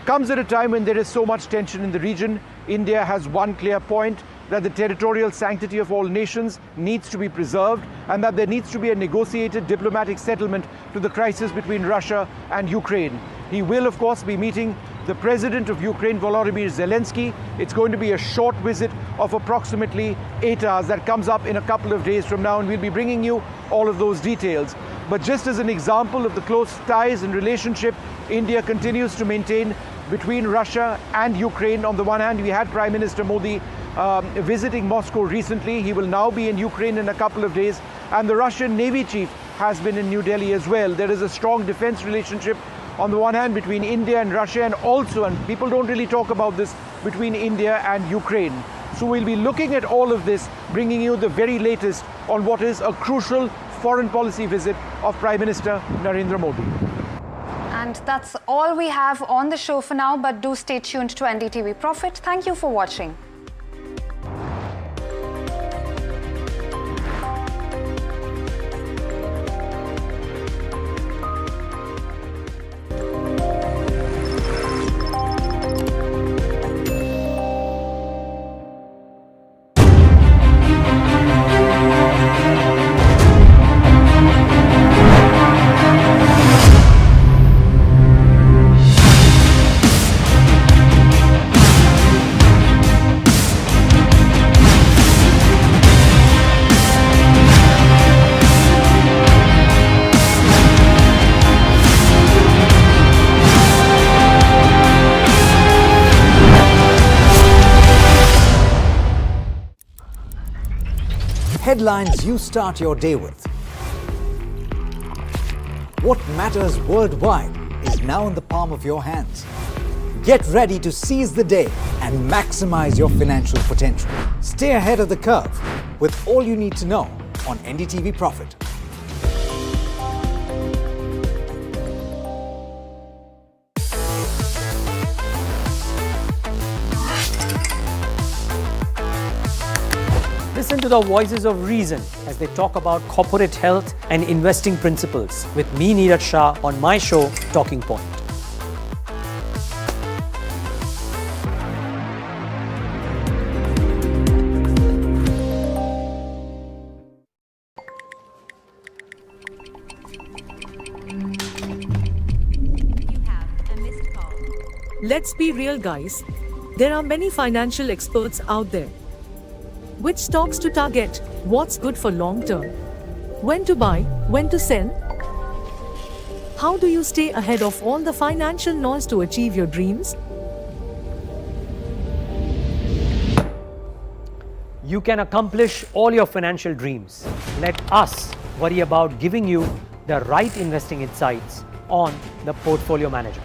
comes at a time when there is so much tension in the region. India has one clear point, that the territorial sanctity of all nations needs to be preserved and that there needs to be a negotiated diplomatic settlement to the crisis between Russia and Ukraine. He will, of course, be meeting the President of Ukraine, Volodymyr Zelensky. It's going to be a short visit of approximately 8 hours. That comes up in a couple of days from now, and we'll be bringing you all of those details. But just as an example of the close ties and relationship India continues to maintain between Russia and Ukraine. On the one hand, we had Prime Minister Modi visiting Moscow recently. He will now be in Ukraine in a couple of days. And the Russian Navy chief has been in New Delhi as well. There is a strong defense relationship on the one hand between India and Russia, and also, and people don't really talk about this, between India and Ukraine. So we'll be looking at all of this, bringing you the very latest on what is a crucial foreign policy visit of Prime Minister Narendra Modi. And that's all we have on the show for now, but do stay tuned to NDTV Profit. Thank you for watching. Headlines you start your day with. What matters worldwide is now in the palm of your hands. Get ready to seize the day and maximize your financial potential. Stay ahead of the curve with all you need to know on NDTV Profit. Listen to the voices of reason as they talk about corporate health and investing principles with me, Neeraj Shah, on my show, Talking Point. Let's be real, guys. There are many financial experts out there. Which stocks to target, what's good for long term, when to buy, when to sell. How do you stay ahead of all the financial noise to achieve your dreams? You can accomplish all your financial dreams. Let us worry about giving you the right investing insights on the Portfolio Manager.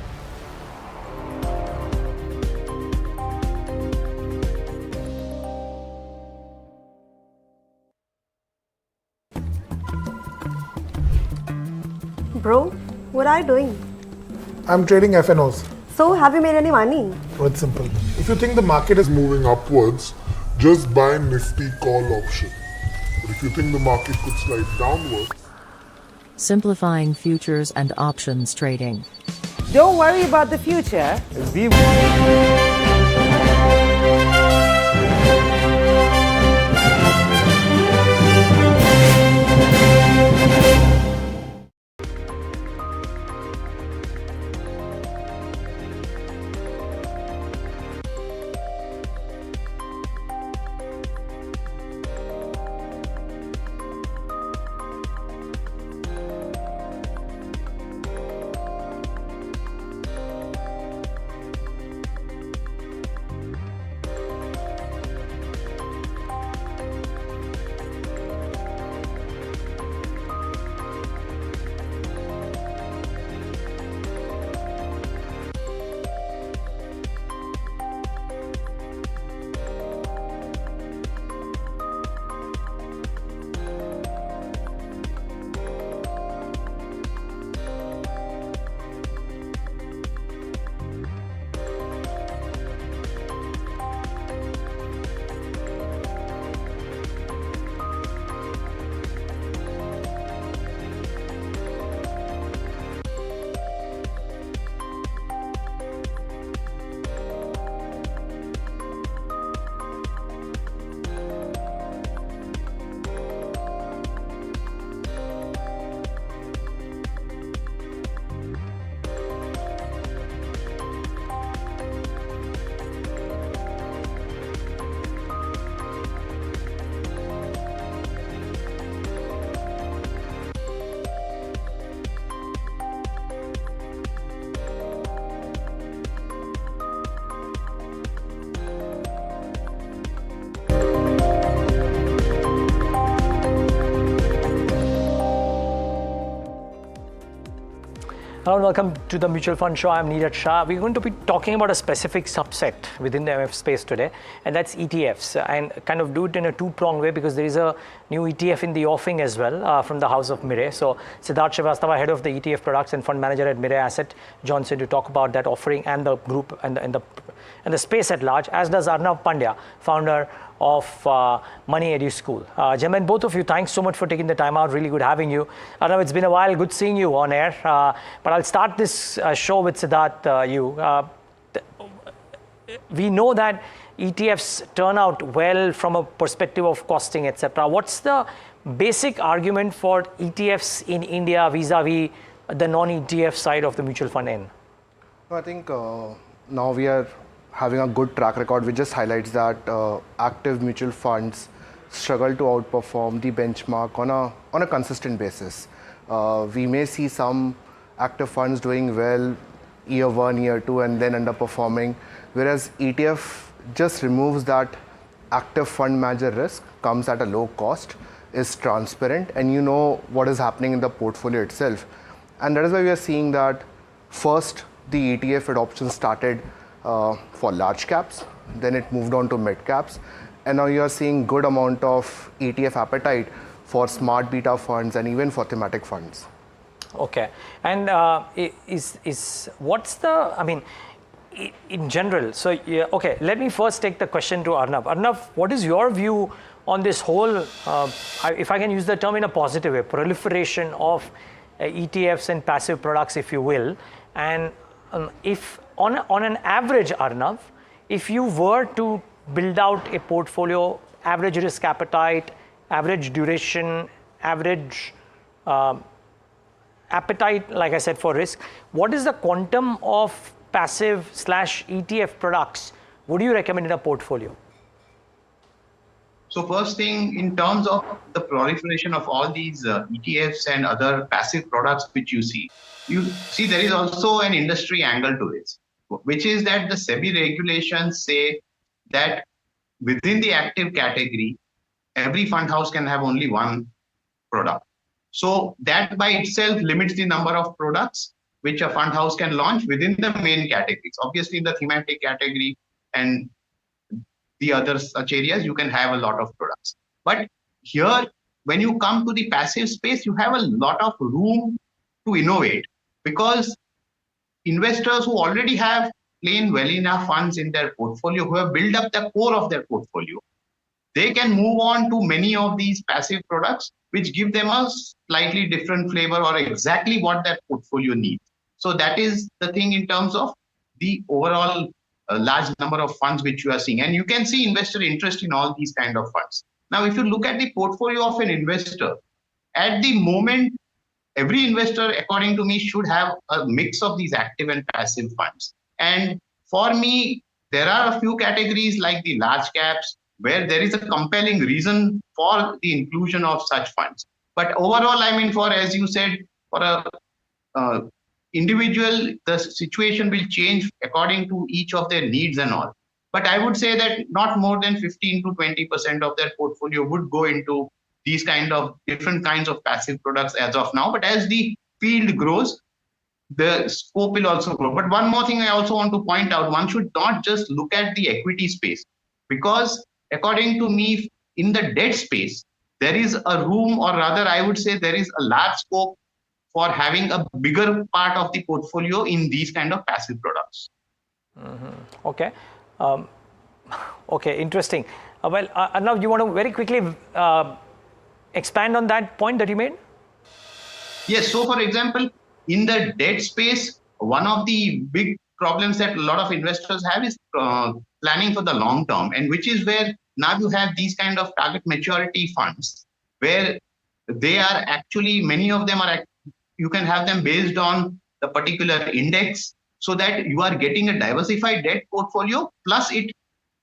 Bro, what are you doing? I'm trading FNOs. So, have you made any money? Oh, it's simple. If you think the market is moving upwards, just buy Nifty call option. But if you think the market could slide downwards, simplifying futures and options trading. Don't worry about the future. Hello and welcome to the Mutual Fund Show. I'm Neeraj Shah. We're going to be talking about a specific subset within the MF space today, and that's ETFs, and kind of do it in a two-pronged way because there is a new ETF in the offing as well from the house of Mirae. So Siddharth Srivastava, head of the ETF products and fund manager at Mirae Asset, joins in to talk about that offering and the group and the space at large, as does Arnav Pandya, founder of Money Edu School. Gentlemen, both of you, thanks so much for taking the time out. Really good having you. Arnav, it's been a while. Good seeing you on air. But I'll start this show with Siddharth. We know that ETFs turn out well from a perspective of costing, etc. What's the basic argument for ETFs in India vis-a-vis the non-ETF side of the mutual fund end? I think now we are having a good track record, which just highlights that active mutual funds struggle to outperform the benchmark on a consistent basis. We may see some active funds doing well year one, year two, and then underperforming, whereas ETF just removes that active fund manager risk, comes at a low cost, is transparent, and you know what is happening in the portfolio itself. And that is why we are seeing that first the ETF adoption started for large caps, then it moved on to mid caps, and now you are seeing good amount of ETF appetite for smart beta funds and even for thematic funds. Okay, and what's the, I mean, in general, so yeah, okay, let me first take the question to Arnav. Arnav, what is your view on this whole, if I can use the term in a positive way, proliferation of ETFs and passive products, if you will, and if on an average, Arnav, if you were to build out a portfolio, average risk appetite, average duration, average appetite, like I said, for risk, what is the quantum of passive / ETF products would you recommend in a portfolio? So first thing, in terms of the proliferation of all these ETFs and other passive products which you see there is also an industry angle to it, which is that the SEBI regulations say that within the active category, every fund house can have only one product. So that by itself limits the number of products which a fund house can launch within the main categories. Obviously, in the thematic category and the other such areas, you can have a lot of products. But here, when you come to the passive space, you have a lot of room to innovate, because investors who already have plain well enough funds in their portfolio, who have built up the core of their portfolio, they can move on to many of these passive products, which give them a slightly different flavor or exactly what that portfolio needs. So that is the thing in terms of the overall large number of funds which you are seeing. And you can see investor interest in all these kind of funds. Now, if you look at the portfolio of an investor, at the moment, every investor, according to me, should have a mix of these active and passive funds. And for me, there are a few categories like the large caps where there is a compelling reason for the inclusion of such funds. But overall, I mean, for, as you said, for a individual, the situation will change according to each of their needs and all. But I would say that not more than 15 to 20% of their portfolio would go into these kind of different kinds of passive products as of now. But as the field grows, the scope will also grow. But one more thing I also want to point out, one should not just look at the equity space, because according to me, in the debt space, there is a room, or rather I would say there is a large scope for having a bigger part of the portfolio in these kind of passive products. Mm-hmm. Okay. Okay, interesting. Well, Arnav, you want to very quickly expand on that point that you made? Yes. So, for example, in the debt space, one of the big problems that a lot of investors have is planning for the long term, and which is where now you have these kind of target maturity funds, where they are actually, many of them are, you can have them based on the particular index, so that you are getting a diversified debt portfolio, plus it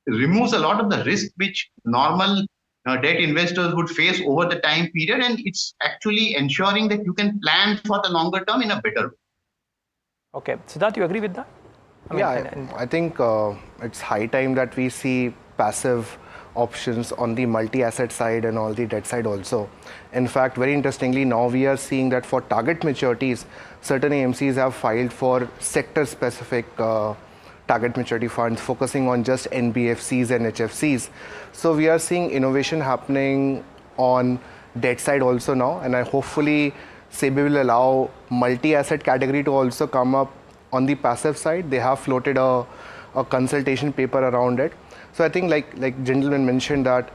removes a lot of the risk which normal debt investors would face over the time period, and it's actually ensuring that you can plan for the longer term in a better way. Okay, Siddharth, you agree with that? I think it's high time that we see passive options on the multi-asset side and all the debt side also. In fact, very interestingly, now we are seeing that for target maturities, certain AMCs have filed for sector-specific target maturity funds focusing on just NBFCs and HFCs. So we are seeing innovation happening on debt side also now, and hopefully SEBI will allow multi-asset category to also come up on the passive side. They have floated a consultation paper around it. So I think like gentleman mentioned that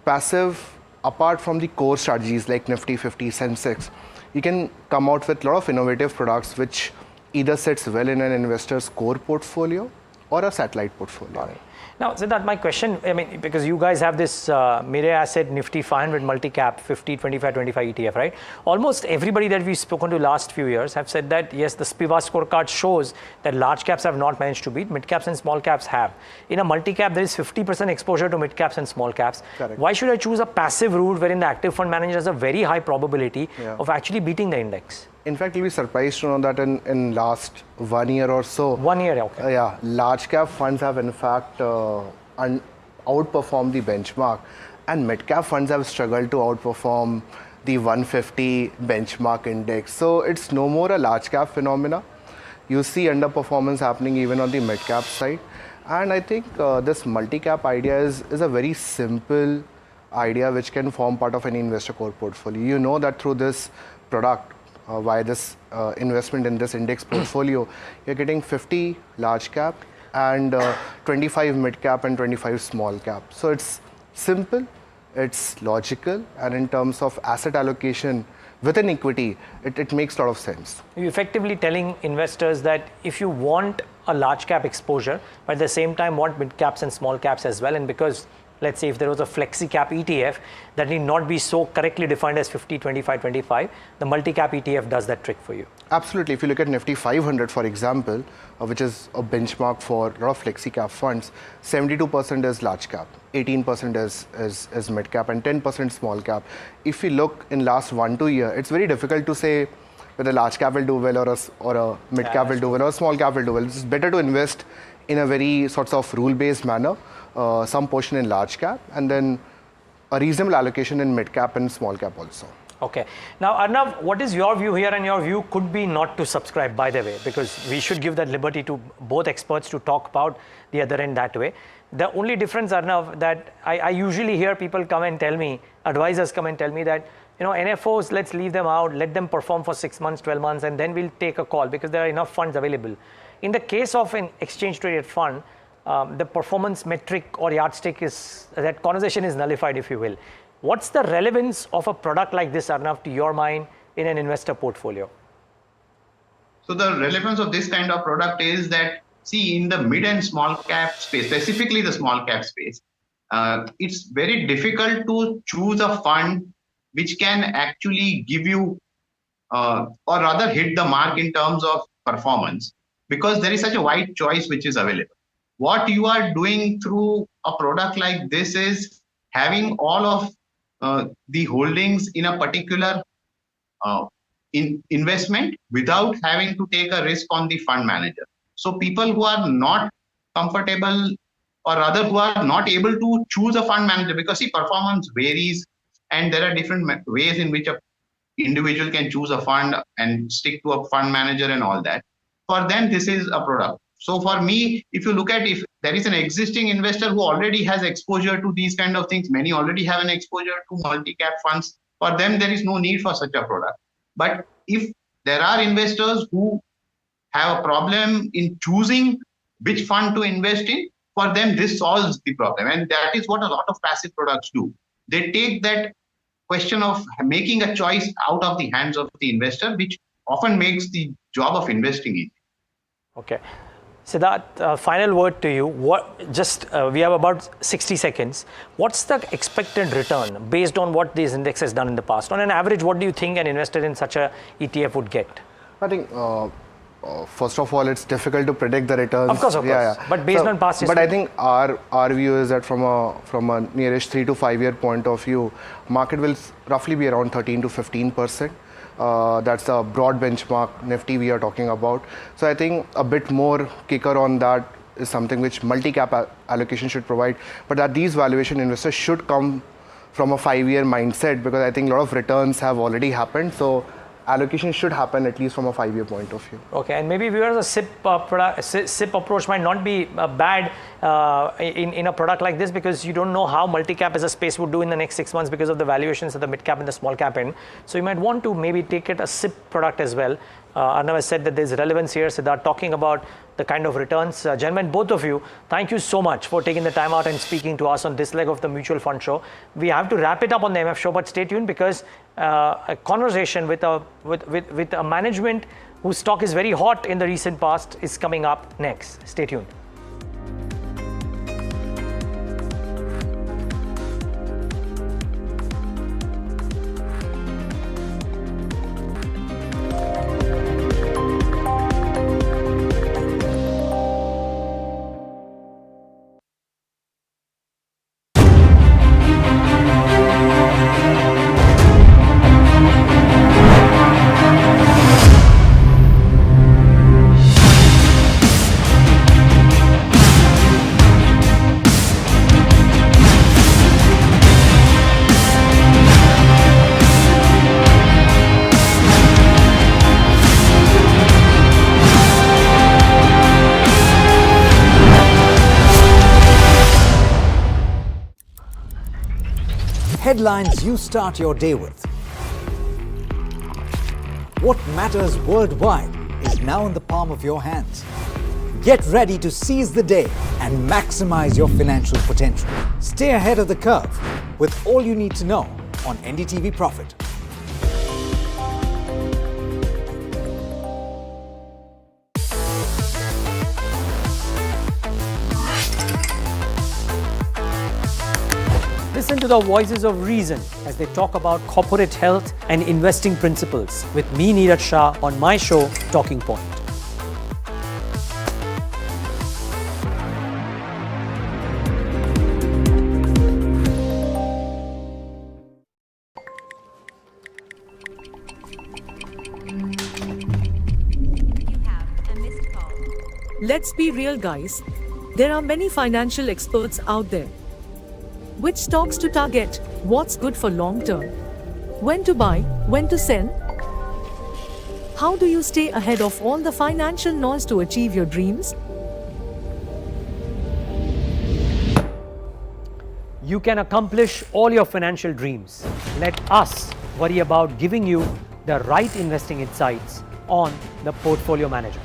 passive, apart from the core strategies like Nifty 50, Sensex, you can come out with a lot of innovative products which either sits well in an investor's core portfolio or a satellite portfolio. Now, Siddharth, my question, I mean, because you guys have this Mire Asset Nifty 500 multi-cap 50, 25, 25 ETF, right? Almost everybody that we've spoken to last few years have said that, yes, the SPIVA scorecard shows that large caps have not managed to beat, mid caps and small caps have. In a multi-cap, there is 50% exposure to mid caps and small caps. Correct. Why should I choose a passive route wherein the active fund manager has a very high probability of actually beating the index? In fact, you'll be surprised to know that in last 1 year or so. 1 year, okay. Yeah, large cap funds have in fact outperformed the benchmark, and mid cap funds have struggled to outperform the 150 benchmark index. So it's no more a large cap phenomena. You see underperformance happening even on the mid cap side. And I think this multi-cap idea is a very simple idea which can form part of any investor core portfolio. You know that through this product, via this investment in this index portfolio, you're getting 50 large cap and 25 mid cap and 25 small cap. So it's simple, it's logical, and in terms of asset allocation within equity, it makes a lot of sense. You're effectively telling investors that if you want a large cap exposure, but at the same time want mid caps and small caps as well, and because let's say if there was a flexi cap ETF that need not be so correctly defined as 50, 25, 25, the multi-cap ETF does that trick for you. Absolutely. If you look at Nifty 500, for example, which is a benchmark for a lot of flexi cap funds, 72% is large cap, 18% is mid cap, and 10% small cap. If you look in last 1-2 years, it's very difficult to say whether large cap will do well or a mid cap will do well or a small cap will do well. It's better to invest in a very sort of rule-based manner. Some portion in large cap, and then a reasonable allocation in mid cap and small cap also. Okay. Now, Arnav, what is your view here? And your view could be not to subscribe, by the way, because we should give that liberty to both experts to talk about the other end that way. The only difference, Arnav, that I usually hear people come and tell me, advisors come and tell me that, you know, NFOs, let's leave them out, let them perform for 6 months, 12 months, and then we'll take a call because there are enough funds available. In the case of an exchange-traded fund, the performance metric or yardstick is, that conversation is nullified, if you will. What's the relevance of a product like this, Arnav, to your mind in an investor portfolio? So the relevance of this kind of product is that, see, in the mid and small cap space, specifically the small cap space, it's very difficult to choose a fund which can actually give you, or rather hit the mark in terms of performance, because there is such a wide choice which is available. What you are doing through a product like this is having all of the holdings in a particular investment without having to take a risk on the fund manager. So people who are not comfortable, or rather who are not able to choose a fund manager, because see, performance varies and there are different ways in which a individual can choose a fund and stick to a fund manager and all that. For them, this is a product. So for me, if you look at, if there is an existing investor who already has exposure to these kind of things, many already have an exposure to multi-cap funds, for them there is no need for such a product. But if there are investors who have a problem in choosing which fund to invest in, for them this solves the problem. And that is what a lot of passive products do. They take that question of making a choice out of the hands of the investor, which often makes the job of investing easy. Okay. Siddharth, final word to you. We have about 60 seconds. What's the expected return based on what these index has done in the past? On an average, what do you think an investor in such a ETF would get? I think, first of all, it's difficult to predict the returns. Of course. But based on past history. But I think our view is that from a nearest 3 to 5 year point of view, market will roughly be around 13 to 15%. That's a broad benchmark Nifty we are talking about. So I think a bit more kicker on that is something which multi-cap allocation should provide, but that these valuation investors should come from a 5-year mindset, because I think a lot of returns have already happened. So allocation should happen at least from a 5-year point of view. Okay, and maybe viewers, a SIP approach might not be bad in a product like this, because you don't know how multi-cap as a space would do in the next 6 months because of the valuations of the mid-cap and the small-cap end. So you might want to maybe take it a SIP product as well. Arnav has said that there's relevance here. Siddharth talking about the kind of returns. Gentlemen, both of you, thank you so much for taking the time out and speaking to us on this leg of the mutual fund show. We have to wrap it up on the MF show, but stay tuned, because a conversation with a management whose stock is very hot in the recent past is coming up next. Stay tuned. Headlines you start your day with. What matters worldwide is now in the palm of your hands. Get ready to seize the day and maximize your financial potential. Stay ahead of the curve with all you need to know on NDTV Profit. Listen to the voices of reason as they talk about corporate health and investing principles with me, Neeraj Shah, on my show, Talking Point. Let's be real, guys. There are many financial experts out there. Which stocks to target? What's good for long term? When to buy? When to sell? How do you stay ahead of all the financial noise to achieve your dreams? You can accomplish all your financial dreams. Let us worry about giving you the right investing insights on the Portfolio Manager.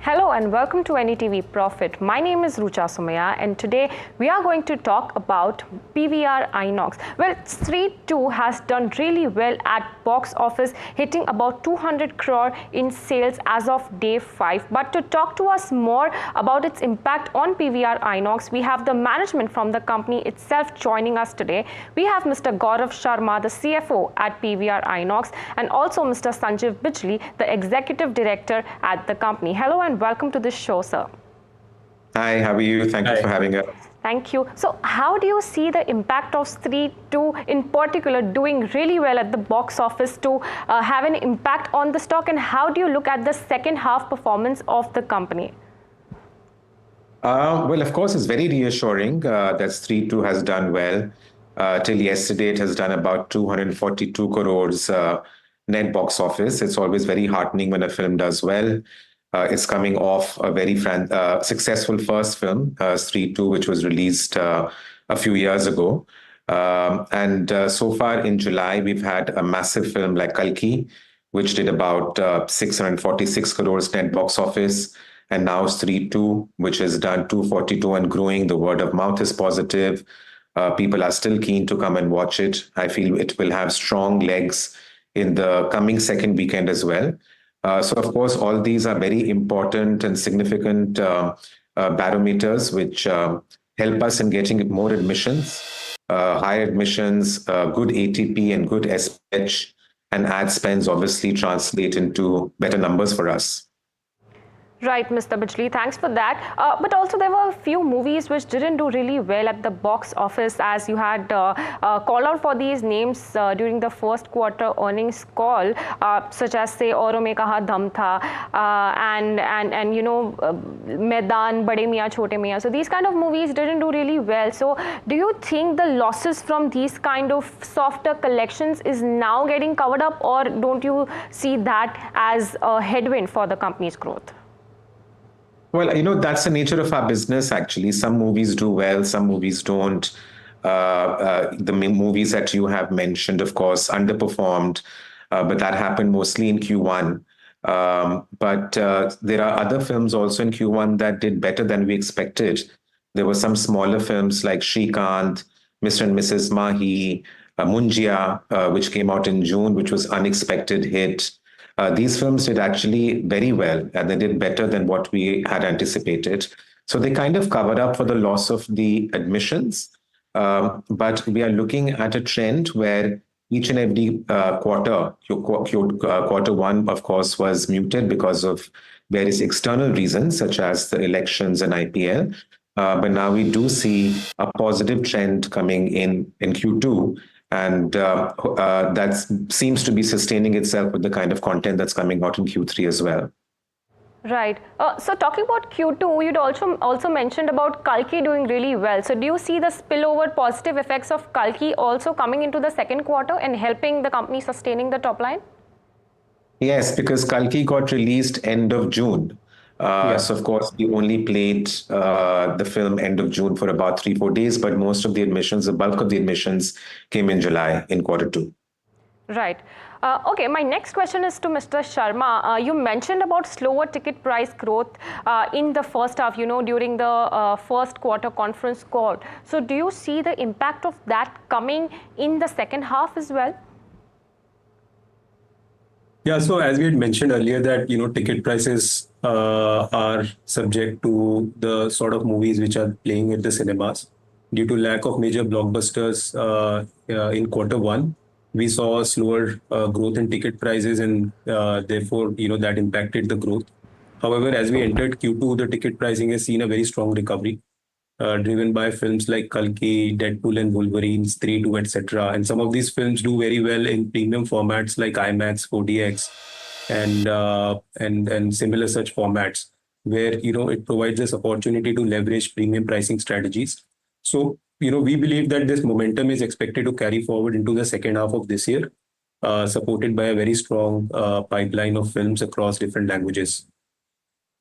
Hello and welcome to NDTV Profit. My name is Rucha Sumaya and today we are going to talk about PVR Inox. Well, Street 2 has done really well at box office, hitting about 200 crore in sales as of day 5. But to talk to us more about its impact on PVR Inox, we have the management from the company itself joining us today. We have Mr. Gaurav Sharma, the CFO at PVR Inox, and also Mr. Sanjeev Bijli, the Executive Director at the company. Hello and welcome to this show, sir. Hi, how are you? Thank you for having us. Thank you. So how do you see the impact of Street 2 in particular doing really well at the box office to have an impact on the stock, and how do you look at the second half performance of the company? Well, of course, it's very reassuring that Street 2 has done well. Till yesterday, it has done about 242 crores net box office. It's always very heartening when a film does well. It's coming off a very successful first film, Street 2, which was released a few years ago. And so far in July, we've had a massive film like Kalki, which did about 646 crores net box office. And now Street 2, which has done 242 and growing. The word of mouth is positive. People are still keen to come and watch it. I feel it will have strong legs in the coming second weekend as well. So, of course, all these are very important and significant barometers which help us in getting more admissions, higher admissions, good ATP and good SPH, and ad spends obviously translate into better numbers for us. Right, Mr. Bijli, thanks for that. But also there were a few movies which didn't do really well at the box office, as you had called out for these names during the first quarter earnings call, such as say Auron Mein Kaha Dum Tha, and you know Maidan, Bade Miyan Chote Miyan. So these kind of movies didn't do really well. So do you think the losses from these kind of softer collections is now getting covered up, or don't you see that as a headwind for the company's growth? Well, you know, that's the nature of our business, actually. Some movies do well, some movies don't. The movies that you have mentioned, of course, underperformed, but that happened mostly in Q1. But there are other films also in Q1 that did better than we expected. There were some smaller films like Shrikant, Mr. and Mrs. Mahi, Munjia, which came out in June, which was unexpected hit. These films did actually very well, and they did better than what we had anticipated. So they kind of covered up for the loss of the admissions. But we are looking at a trend where each and every quarter, quarter one, of course, was muted because of various external reasons, such as the elections and IPL. But now we do see a positive trend coming in Q2. And that seems to be sustaining itself with the kind of content that's coming out in Q3 as well. Right. So talking about Q2, you'd also mentioned about Kalki doing really well. So do you see the spillover positive effects of Kalki also coming into the second quarter and helping the company sustaining the top line? Yes, because Kalki got released end of June. So, of course, we only played the film end of June for about 3-4 days, but most of the admissions, the bulk of the admissions came in July in quarter two. Right. Okay, my next question is to Mr. Sharma. You mentioned about slower ticket price growth in the first half, you know, during the first quarter conference call. So do you see the impact of that coming in the second half as well? Yeah, so as we had mentioned earlier that, you know, ticket prices are subject to the sort of movies which are playing at the cinemas. Due to lack of major blockbusters in quarter one, we saw a slower growth in ticket prices, and therefore, you know, that impacted the growth. However, as we entered Q2, the ticket pricing has seen a very strong recovery, driven by films like Kalki, Deadpool and Wolverine, Saree 2, etc. And some of these films do very well in premium formats like IMAX, 4DX, and similar such formats, where, you know, it provides us opportunity to leverage premium pricing strategies. So, you know, we believe that this momentum is expected to carry forward into the second half of this year, supported by a very strong pipeline of films across different languages.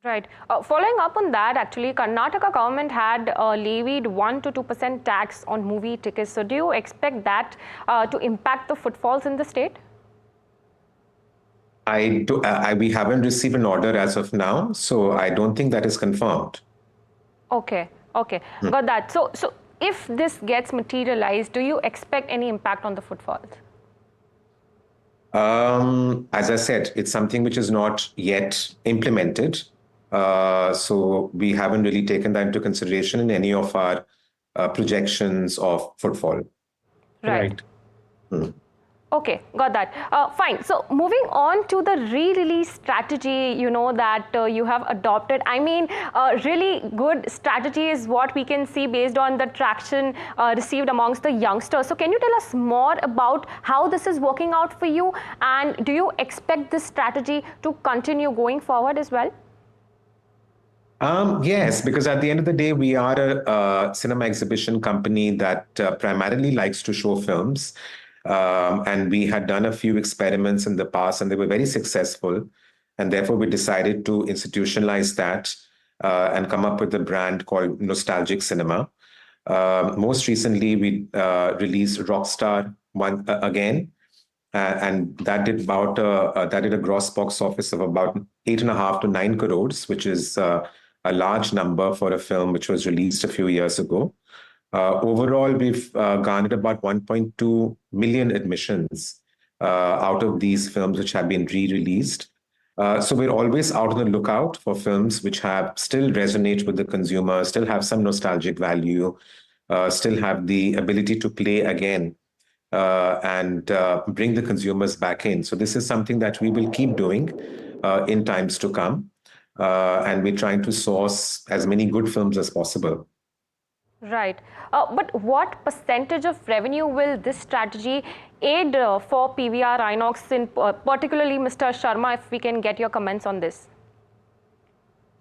Right. Following up on that, actually, Karnataka government had levied 1 to 2% tax on movie tickets. So do you expect that to impact the footfalls in the state? We haven't received an order as of now, so I don't think that is confirmed. Okay. Okay. Got that. So if this gets materialized, do you expect any impact on the footfalls? As I said, it's something which is not yet implemented. So we haven't really taken that into consideration in any of our projections of footfall. Right. Okay, got that. Fine. So moving on to the re-release strategy, you know, that you have adopted. I mean, really good strategy is what we can see based on the traction received amongst the youngsters. So can you tell us more about how this is working out for you? And do you expect this strategy to continue going forward as well? Yes, because at the end of the day, we are a cinema exhibition company that primarily likes to show films. And we had done a few experiments in the past, and they were very successful. And therefore, we decided to institutionalize that and come up with a brand called Nostalgic Cinema. Most recently, we released Rockstar again. And that did a gross box office of about 8.5 to 9 crores, which is a large number for a film which was released a few years ago. Overall, we've garnered about 1.2 million admissions out of these films which have been re-released. So we're always out on the lookout for films which still resonate with the consumer, still have some nostalgic value, still have the ability to play again and bring the consumers back in. So this is something that we will keep doing in times to come. and we're trying to source as many good films as possible. Right. But what percentage of revenue will this strategy aid for PVR Inox, in particularly Mr. Sharma, if we can get your comments on this?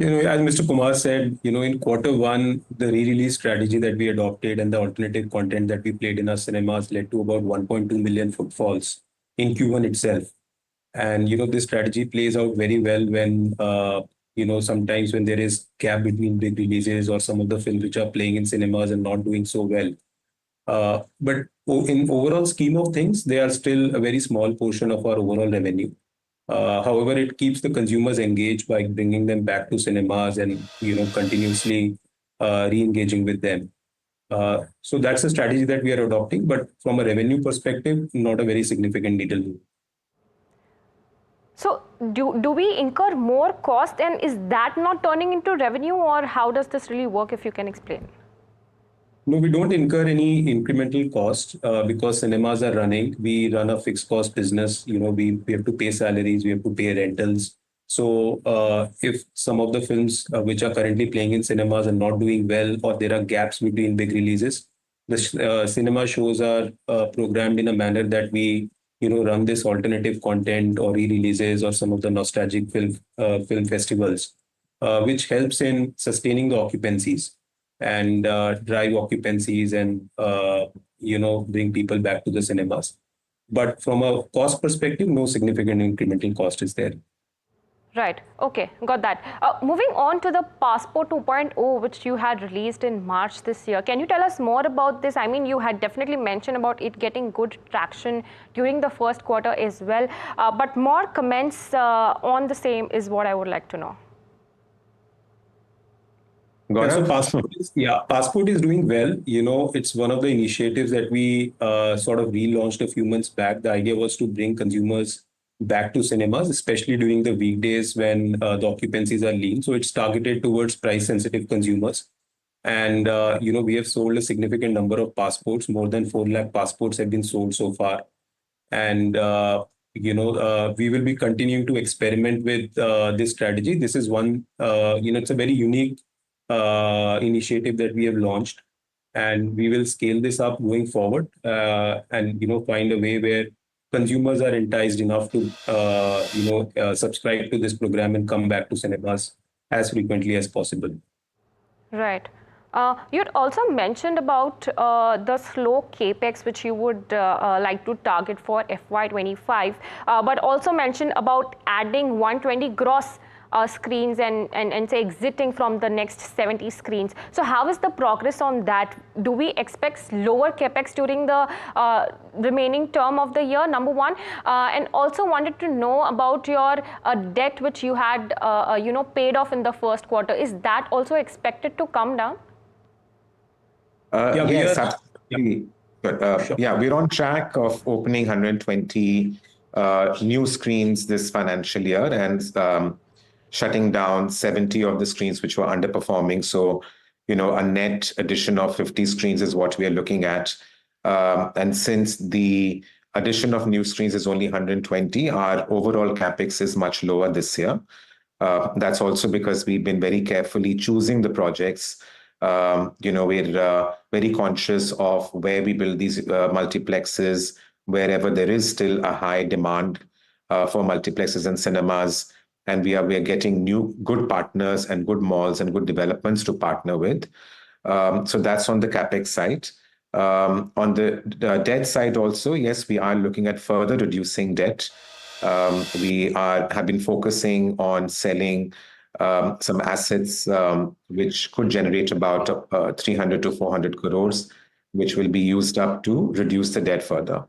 As Mr. Kumar said, in Q1, the re-release strategy that we adopted and the alternative content that we played in our cinemas led to about 1.2 million footfalls in Q1 itself. And, this strategy plays out very well when, sometimes when there is gap between big releases or some of the films which are playing in cinemas and not doing so well. But in overall scheme of things, they are still a very small portion of our overall revenue. However, it keeps the consumers engaged by bringing them back to cinemas and continuously re-engaging with them. So that's a strategy that we are adopting, but from a revenue perspective, not a very significant needle move. So do we incur more cost, and is that not turning into revenue, or how does this really work, if you can explain? No, we don't incur any incremental cost because cinemas are running. We run a fixed cost business. We have to pay salaries, we have to pay rentals. So if some of the films which are currently playing in cinemas are not doing well, or there are gaps between big releases, the cinema shows are programmed in a manner that we run this alternative content or re-releases or some of the nostalgic film festivals, which helps in sustaining the occupancies and drive occupancies and bring people back to the cinemas. But from a cost perspective, no significant incremental cost is there. Right. Okay, got that. Moving on to the Passport 2.0, which you had released in March this year. Can you tell us more about this? I mean, you had definitely mentioned about it getting good traction during the first quarter as well. But more comments on the same is what I would like to know. So Passport is doing well. It's one of the initiatives that we sort of relaunched a few months back. The idea was to bring consumers back to cinemas, especially during the weekdays when the occupancies are lean. So it's targeted towards price-sensitive consumers. And, we have sold a significant number of passports. More than 4 lakh passports have been sold so far. And, we will be continuing to experiment with this strategy. This is one, it's a very unique initiative that we have launched. And we will scale this up going forward and, find a way where consumers are enticed enough to, subscribe to this program and come back to cinemas as frequently as possible. Right. You'd also mentioned about the slow capex which you would like to target for FY25, but also mentioned about adding 120 gross screens and say exiting from the next 70 screens. So how is the progress on that? Do we expect lower capex during the remaining term of the year, number one? And also wanted to know about your debt which you had paid off in the first quarter. Is that also expected to come down? Yes, absolutely. But we're on track of opening 120 new screens this financial year and shutting down 70 of the screens which were underperforming. So, a net addition of 50 screens is what we are looking at. And since the addition of new screens is only 120, our overall capex is much lower this year. That's also because we've been very carefully choosing the projects. We're very conscious of where we build these multiplexes, wherever there is still a high demand for multiplexes and cinemas. And we are getting new good partners and good malls and good developments to partner with. So that's on the capex side. On the debt side also, yes, we are looking at further reducing debt. We have been focusing on selling some assets which could generate about 300 to 400 crores, which will be used up to reduce the debt further.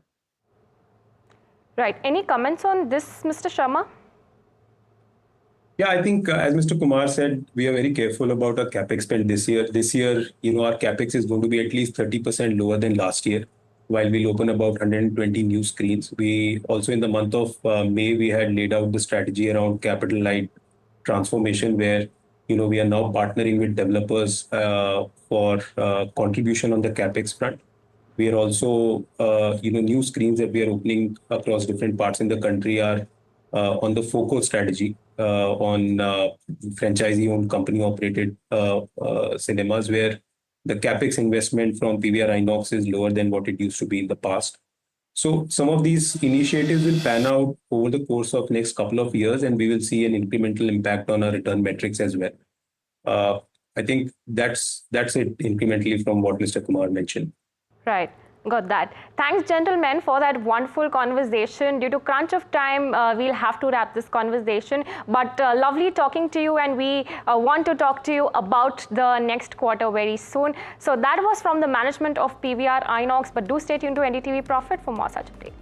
Right. Any comments on this, Mr. Sharma? Yeah, I think as Mr. Kumar said, we are very careful about our capex spend this year. This year, our capex is going to be at least 30% lower than last year, while we'll open about 120 new screens. We also, in the month of May, we had laid out the strategy around capital light transformation, where we are now partnering with developers for contribution on the capex front. We are also, new screens that we are opening across different parts in the country are on the FOCO strategy, on franchisee-owned, company-operated cinemas, where the capex investment from PVR Inox is lower than what it used to be in the past. So some of these initiatives will pan out over the course of next couple of years, and we will see an incremental impact on our return metrics as well. I think that's it incrementally from what Mr. Kumar mentioned. Right. Got that. Thanks, gentlemen, for that wonderful conversation. Due to crunch of time, we'll have to wrap this conversation. But lovely talking to you, and we want to talk to you about the next quarter very soon. So that was from the management of PVR Inox. But do stay tuned to NDTV Profit for more such updates.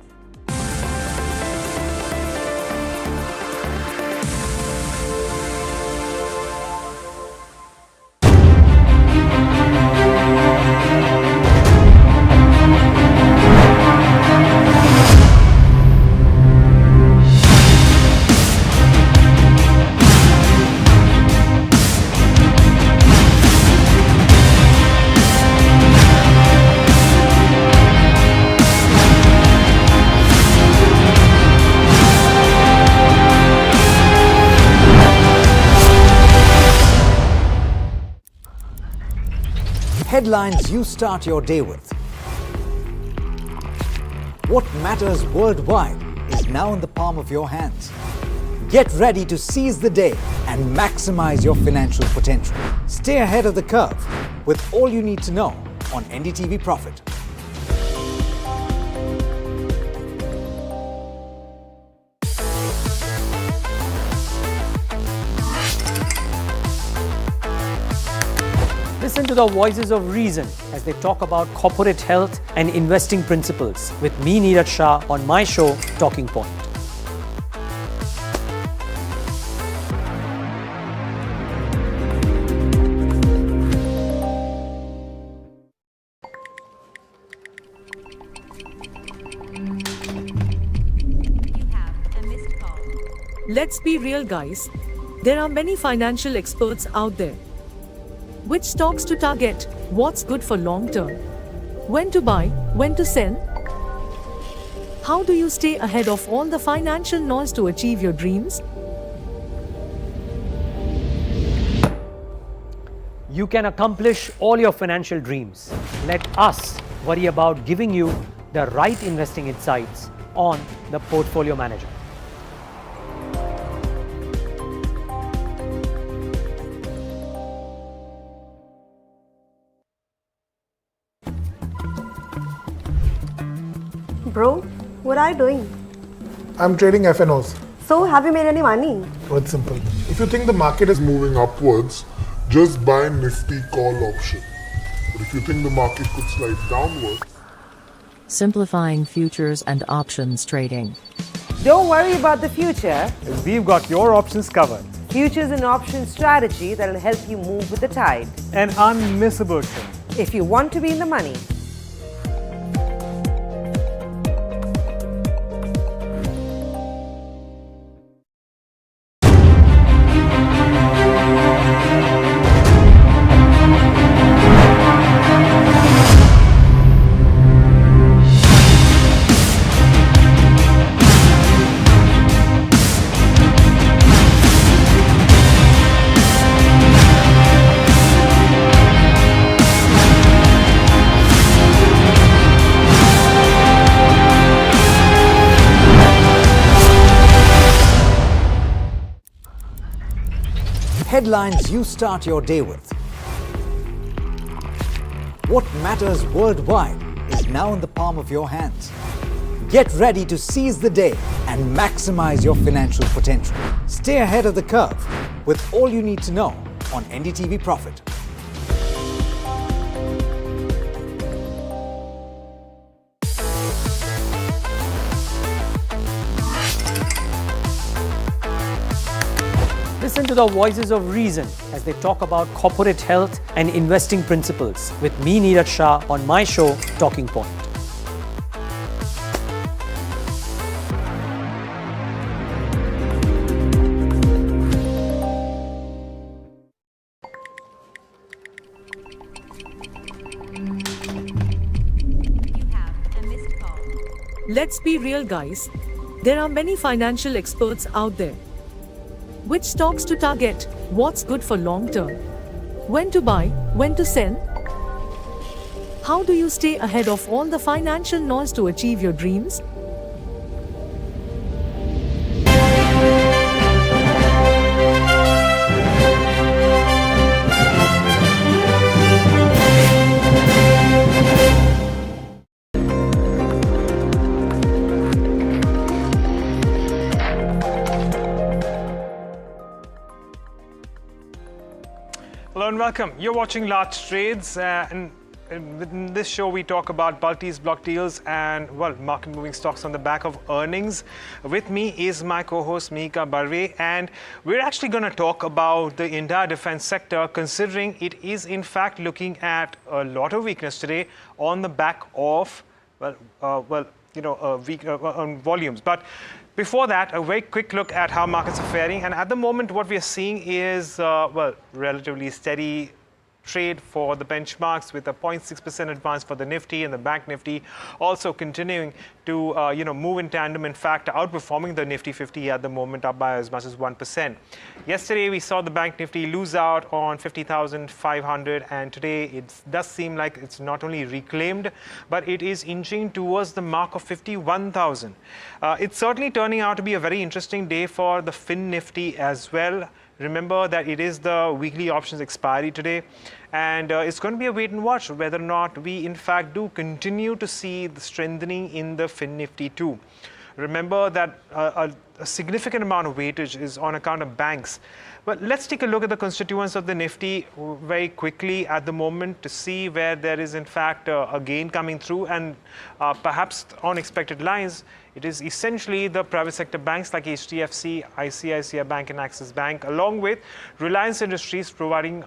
Headlines you start your day with. What matters worldwide is now in the palm of your hands. Get ready to seize the day and maximize your financial potential. Stay ahead of the curve with all you need to know on NDTV Profit. Listen to the voices of reason as they talk about corporate health and investing principles with me, Neeraj Shah, on my show, Talking Point. Let's be real, guys. There are many financial experts out there. Which stocks to target? What's good for long term? When to buy? When to sell? How do you stay ahead of all the financial noise to achieve your dreams? You can accomplish all your financial dreams. Let us worry about giving you the right investing insights on the Portfolio Manager. Bro, what are you doing? I'm trading FNOs. So, have you made any money? Oh, it's simple. If you think the market is moving upwards, just buy Nifty call option. But if you think the market could slide downwards, Simplifying futures and options trading. Don't worry about the future. We've got your options covered. Futures and options strategy that'll help you move with the tide. An unmissable trade. If you want to be in the money. Headlines you start your day with. What matters worldwide is now in the palm of your hands. Get ready to seize the day and maximize your financial potential. Stay ahead of the curve with all you need to know on NDTV Profit. Listen to the voices of reason as they talk about corporate health and investing principles with me, Neeraj Shah, on my show, Talking Point. Let's be real, guys. There are many financial experts out there. Which stocks to target? What's good for long term? When to buy? When to sell? How do you stay ahead of all the financial noise to achieve your dreams? Hello and welcome. You're watching Large Trades, and within this show we talk about bulties, block deals, and market moving stocks on the back of earnings. With me is my co-host Mihika Barve, and we're actually going to talk about the entire defense sector, considering it is in fact looking at a lot of weakness today on the back of weak volumes. But before that, a very quick look at how markets are faring. And at the moment, what we are seeing is, relatively steady trade for the benchmarks, with a 0.6% advance for the Nifty and the Bank Nifty also continuing to move in tandem. In fact, outperforming the Nifty 50 at the moment, up by as much as 1%. Yesterday, we saw the Bank Nifty lose out on 50,500, and today it does seem like it's not only reclaimed, but it is inching towards the mark of 51,000. It's certainly turning out to be a very interesting day for the Fin Nifty as well. Remember that it is the weekly options expiry today, and it's going to be a wait and watch whether or not we in fact do continue to see the strengthening in the Fin Nifty too. Remember that a significant amount of weightage is on account of banks. But let's take a look at the constituents of the Nifty very quickly at the moment to see where there is in fact a gain coming through, and perhaps on expected lines. It is essentially the private sector banks like HDFC, ICICI Bank and Axis Bank, along with Reliance Industries, providing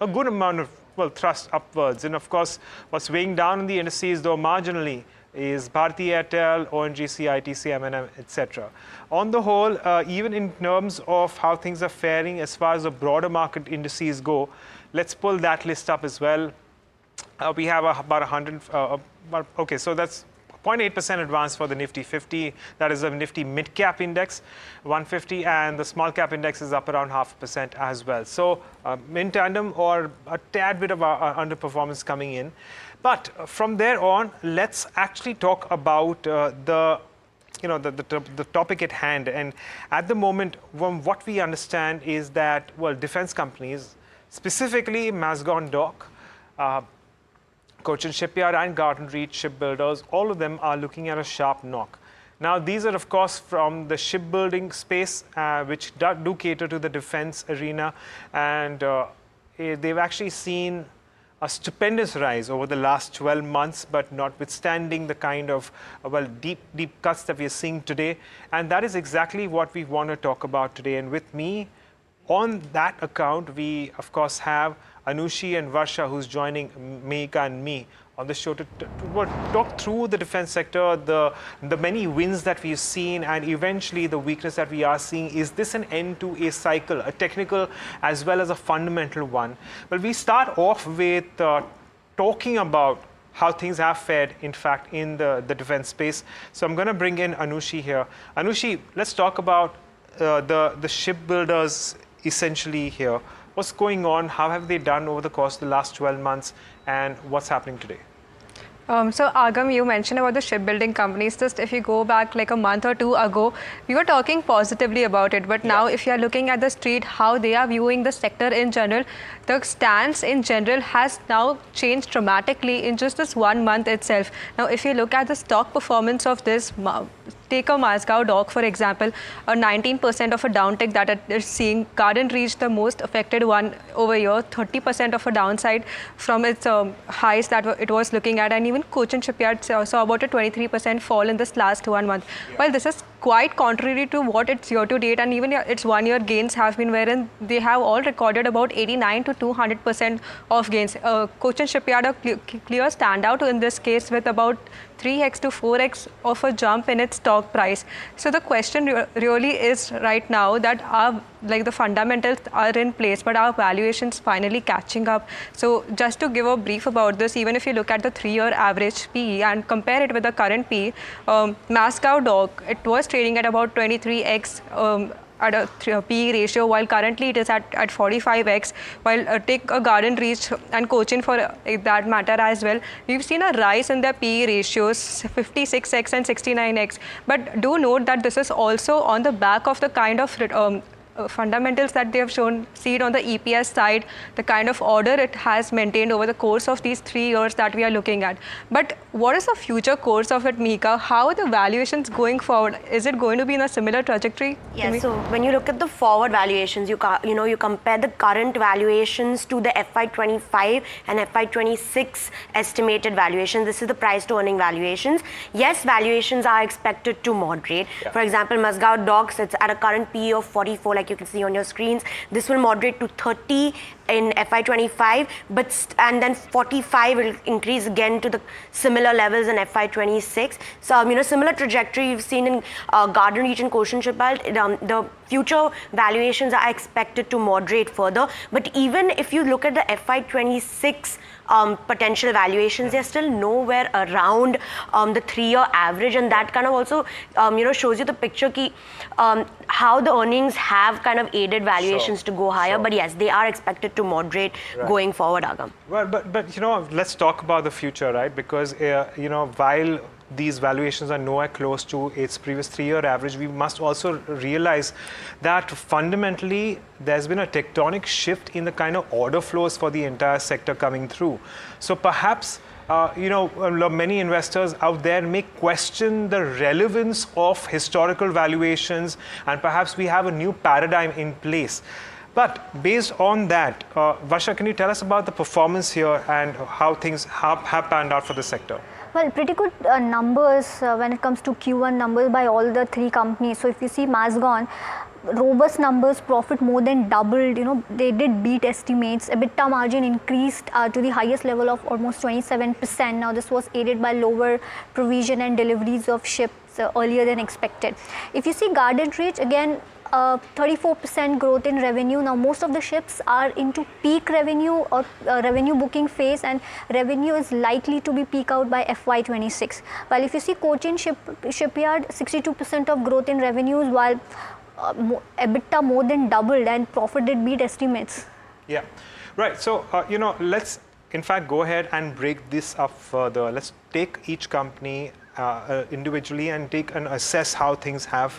a good amount of thrust upwards. And of course, what's weighing down on the indices, though marginally, is Bharti Airtel, ONGC, ITC, M&M, etc. On the whole, even in terms of how things are faring as far as the broader market indices go, let's pull that list up as well. We have about 100. Okay, so that's 0.8% advance for the Nifty 50. That is a Nifty mid-cap index, 150, and the small-cap index is up around 0.5% as well. So in tandem, or a tad bit of underperformance coming in. But from there on, let's actually talk about the topic at hand. And at the moment, from what we understand is that, defense companies, specifically Mazagon Dock, Cochin Shipyard and Garden Reach Shipbuilders, all of them are looking at a sharp knock. Now, these are, of course, from the shipbuilding space, which do cater to the defense arena, and they've actually seen a stupendous rise over the last 12 months, but notwithstanding the kind of deep cuts that we are seeing today. And that is exactly what we want to talk about today. And with me on that account, we, of course, have Anushi and Varsha, who's joining Mihika and me on the show to talk through the defense sector, the many wins that we've seen, and eventually the weakness that we are seeing. Is this an end to a cycle, a technical as well as a fundamental one? Well, we start off with talking about how things have fared, in fact, in the defense space. So I'm going to bring in Anushi here. Anushi, let's talk about the shipbuilders essentially here. What's going on? How have they done over the course of the last 12 months? And what's happening today? So Agam, you mentioned about the shipbuilding companies. Just if you go back like a month or two ago, we were talking positively about it. But now if you are looking at the street, how they are viewing the sector in general, the stance in general has now changed dramatically in just this 1 month itself. Now, if you look at the stock performance of this, take a Mazagon Dock, for example, a 19% of a downtick that it is seeing. Garden Reach, the most affected one over here, 30% of a downside from its highs that it was looking at. And even Cochin Shipyard saw about a 23% fall in this last 1 month. Well, this is quite contrary to what its year to date and even its 1 year gains have been, wherein they have all recorded about 89 to 200% of gains. Cochin Shipyard, a clear standout in this case, with about 3x to 4x of a jump in its stock price. So the question really is right now that the fundamentals are in place, but our valuations finally catching up. So just to give a brief about this, even if you look at the 3-year average PE and compare it with the current PE, Mazagon Dock, it was trading at about 23x at a PE ratio, while currently it is at 45x. While take a Garden Reach and Cochin for that matter as well, we've seen a rise in their PE ratios, 56x and 69x. But do note that this is also on the back of the kind of fundamentals that they have seen on the EPS side, the kind of order it has maintained over the course of these 3 years that we are looking at. But what is the future course of it, Mika? How are the valuations going forward? Is it going to be in a similar trajectory? Yes, so when you look at the forward valuations, you compare the current valuations to the FY25 and FY26 estimated valuations. This is the price to earning valuations. Yes, valuations are expected to moderate. Yeah. For example, Mazagon Dock, it's at a current PE of 44, like you can see on your screens. This will moderate to 30 in FY25, and then 45 will increase again to the similar levels in FY26. So, similar trajectory you've seen in Garden Reach and Cochin Shipbuilding. The future valuations are expected to moderate further. But even if you look at the FY26 potential valuations, they're still nowhere around the 3-year average, and that kind of also shows you the picture how the earnings have kind of aided valuations to go higher. But yes, they are expected to moderate going forward, Agam. Well, but let's talk about the future, right? Because while these valuations are nowhere close to its previous 3-year average, we must also realize that fundamentally there's been a tectonic shift in the kind of order flows for the entire sector coming through. So perhaps many investors out there may question the relevance of historical valuations, and perhaps we have a new paradigm in place. But based on that, Varsha, can you tell us about the performance here and how things have panned out for the sector? Well, pretty good numbers when it comes to Q1 numbers by all the 3 companies. So if you see Mazagon, robust numbers, profit more than doubled. They did beat estimates. EBITDA margin increased to the highest level of almost 27%. Now this was aided by lower provision and deliveries of ships earlier than expected. If you see Garden Reach, again 34% growth in revenue. Now most of the ships are into peak revenue or revenue booking phase, and revenue is likely to be peak out by FY26. While if you see Cochin Shipyard, 62% of growth in revenues, while EBITDA more than doubled and profit did beat estimates. Yeah, right. So, let's in fact go ahead and break this up further. Let's take each company individually and take and assess how things have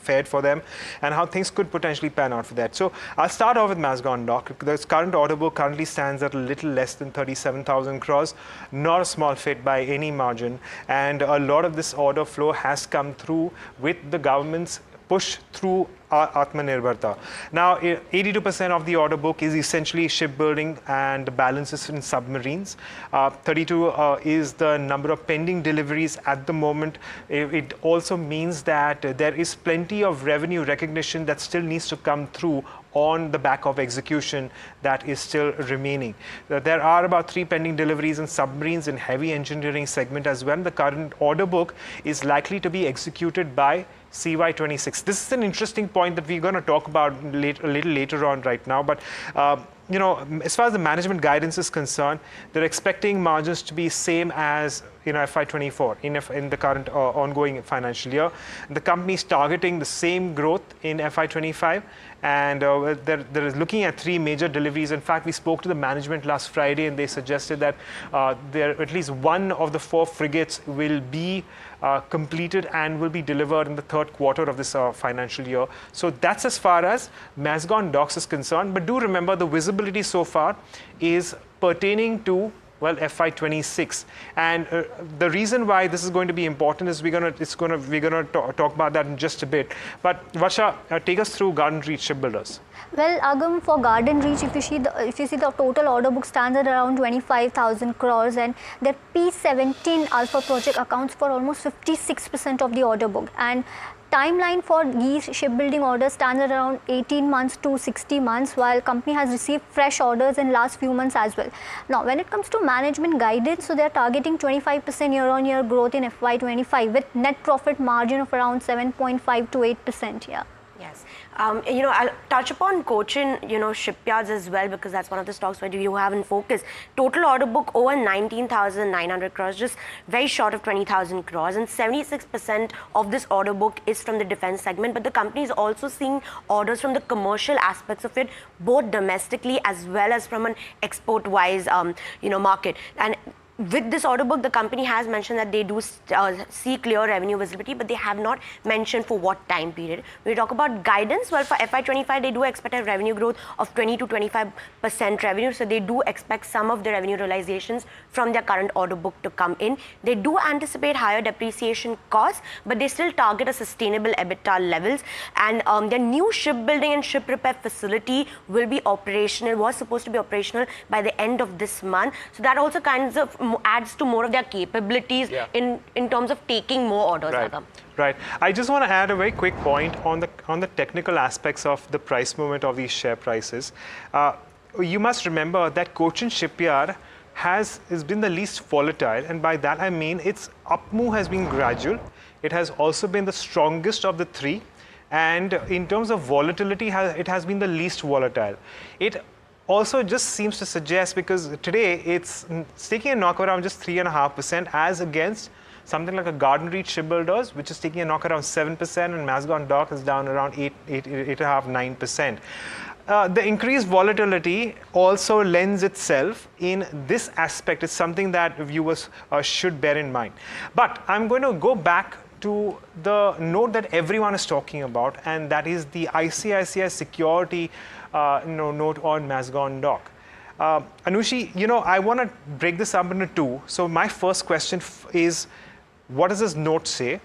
fared for them and how things could potentially pan out for that. So I'll start off with Mazagon Dock. The current order book currently stands at a little less than 37,000 crores, not a small feat by any margin, and a lot of this order flow has come through with the government's push through Atmanirbharta. Now, 82% of the order book is essentially shipbuilding and the balance is in submarines. 32 is the number of pending deliveries at the moment. It also means that there is plenty of revenue recognition that still needs to come through on the back of execution that is still remaining. There are about 3 pending deliveries in submarines and heavy engineering segment as well. The current order book is likely to be executed by CY26. This is an interesting point that we're going to talk about a little later on right now. But as far as the management guidance is concerned, they're expecting margins to be same as FY24 in the current ongoing financial year. The company is targeting the same growth in FY25, and they're looking at 3 major deliveries. In fact, we spoke to the management last Friday, and they suggested that at least 1 of the 4 frigates will be completed and will be delivered in the 3rd quarter of this financial year. So that's as far as Mazagon Docks is concerned. But do remember, the visibility so far is pertaining to FY26, and the reason why this is going to be important is we're going to talk about that in just a bit. But Varsha, take us through Garden Reach Shipbuilders. Well, Agam, for Garden Reach, if you see the total order book stands at around 25,000 crores, and their P17 Alpha project accounts for almost 56% of the order book. And timeline for these shipbuilding orders stands at around 18 months to 60 months, while company has received fresh orders in last few months as well. Now, when it comes to management guidance, so they are targeting 25% year-on-year growth in FY25 with net profit margin of around 7.5 to 8%. Yeah. Yes. I'll touch upon Cochin, shipyards as well, because that's one of the stocks where you have in focus. Total order book over 19,900 crores, just very short of 20,000 crores, and 76% of this order book is from the defense segment. But the company is also seeing orders from the commercial aspects of it, both domestically as well as from an export-wise, market. And with this order book, the company has mentioned that they do see clear revenue visibility, but they have not mentioned for what time period. When we talk about guidance, well, for FY25, they do expect a revenue growth of 20 to 25% revenue. So they do expect some of the revenue realizations from their current order book to come in. They do anticipate higher depreciation costs, but they still target a sustainable EBITDA levels. And their new shipbuilding and ship repair facility will be operational, was supposed to be operational by the end of this month. So that also kind of adds to more of their capabilities in terms of taking more orders. Right. I just want to add a very quick point on the technical aspects of the price movement of these share prices. You must remember that Cochin Shipyard has been the least volatile, and by that I mean its up move has been gradual. It has also been the strongest of the three, and in terms of volatility, it has been the least volatile. It also just seems to suggest, because today it's taking a knock around just 3.5% as against something like a Garden Reach Shipbuilders, which is taking a knock around 7%, and Mazagon Dock is down around 8.5%, 9%. The increased volatility also lends itself in this aspect. It's something that viewers should bear in mind. But I'm going to go back to the note that everyone is talking about, and that is the ICICI Security note on Mazagon Dock. Anushi, I want to break this up into two. So my first question is, what does this note say?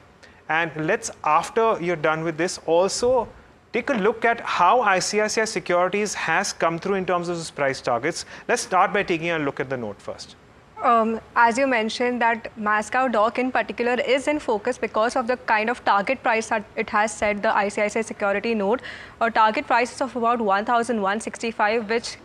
And let's, after you're done with this, also take a look at how ICICI Securities has come through in terms of its price targets. Let's start by taking a look at the note first. As you mentioned, that Mazagon Dock in particular is in focus because of the kind of target price that it has set, the ICICI Security note. A target price is of about 1,165, which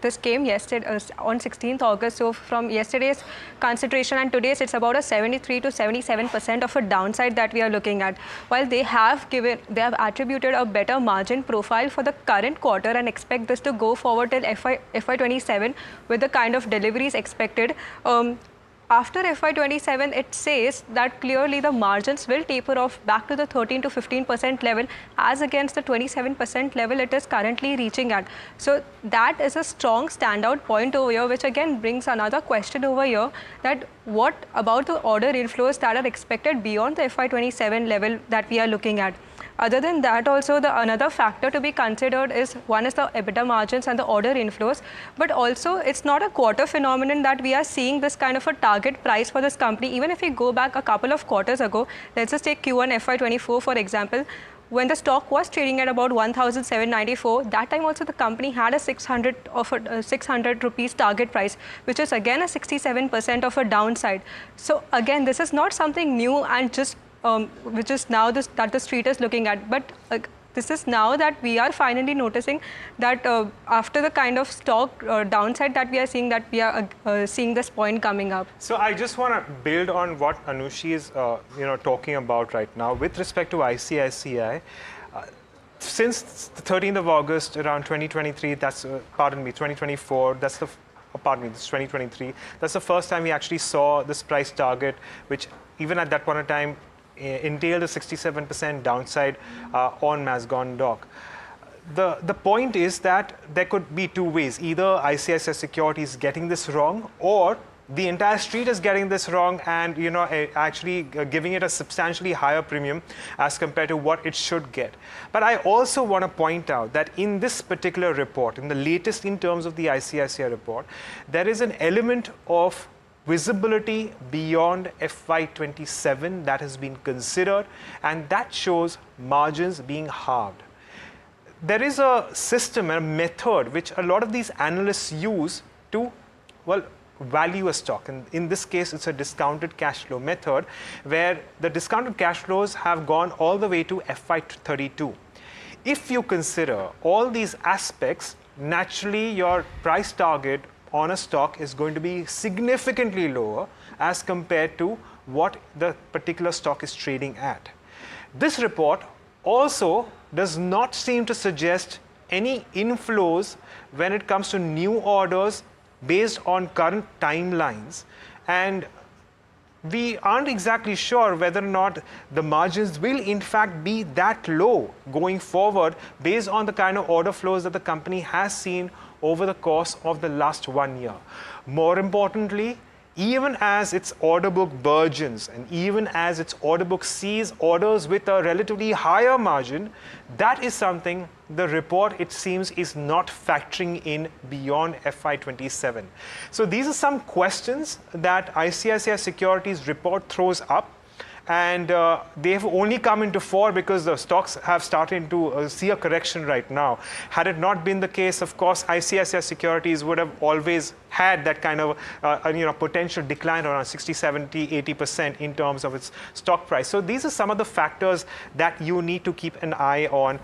this came yesterday on 16th August. So from yesterday's consideration and today's, it's about a 73 to 77% of a downside that we are looking at. While they have attributed a better margin profile for the current quarter and expect this to go forward till FY27 with the kind of deliveries expected. After FY27, it says that clearly the margins will taper off back to the 13 to 15% level as against the 27% level it is currently reaching at. So that is a strong standout point over here, which again brings another question over here, that what about the order inflows that are expected beyond the FY27 level that we are looking at? Other than that, also another factor to be considered is, one is the EBITDA margins and the order inflows, but also it's not a quarter phenomenon that we are seeing this kind of a target price for this company. Even if we go back a couple of quarters ago, let's just take Q1 FY24 for example, when the stock was trading at about 1,794, that time also the company had a 600 rupees target price, which is again a 67% of a downside. So again, this is not something new and just which is now that the street is looking at, but this is now that we are finally noticing that after the kind of stock downside that we are seeing, that we are seeing this point coming up. So I just want to build on what Anushi is talking about right now with respect to ICICI. Since the 13th of August around 2023, that's 2024, that's the it's 2023. That's the first time we actually saw this price target, which even at that point of time entailed a 67% downside on Mazagon Dock. The point is that there could be two ways. Either ICICI Securities getting this wrong, or the entire street is getting this wrong and actually giving it a substantially higher premium as compared to what it should get. But I also want to point out that in this particular report, in the latest in terms of the ICICI report, there is an element of visibility beyond FY27 that has been considered, and that shows margins being halved. There is a system, a method which a lot of these analysts use to, value a stock. And in this case, it's a discounted cash flow method, where the discounted cash flows have gone all the way to FY32. If you consider all these aspects, naturally your price target on a stock is going to be significantly lower as compared to what the particular stock is trading at. This report also does not seem to suggest any inflows when it comes to new orders based on current timelines. And we aren't exactly sure whether or not the margins will in fact be that low going forward based on the kind of order flows that the company has seen over the course of the last 1 year. More importantly, even as its order book burgeons and even as its order book sees orders with a relatively higher margin, that is something the report, it seems, is not factoring in beyond FY27. So these are some questions that ICICI Securities report throws up. And they have only come into fore because the stocks have started to see a correction right now. Had it not been the case, of course, ICICI Securities would have always had that kind of potential decline around 60, 70, 80% in terms of its stock price. So these are some of the factors that you need to keep an eye on.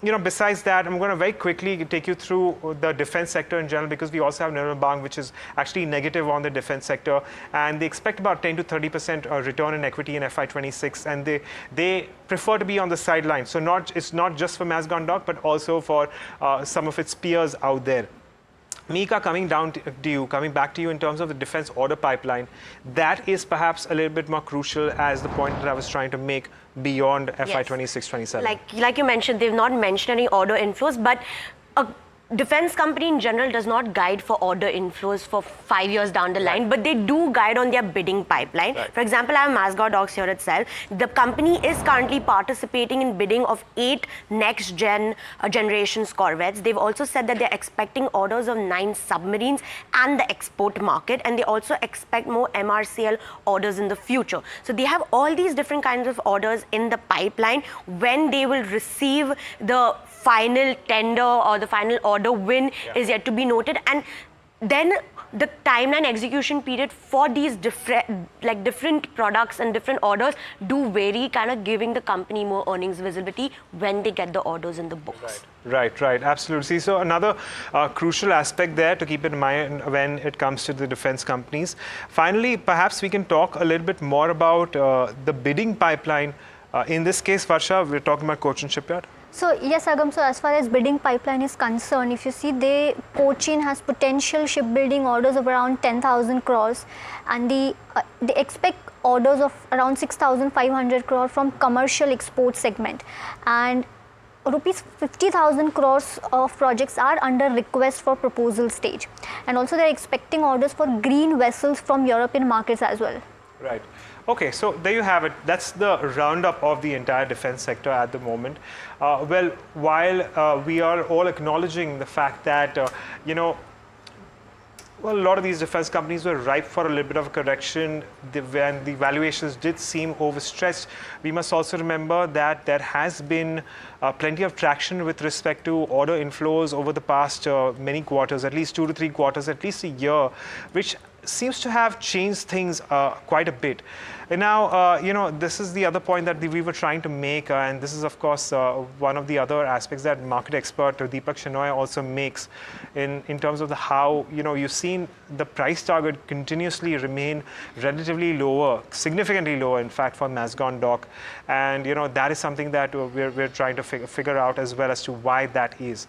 Besides that, I'm going to very quickly take you through the defense sector in general, because we also have Nirmal Bang, which is actually negative on the defense sector, and they expect about 10 to 30% return in equity in FY26, and they prefer to be on the sidelines. So it's not just for Mazagon Dock, but also for some of its peers out there. Mika, coming back to you in terms of the defense order pipeline, that is perhaps a little bit more crucial as the point that I was trying to make beyond FY26-27. Like you mentioned, they've not mentioned any order inflows, but a defense company in general does not guide for order inflows for 5 years down the line, but they do guide on their bidding pipeline. Right. For example, I have Mazagon Docks here itself. The company is currently participating in bidding of 8 next-gen generations corvettes. They've also said that they're expecting orders of 9 submarines and the export market, and they also expect more MRCL orders in the future. So they have all these different kinds of orders in the pipeline. When they will receive the final tender or the final order win is yet to be noted, and then the timeline execution period for these different products and different orders do vary, kind of giving the company more earnings visibility when they get the orders in the books. Right, absolutely. So another crucial aspect there to keep in mind when it comes to the defense companies. Finally, perhaps we can talk a little bit more about the bidding pipeline. In this case, Varsha, we're talking about Cochin Shipyard. So yes, Agam, so as far as bidding pipeline is concerned, if you see, Cochin has potential shipbuilding orders of around 10,000 crores, and they expect orders of around 6,500 crore from commercial export segment, and rupees 50,000 crores of projects are under request for proposal stage, and also they're expecting orders for green vessels from European markets as well. Right. Okay, so there you have it. That's the roundup of the entire defense sector at the moment. Well, while we are all acknowledging the fact that, a lot of these defense companies were ripe for a little bit of a correction when the valuations did seem overstretched, we must also remember that there has been plenty of traction with respect to order inflows over the past many quarters, at least 2 to 3 quarters, at least a year, which seems to have changed things quite a bit. And now, this is the other point that we were trying to make, and this is, of course, one of the other aspects that market expert Deepak Shenoy also makes in terms of how, you've seen the price target continuously remain relatively lower, significantly lower, in fact, for Mazagon Dock. And, that is something that we're trying to figure out as well as to why that is.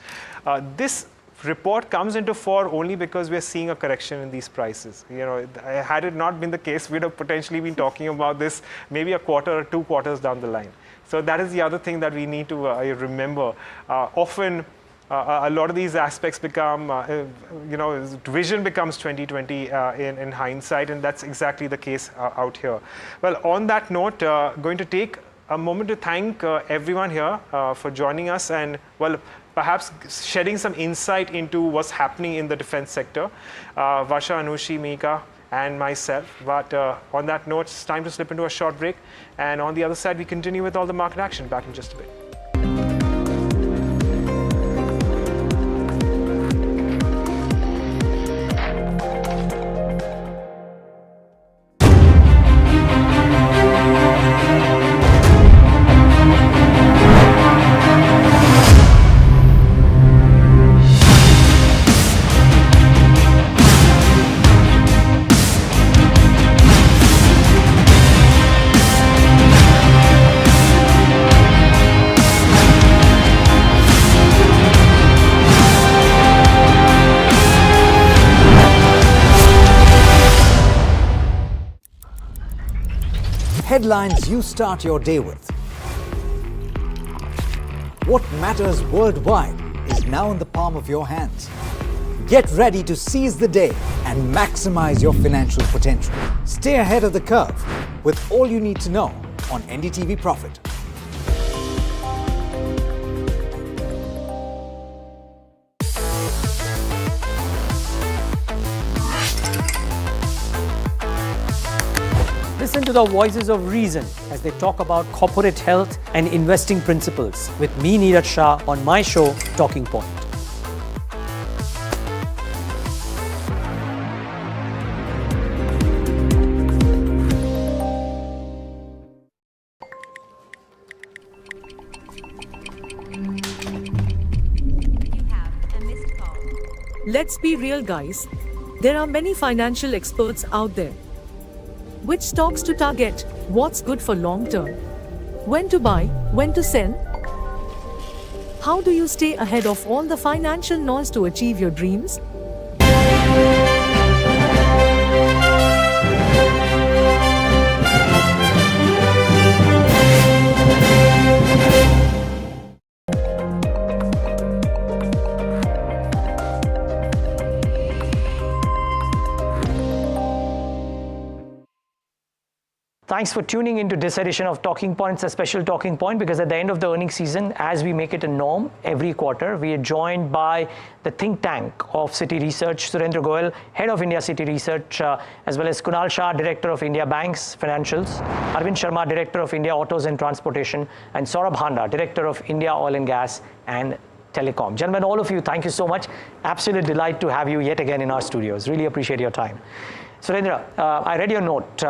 This report comes into fore only because we're seeing a correction in these prices. Had it not been the case, we'd have potentially been talking about this maybe a quarter or 2 quarters down the line. So that is the other thing that we need to remember. Often, a lot of these aspects become, vision becomes 20/20 in hindsight, and that's exactly the case out here. Well, on that note, going to take a moment to thank everyone here for joining us and, perhaps shedding some insight into what's happening in the defense sector. Varsha, Anushi, Mika, and myself. But on that note, it's time to slip into a short break. And on the other side, we continue with all the market action. Back in just a bit. headlines you start your day with. What matters worldwide is now in the palm of your hands. Get ready to seize the day and maximize your financial potential. Stay ahead of the curve with all you need to know on NDTV Profit. Listen to the voices of reason as they talk about corporate health and investing principles with me, Neeraj Shah, on my show, Talking Point. Let's be real, guys. There are many financial experts out there. Which stocks to target? What's good for long term? When to buy? When to sell? How do you stay ahead of all the financial noise to achieve your dreams? Thanks for tuning into this edition of Talking Points, a special Talking Point, because at the end of the earnings season, as we make it a norm every quarter, we are joined by the think tank of City Research, Surendra Goyal, Head of India City Research, as well as Kunal Shah, Director of India Banks Financials, Arvind Sharma, Director of India Autos and Transportation, and Saurabh Handa, Director of India Oil and Gas and Telecom. Gentlemen, all of you, thank you so much. Absolute delight to have you yet again in our studios. Really appreciate your time. Surendra, I read your note.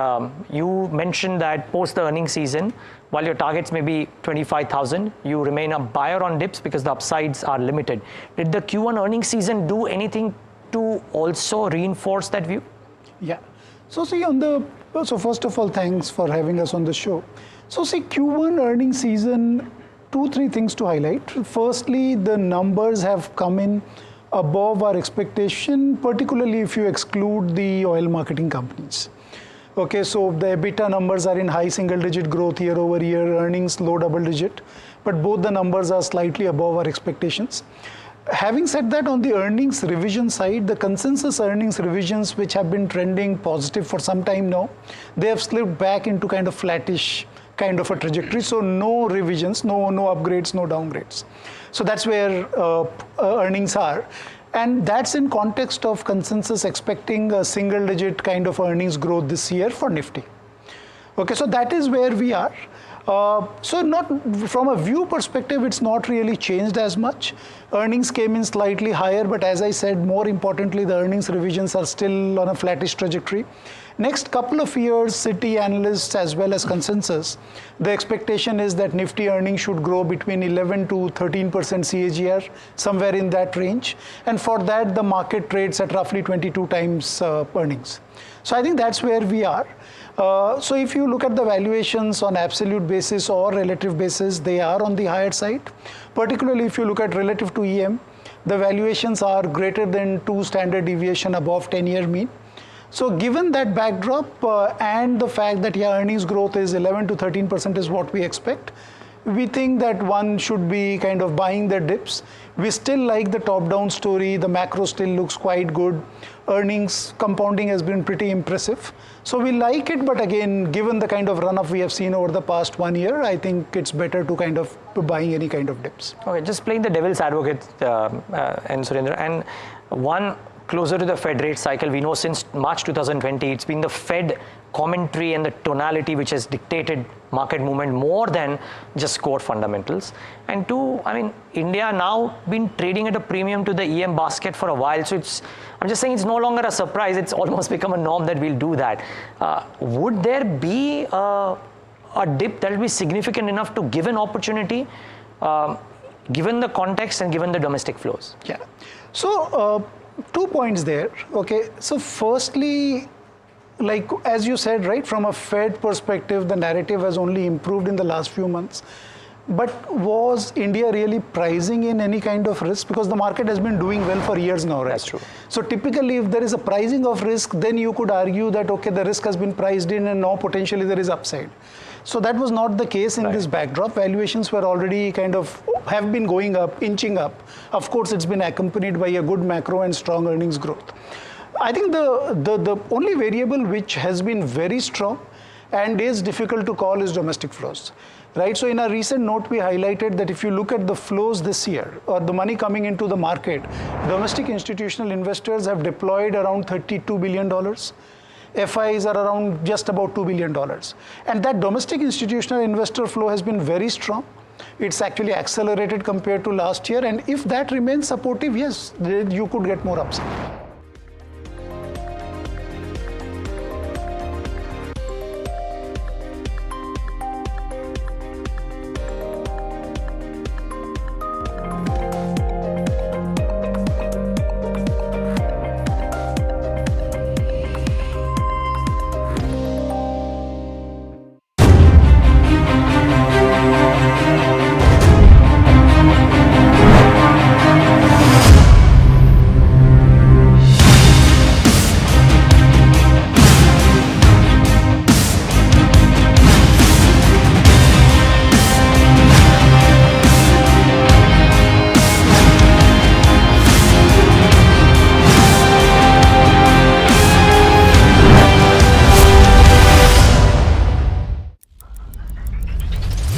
You mentioned that post the earnings season, while your targets may be 25,000, you remain a buyer on dips because the upsides are limited. Did the Q1 earnings season do anything to also reinforce that view? Yeah. So see, so first of all, thanks for having us on the show. So see, Q1 earnings season, 2-3 things to highlight. Firstly, the numbers have come in above our expectation, particularly if you exclude the oil marketing companies. Okay, so the EBITDA numbers are in high single-digit growth year over year, earnings low double-digit, but both the numbers are slightly above our expectations. Having said that, on the earnings revision side, the consensus earnings revisions, which have been trending positive for some time now, they have slipped back into kind of flattish kind of a trajectory. So no revisions, no upgrades, no downgrades. So that's where earnings are. And that's in context of consensus expecting a single-digit kind of earnings growth this year for Nifty. Okay, so that is where we are. So not from a view perspective, it's not really changed as much. Earnings came in slightly higher, but as I said, more importantly, the earnings revisions are still on a flattish trajectory. Next couple of years, Citi analysts as well as consensus, the expectation is that Nifty earnings should grow between 11 to 13% CAGR, somewhere in that range. And for that, the market trades at roughly 22 times earnings. So I think that's where we are. So if you look at the valuations on absolute basis or relative basis, they are on the higher side. Particularly if you look at relative to EM, the valuations are greater than 2 standard deviation above 10-year mean. So given that backdrop and the fact that earnings growth is 11 to 13% is what we expect, we think that one should be kind of buying the dips. We still like the top-down story. The macro still looks quite good. Earnings compounding has been pretty impressive. So we like it, but again, given the kind of run-up we have seen over the past 1 year, I think it's better to kind of buying any kind of dips. Okay, just playing the devil's advocate, and Surendra, and one closer to the Fed rate cycle, we know since March 2020, it's been the Fed commentary and the tonality which has dictated market movement more than just core fundamentals. And two, I mean, India now been trading at a premium to the EM basket for a while. So I'm just saying it's no longer a surprise. It's almost become a norm that we'll do that. Would there be a dip that will be significant enough to give an opportunity, given the context and given the domestic flows? Yeah. So 2 points there. Okay. So firstly, like as you said, right, from a Fed perspective, the narrative has only improved in the last few months. But was India really pricing in any kind of risk? Because the market has been doing well for years now, right? That's true. So typically, if there is a pricing of risk, then you could argue that, okay, the risk has been priced in and now potentially there is upside. So that was not the case in this backdrop. Valuations were already have been going up, inching up. Of course, it's been accompanied by a good macro and strong earnings growth. I think the only variable which has been very strong and is difficult to call is domestic flows. Right, so in a recent note, we highlighted that if you look at the flows this year, or the money coming into the market, domestic institutional investors have deployed around $32 billion. FIs are around just about $2 billion. And that domestic institutional investor flow has been very strong. It's actually accelerated compared to last year. And if that remains supportive, yes, you could get more upside.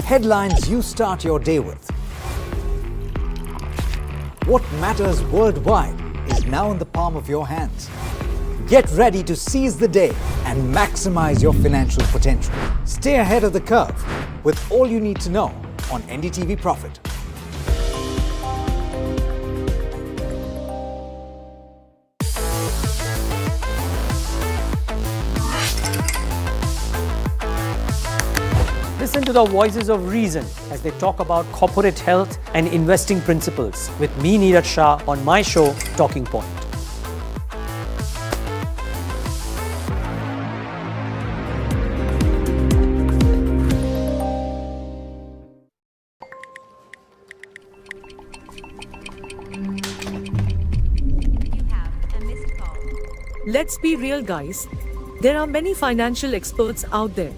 Headlines you start your day with. What matters worldwide is now in the palm of your hands. Get ready to seize the day and maximize your financial potential. Stay ahead of the curve with all you need to know on NDTV Profit. Listen to the voices of reason as they talk about corporate health and investing principles with me, Neeraj Shah, on my show, Talking Point. Let's be real, guys. There are many financial experts out there.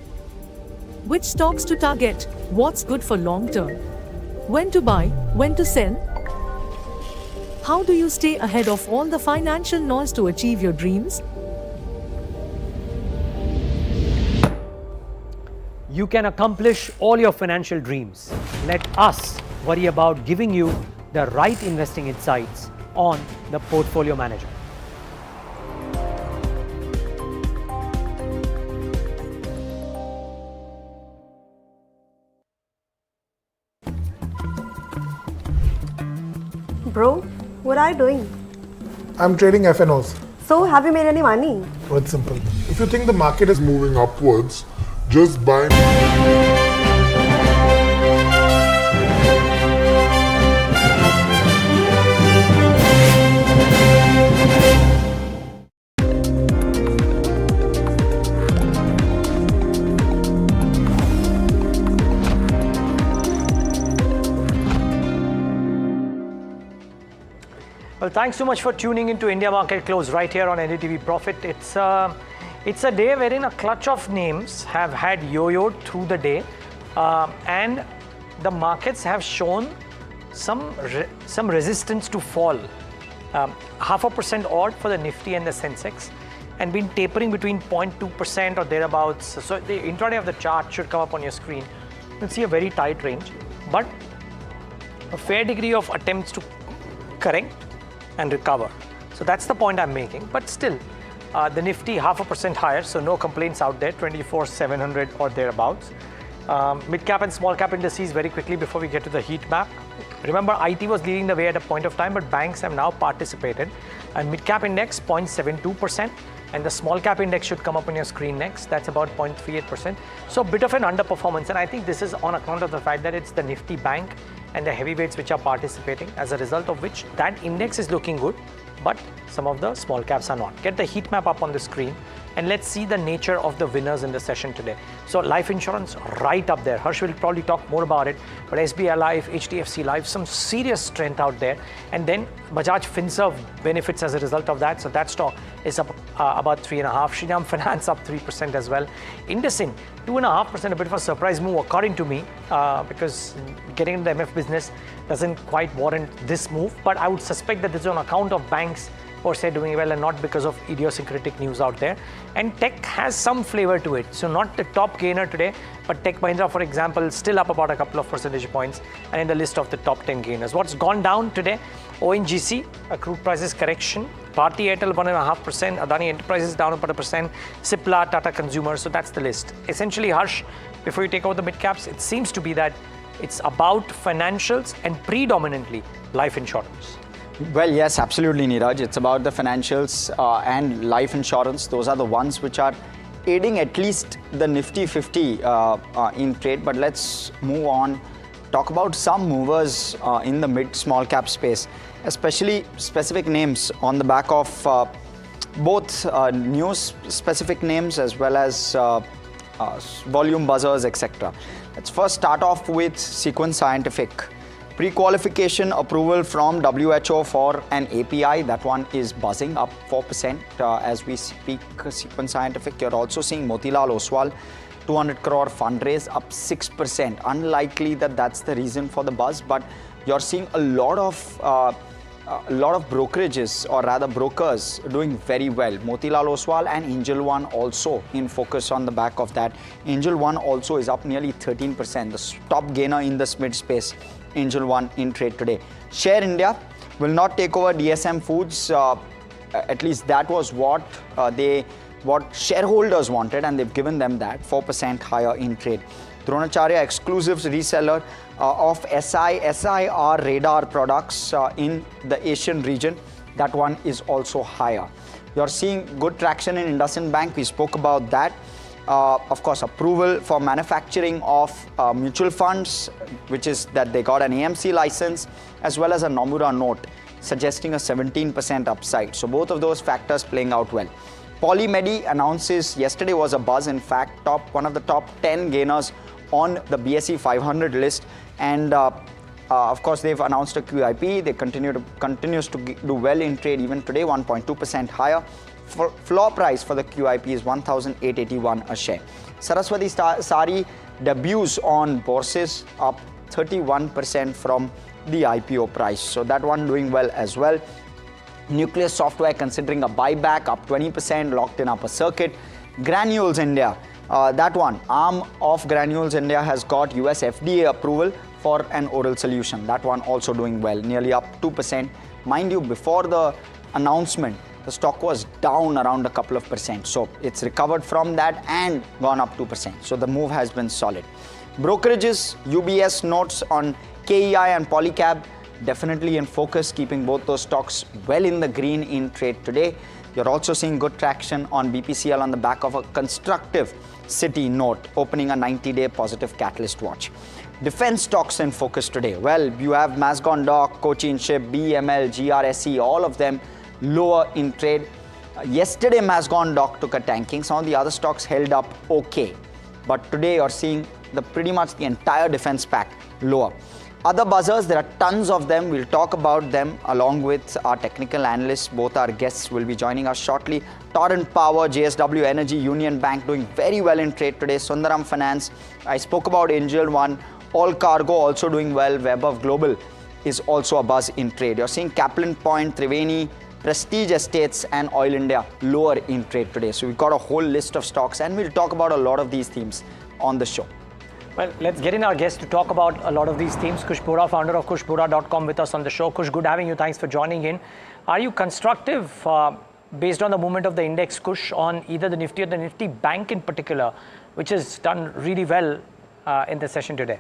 Which stocks to target? What's good for long term? When to buy? When to sell? How do you stay ahead of all the financial noise to achieve your dreams? You can accomplish all your financial dreams. Let us worry about giving you the right investing insights on the Portfolio Manager. Bro, what are you doing? I'm trading FNOs. So, have you made any money? So it's simple. If you think the market is moving upwards, just buy. Well, thanks so much for tuning into India Market Close right here on NDTV Profit. It's a day wherein a clutch of names have had yo-yoed through the day, and the markets have shown some resistance to fall. 0.5% odd for the Nifty and the Sensex, and been tapering between 0.2% or thereabouts. So the intraday of the chart should come up on your screen. You'll see a very tight range, but a fair degree of attempts to correct and recover. So that's the point I'm making. But still, the Nifty 0.5% higher, so no complaints out there, 24,700 or thereabouts. Mid cap and small cap indices very quickly before we get to the heat map. Remember, IT was leading the way at a point of time, but banks have now participated. And mid cap index 0.72%, and the small cap index should come up on your screen next. That's about 0.38%. So a bit of an underperformance, and I think this is on account of the fact that it's the Nifty Bank and the heavyweights which are participating, as a result of which that index is looking good, but some of the small caps are not. Get the heat map up on the screen. And let's see the nature of the winners in the session today. So life insurance right up there. Harsh will probably talk more about it, but SBI Life, HDFC Life, some serious strength out there. And then Bajaj Finserv benefits as a result of that. So that stock is up about 3.5%. Shriram Finance up 3% as well. IndusInd 2.5%, a bit of a surprise move according to me, because getting into the MF business doesn't quite warrant this move. But I would suspect that this is on account of banks per se doing well and not because of idiosyncratic news out there. And tech has some flavor to it. So not the top gainer today, but Tech Mahindra, for example, still up about a couple of percentage points and in the list of the top 10 gainers. What's gone down today? ONGC, a crude prices correction. Bharti Airtel 1.5%, Adani Enterprises down about 1%, Cipla, Tata Consumer. So that's the list. Essentially, Harsh, before you take over the mid caps, it seems to be that it's about financials and predominantly life insurance. Well, yes, absolutely, Neeraj. It's about the financials and life insurance. Those are the ones which are aiding at least the Nifty 50 in trade. But let's move on. Talk about some movers in the mid-small cap space, especially specific names on the back of both news-specific names as well as volume buzzers, etc. Let's first start off with Sequence Scientific. Pre-qualification approval from WHO for an API, that one is buzzing up 4% as we speak. Sequence Scientific, you're also seeing Motilal Oswal, 200 crore fundraise up 6%. Unlikely that that's the reason for the buzz, but you're seeing a lot of brokerages, or rather brokers, doing very well. Motilal Oswal and Angel One also in focus on the back of that. Angel One also is up nearly 13%, the top gainer in this mid space. Angel One in trade today. Share India will not take over DSM Foods. At least that was what shareholders wanted, and they've given them that. 4% higher in trade. Dronacharya exclusives reseller of SIR radar products in the Asian region. That one is also higher. You're seeing good traction in IndusInd Bank. We spoke about that. Of course, approval for manufacturing of mutual funds, which is that they got an AMC license, as well as a Nomura note, suggesting a 17% upside. So both of those factors playing out well. Polymedi announces, yesterday was a buzz, in fact, one of the top 10 gainers on the BSE 500 list. And of course, they've announced a QIP. They continues to do well in trade even today, 1.2% higher. Floor price for the QIP is 1,881 a share. Saraswati Saree debuts on bourses, up 31% from the IPO price. So that one doing well as well. Nucleus Software considering a buyback, up 20%, locked in upper circuit. Granules India, that one, arm of Granules India has got US FDA approval for an oral solution. That one also doing well, nearly up 2%. Mind you, before the announcement, the stock was down around a couple of percent. So it's recovered from that and gone up 2%. So the move has been solid. Brokerages, UBS notes on KEI and Polycab, definitely in focus, keeping both those stocks well in the green in trade today. You're also seeing good traction on BPCL on the back of a constructive Citi note, opening a 90-day positive catalyst watch. Defense stocks in focus today. Well, you have Mazagon Dock, Cochin Ship, BML, GRSE, all of them lower in trade. Yesterday, Mazagon Dock took a tanking. Some of the other stocks held up okay. But today, you're seeing pretty much the entire defense pack lower. Other buzzers, there are tons of them. We'll talk about them along with our technical analysts. Both our guests will be joining us shortly. Torrent Power, JSW Energy, Union Bank doing very well in trade today. Sundaram Finance, I spoke about Angel One. All Cargo also doing well. Web of Global is also a buzz in trade. You're seeing Kaplan Point, Triveni, Prestige Estates and Oil India lower in trade today. So we've got a whole list of stocks, and we'll talk about a lot of these themes on the show. Well, let's get in our guests to talk about a lot of these themes. Kush Bora, founder of kushbora.com, with us on the show. Kush, good having you. Thanks for joining in. Are you constructive based on the movement of the index, Kush, on either the Nifty or the Nifty Bank in particular, which has done really well in the session today?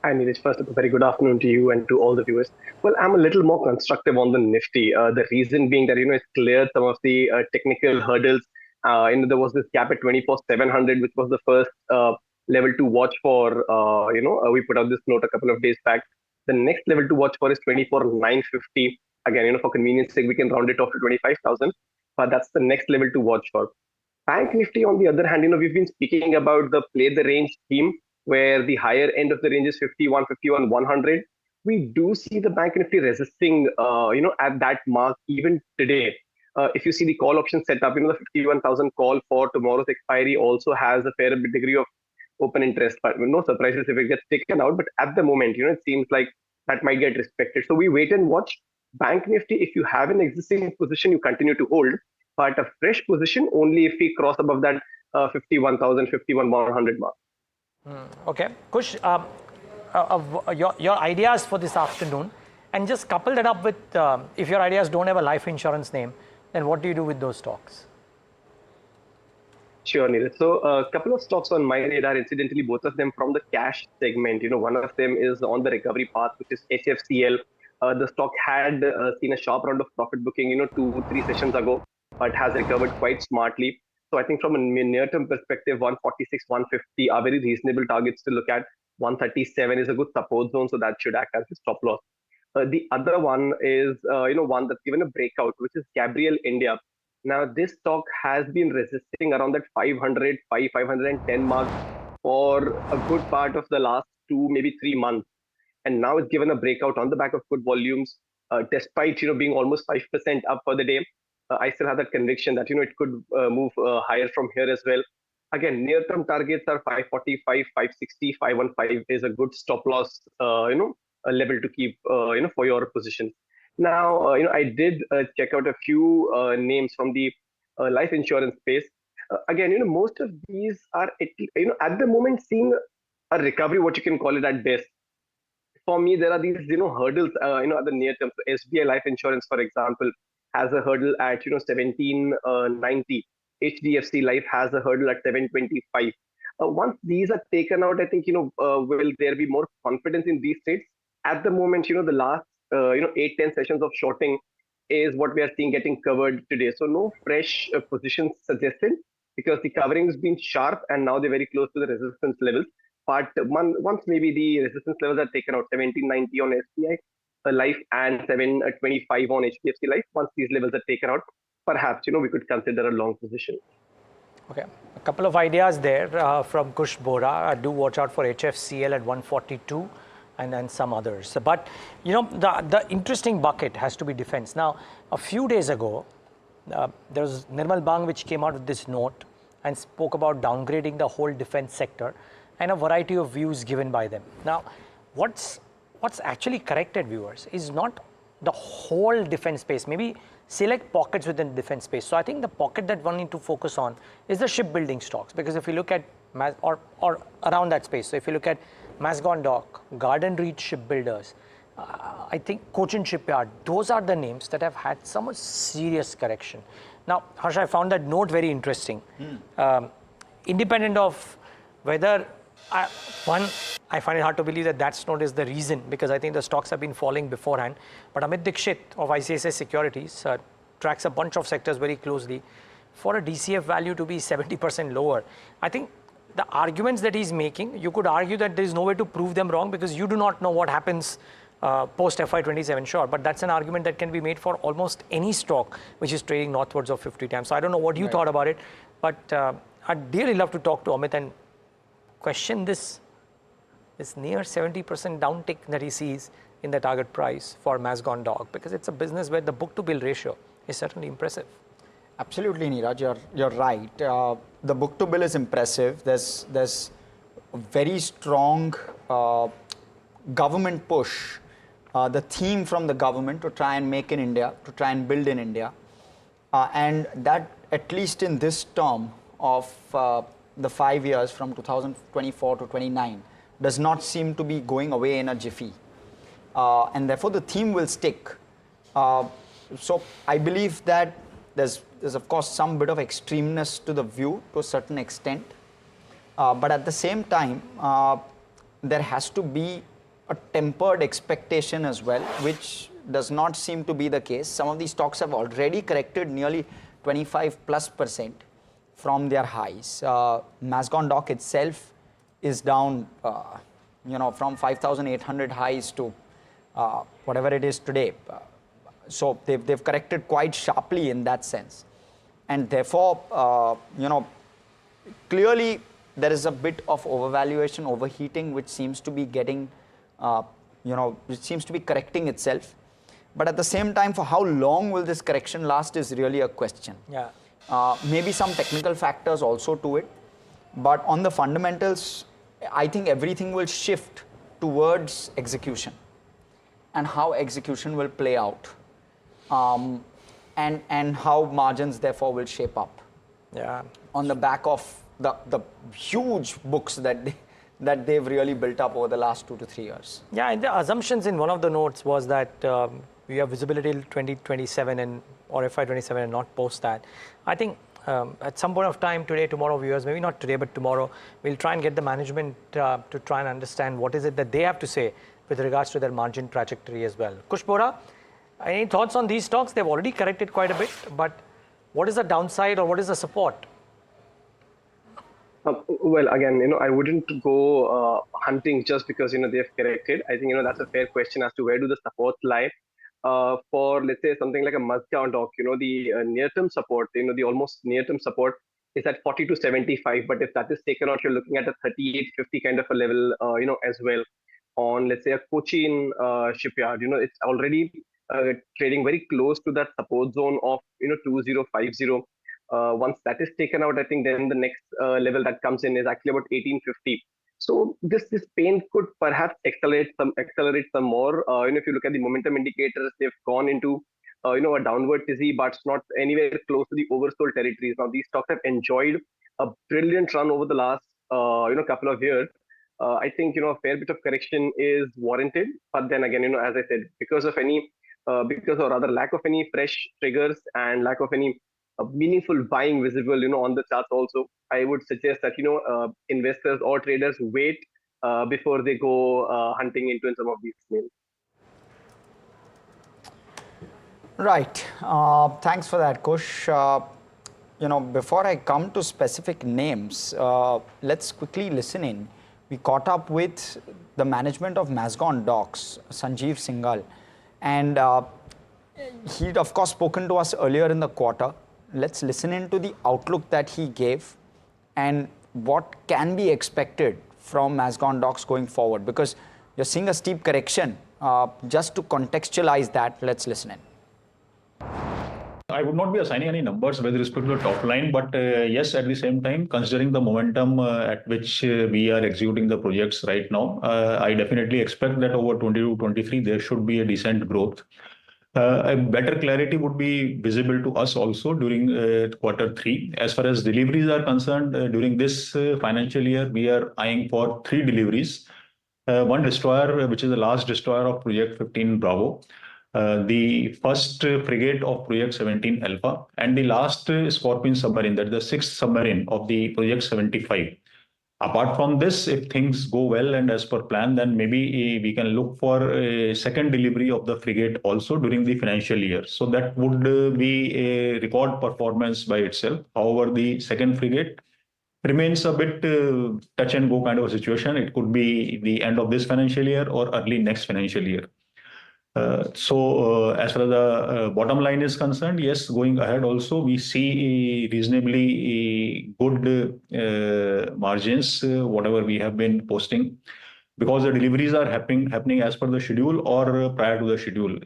Hi, Neeraj. First, a very good afternoon to you and to all the viewers. Well, I'm a little more constructive on the Nifty. The reason being that, it's cleared some of the technical hurdles. There was this gap at 24,700, which was the first level to watch for. We put out this note a couple of days back. The next level to watch for is 24,950. Again, for convenience sake, we can round it off to 25,000. that's the next level to watch for. Bank Nifty, on the other hand, we've been speaking about the play the range scheme, where the higher end of the range is 51, 51, 100. We do see the Bank Nifty resisting, at that mark even today. If you see the call option setup, the 51,000 call for tomorrow's expiry also has a fair degree of open interest, but no surprises if it gets taken out. But at the moment, it seems like that might get respected. So we wait and watch. Bank Nifty, if you have an existing position, you continue to hold, but a fresh position only if we cross above that 51,000, 51,100 mark. Okay, Kush, your ideas for this afternoon, and just couple that up with if your ideas don't have a life insurance name, then what do you do with those stocks? Sure, Neeraj. So a couple of stocks on my radar, incidentally, both of them from the cash segment. One of them is on the recovery path, which is HFCL. The stock had seen a sharp round of profit booking, 2-3 sessions ago, but has recovered quite smartly. So I think from a near-term perspective, 146, 150 are very reasonable targets to look at. 137 is a good support zone, so that should act as a stop loss. The other one is, one that's given a breakout, which is Gabriel India. Now, this stock has been resisting around that 500, 510 mark for a good part of the last 2, maybe 3 months. And now it's given a breakout on the back of good volumes, despite, being almost 5% up for the day. I still have that conviction that, it could move higher from here as well. Again, near-term targets are 545, 560, 515 is a good stop loss, a level to keep, for your position. Now, I did check out a few names from the life insurance space. Again, most of these are, at the moment seeing a recovery, what you can call it at best. For me, there are these, hurdles, at the near term. So SBI Life Insurance, for example, has a hurdle at, 1790. HDFC Life has a hurdle at 725. Once these are taken out, I think, will there be more confidence in these trades? At the moment, the last 8-10 sessions of shorting is what we are seeing getting covered today. So no fresh positions suggested, because the covering has been sharp and now they're very close to the resistance levels. But once maybe the resistance levels are taken out, 1790 on SBI Life and 725 on HDFC Life, once these levels are taken out, perhaps we could consider a long position. Okay, a couple of ideas there from Kush Bora. Do watch out for HFCL at 142. And then some others. But, the interesting bucket has to be defense. Now, a few days ago, there was Nirmal Bang, which came out with this note and spoke about downgrading the whole defense sector and a variety of views given by them. Now, what's actually corrected, viewers, is not the whole defense space, maybe select pockets within the defense space. So I think the pocket that one need to focus on is the shipbuilding stocks, because if you look at, or around that space, so if you look at Mazagon Dock, Garden Reach Shipbuilders, I think Cochin Shipyard, those are the names that have had some serious correction. Now, Harsh, I found that note very interesting. Independent of whether, I find it hard to believe that note is the reason, because I think the stocks have been falling beforehand. But Amit Dixit of ICICI Securities tracks a bunch of sectors very closely. For a DCF value to be 70% lower, I think the arguments that he's making, you could argue that there is no way to prove them wrong, because you do not know what happens post FY27, sure. But that's an argument that can be made for almost any stock which is trading northwards of 50 times. So I don't know what you thought about it, but I'd really love to talk to Amit and question this near 70% downtick that he sees in the target price for Mazagon Dock, because it's a business where the book-to-bill ratio is certainly impressive. Absolutely, Neeraj, you're right. The book-to-bill is impressive. There's a very strong government push, the theme from the government to try and make in India, to try and build in India. And that, at least in this term of the 5 years from 2024 to 29, does not seem to be going away in a jiffy. And therefore, the theme will stick. So I believe that there's of course some bit of extremeness to the view to a certain extent, but at the same time there has to be a tempered expectation as well, which does not seem to be the case. Some of these stocks have already corrected nearly 25+% from their highs. Mazagon Dock itself is down from 5,800 highs to whatever it is today. So they've corrected quite sharply in that sense. and therefore, clearly there is a bit of overvaluation, overheating, which seems to be getting, which seems to be correcting itself. But at the same time, for how long will this correction last is really a question. Yeah. Maybe some technical factors also to it. But on the fundamentals, I think everything will shift towards execution and how execution will play out, and how margins therefore will shape up. Yeah. On the back of the huge books that they've really built up over the last 2 to 3 years. Yeah, and the assumptions in one of the notes was that we have visibility till 2027 or FY27 and not post that. I think at some point of time, today, tomorrow, viewers, maybe not today, but tomorrow, we'll try and get the management to try and understand what is it that they have to say with regards to their margin trajectory as well. Kushbora, any thoughts on these stocks? They've already corrected quite a bit, but what is the downside or what is the support? Well, again, I wouldn't go hunting just because, they've corrected. I think, that's a fair question as to where do the supports lie. For, let's say, something like a Mazagon Dock, the near-term support, the almost near-term support is at 40 to 75. But if that is taken out, you're looking at a 38.50 kind of a level, as well. On, let's say, a Cochin shipyard, it's already trading very close to that support zone of, 2050. Once that is taken out, I think then the next level that comes in is actually about 1850. So this pain could perhaps accelerate some more. If you look at the momentum indicators, they've gone into a downward tizzy, but it's not anywhere close to the oversold territories. Now these stocks have enjoyed a brilliant run over the last couple of years. I think a fair bit of correction is warranted. But then again, as I said, because or rather lack of any fresh triggers and lack of any meaningful buying visible, on the charts also, I would suggest that, investors or traders wait before they go hunting into some of these names. Right. Thanks for that, Kush. Before I come to specific names, let's quickly listen in. We caught up with the management of Mazagon Docks, Sanjeev Singhal, and he'd of course spoken to us earlier in the quarter. Let's listen into the outlook that he gave and what can be expected from Mazagon Docks going forward, because you're seeing a steep correction. Just to contextualize that, let's listen in. I would not be assigning any numbers with respect to the top line, but yes, at the same time, considering the momentum at which we are executing the projects right now, I definitely expect that over 22-23 there should be a decent growth. A better clarity would be visible to us also during Q3. As far as deliveries are concerned, during this financial year, we are eyeing for 3 deliveries. One destroyer, which is the last destroyer of Project 15 Bravo, the first frigate of Project 17 Alpha, and the last Scorpion submarine, that is the 6th submarine of the Project 75. Apart from this, if things go well and as per plan, then maybe we can look for a second delivery of the frigate also during the financial year. So that would be a record performance by itself. However, the second frigate remains a bit touch and go kind of a situation. It could be the end of this financial year or early next financial year. As far as the bottom line is concerned, yes, going ahead also, we see reasonably good margins, whatever we have been posting, because the deliveries are happening as per the schedule or prior to the schedule.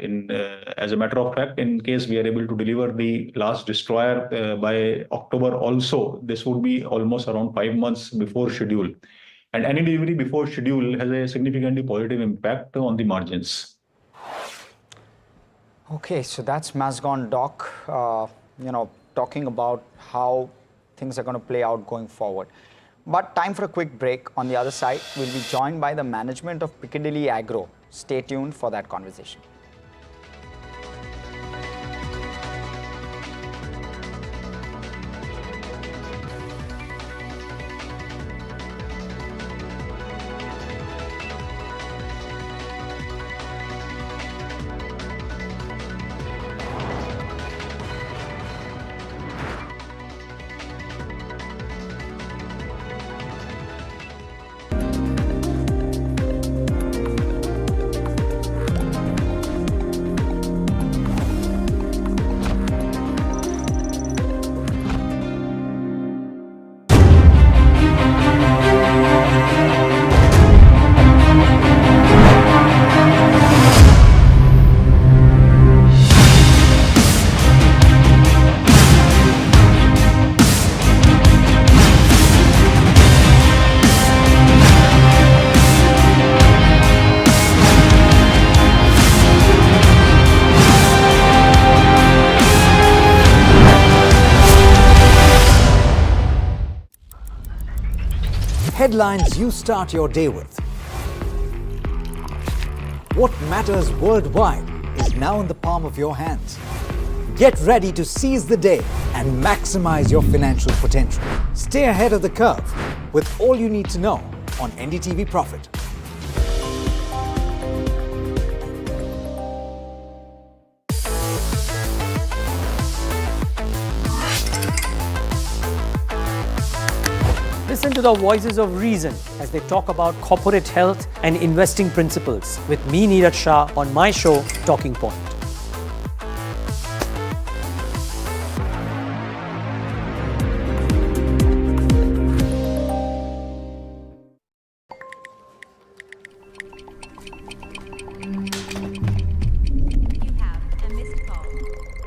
As a matter of fact, in case we are able to deliver the last destroyer by October also, this would be almost around 5 months before schedule. And any delivery before schedule has a significantly positive impact on the margins. Okay, so that's Mazagon Dock, talking about how things are going to play out going forward. But time for a quick break. On the other side, we'll be joined by the management of Piccadilly Agro. Stay tuned for that conversation. headlines you start your day with. What matters worldwide is now in the palm of your hands. Get ready to seize the day and maximize your financial potential. Stay ahead of the curve with all you need to know on NDTV Profit. Listen to the voices of reason as they talk about corporate health and investing principles with me, Neeraj Shah, on my show, Talking Point.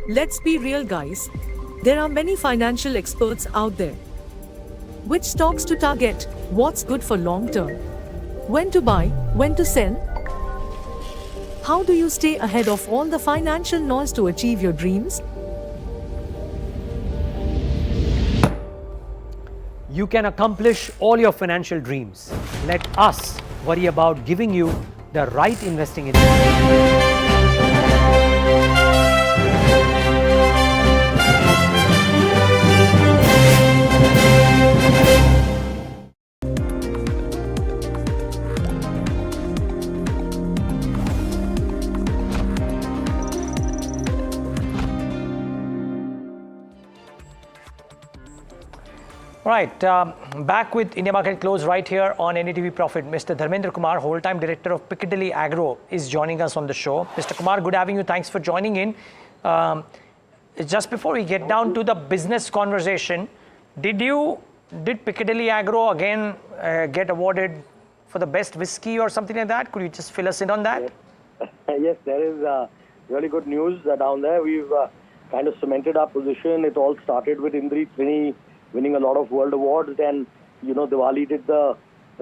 Let's be real, guys. There are many financial experts out there. Which stocks to target? What's good for long term? When to buy? When to sell? How do you stay ahead of all the financial noise to achieve your dreams? You can accomplish all your financial dreams. Let us worry about giving you the right investing advice. Right, back with India Market Close right here on NDTV Profit. Mr. Dharmendra Kumar, whole-time director of Piccadilly Agro, is joining us on the show. Mr. Kumar, good having you. Thanks for joining in. Just before we get down to the business conversation, did Piccadilly Agro again get awarded for the best whiskey or something like that? Could you just fill us in on that? Yes, there is really good news down there. We've kind of cemented our position. It all started with Indri winning a lot of world awards. Then, Diwali did the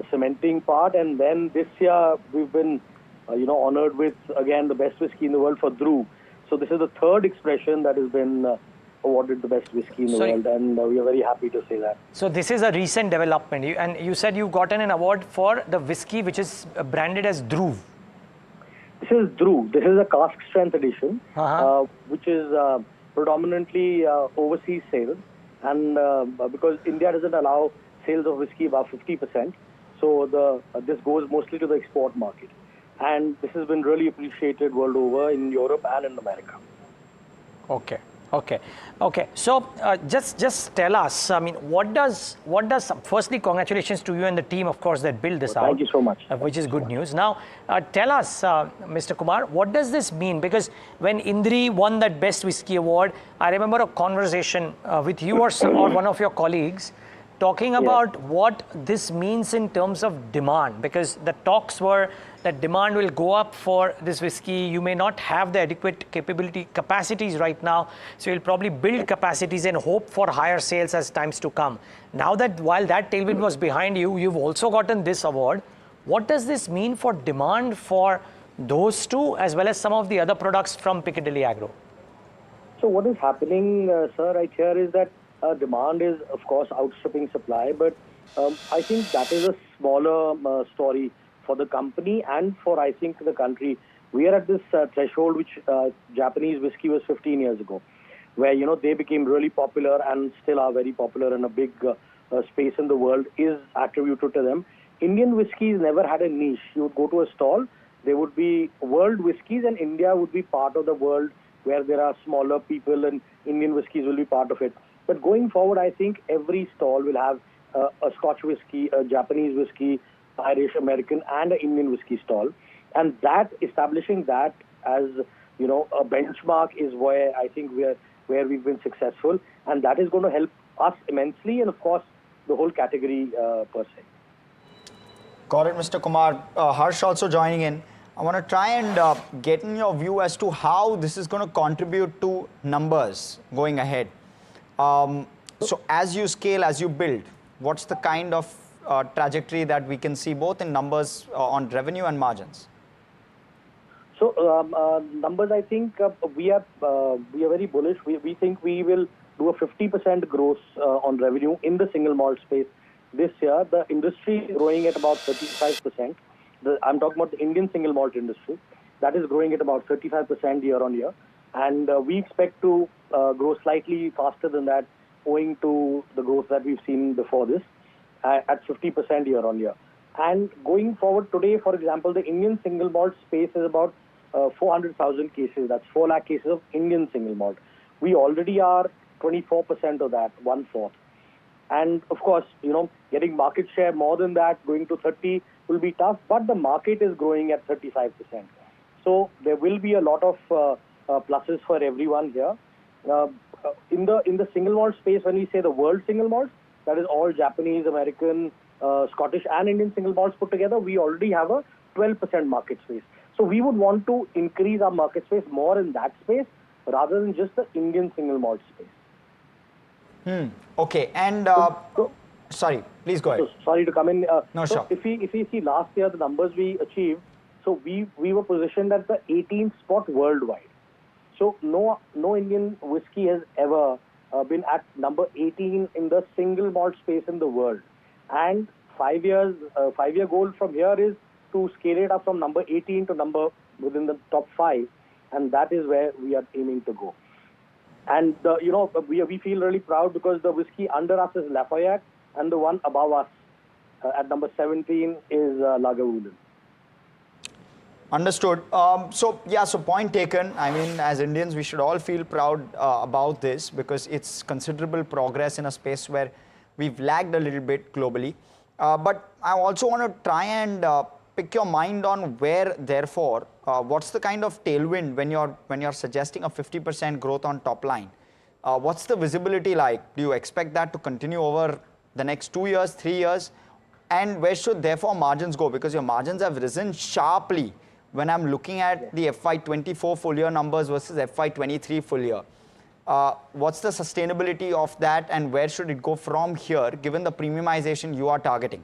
cementing part. And then this year, we've been, honored with, again, the best whiskey in the world for Dhruv. So this is the third expression that has been awarded the best whiskey in the world. And we are very happy to say that. So this is a recent development. And you said you've gotten an award for the whiskey, which is branded as Dhruv. This is Dhruv. This is a cask strength edition, which is predominantly overseas sales. And because India doesn't allow sales of whiskey above 50%, so this goes mostly to the export market. And this has been really appreciated world over in Europe and in America. Okay. So just tell us, I mean, what does firstly, congratulations to you and the team, of course, that built this out. Thank you so much. Which is good news. Now, tell us, Mr. Kumar, what does this mean? Because when Indri won that best whiskey award, I remember a conversation with you or one of your colleagues talking about what this means in terms of demand, because the talks were that demand will go up for this whiskey. You may not have the adequate capacities right now, so you'll probably build capacities and hope for higher sales as times to come. Now that while that tailwind was behind you, you've also gotten this award. What does this mean for demand for those two as well as some of the other products from Piccadilly Agro? So what is happening, sir, right here is that demand is, of course, outstripping supply, but I think that is a smaller story for the company and for, I think, the country. We are at this threshold which Japanese whiskey was 15 years ago, where, they became really popular and still are very popular, and a big space in the world is attributed to them. Indian whiskeys never had a niche. You would go to a stall, there would be world whiskeys, and India would be part of the world where there are smaller people, and Indian whiskeys will be part of it. But going forward, I think every stall will have a Scotch whiskey, a Japanese whiskey, Irish, American, and an Indian whiskey stall. And that, establishing that as, a benchmark is where I think where we've been successful. And that is going to help us immensely, and of course, the whole category per se. Got it, Mr. Kumar. Harsh also joining in. I want to try and get in your view as to how this is going to contribute to numbers going ahead. So as you scale, as you build, what's the kind of trajectory that we can see both in numbers on revenue and margins? So numbers, I think we are very bullish. We think we will do a 50% growth on revenue in the single malt space this year, the industry is growing at about 35%. I'm talking about the Indian single malt industry. That is growing at about 35% year on year. And we expect to grow slightly faster than that, owing to the growth that we've seen before this, at 50% year on year. And going forward today, for example, the Indian single malt space is about 400,000 cases. That's 4 lakh cases of Indian single malt. We already are 24% of that, 1/4. And of course, getting market share more than that, going to 30 will be tough, but the market is growing at 35%. So there will be a lot of pluses for everyone here. In the single malt space, when we say the world single malts, that is all Japanese, American, Scottish and Indian single malts put together, we already have a 12% market space. So we would want to increase our market space more in that space rather than just the Indian single malt space. Okay, and sorry, please go ahead. So, sorry to come in. No, so sure. If we see last year the numbers we achieved, so we were positioned at the 18th spot worldwide. So no Indian whiskey has ever been at number 18 in the single malt space in the world. And 5 year goal from here is to scale it up from number 18 to number within the top 5, and that is where we are aiming to go. And we feel really proud because the whiskey under us is Lafayette, and the one above us at number 17 is Lagavulin. Understood. So point taken. I mean, as Indians, we should all feel proud about this because it's considerable progress in a space where we've lagged a little bit globally. But I also want to try and pick your mind on where, therefore, what's the kind of tailwind when you're suggesting a 50% growth on top line? What's the visibility like? Do you expect that to continue over the next 2 years, 3 years? And where should, therefore, margins go? Because your margins have risen sharply when I'm looking at the FY24 full year numbers versus FY23 full year. What's the sustainability of that and where should it go from here given the premiumization you are targeting?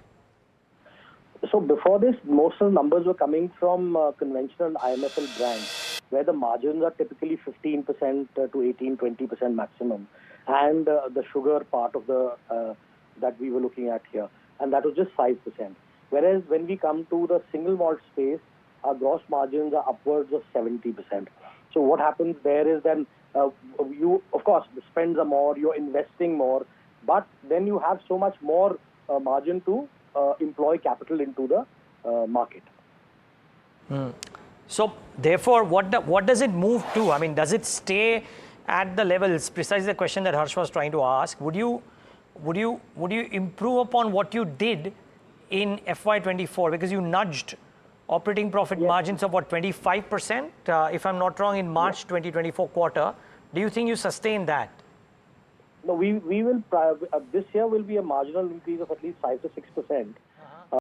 So before this, most of the numbers were coming from conventional IMFL brands, where the margins are typically 15% to 18, 20% maximum, and the sugar part of the that we were looking at here, and that was just 5%. Whereas when we come to the single malt space, our gross margins are upwards of 70%. So what happens there is then you, of course, the spends are more, you're investing more, but then you have so much more margin to employ capital into the market. So therefore, what does it move to? I mean, does it stay at the levels? Precisely the question that Harsh was trying to ask. Would you improve upon what you did in FY24 because you nudged operating profit margins of what, 25%, if I'm not wrong, in March 2024 quarter. Do you think you sustain that? No, we will, this year will be a marginal increase of at least 5 to 6%.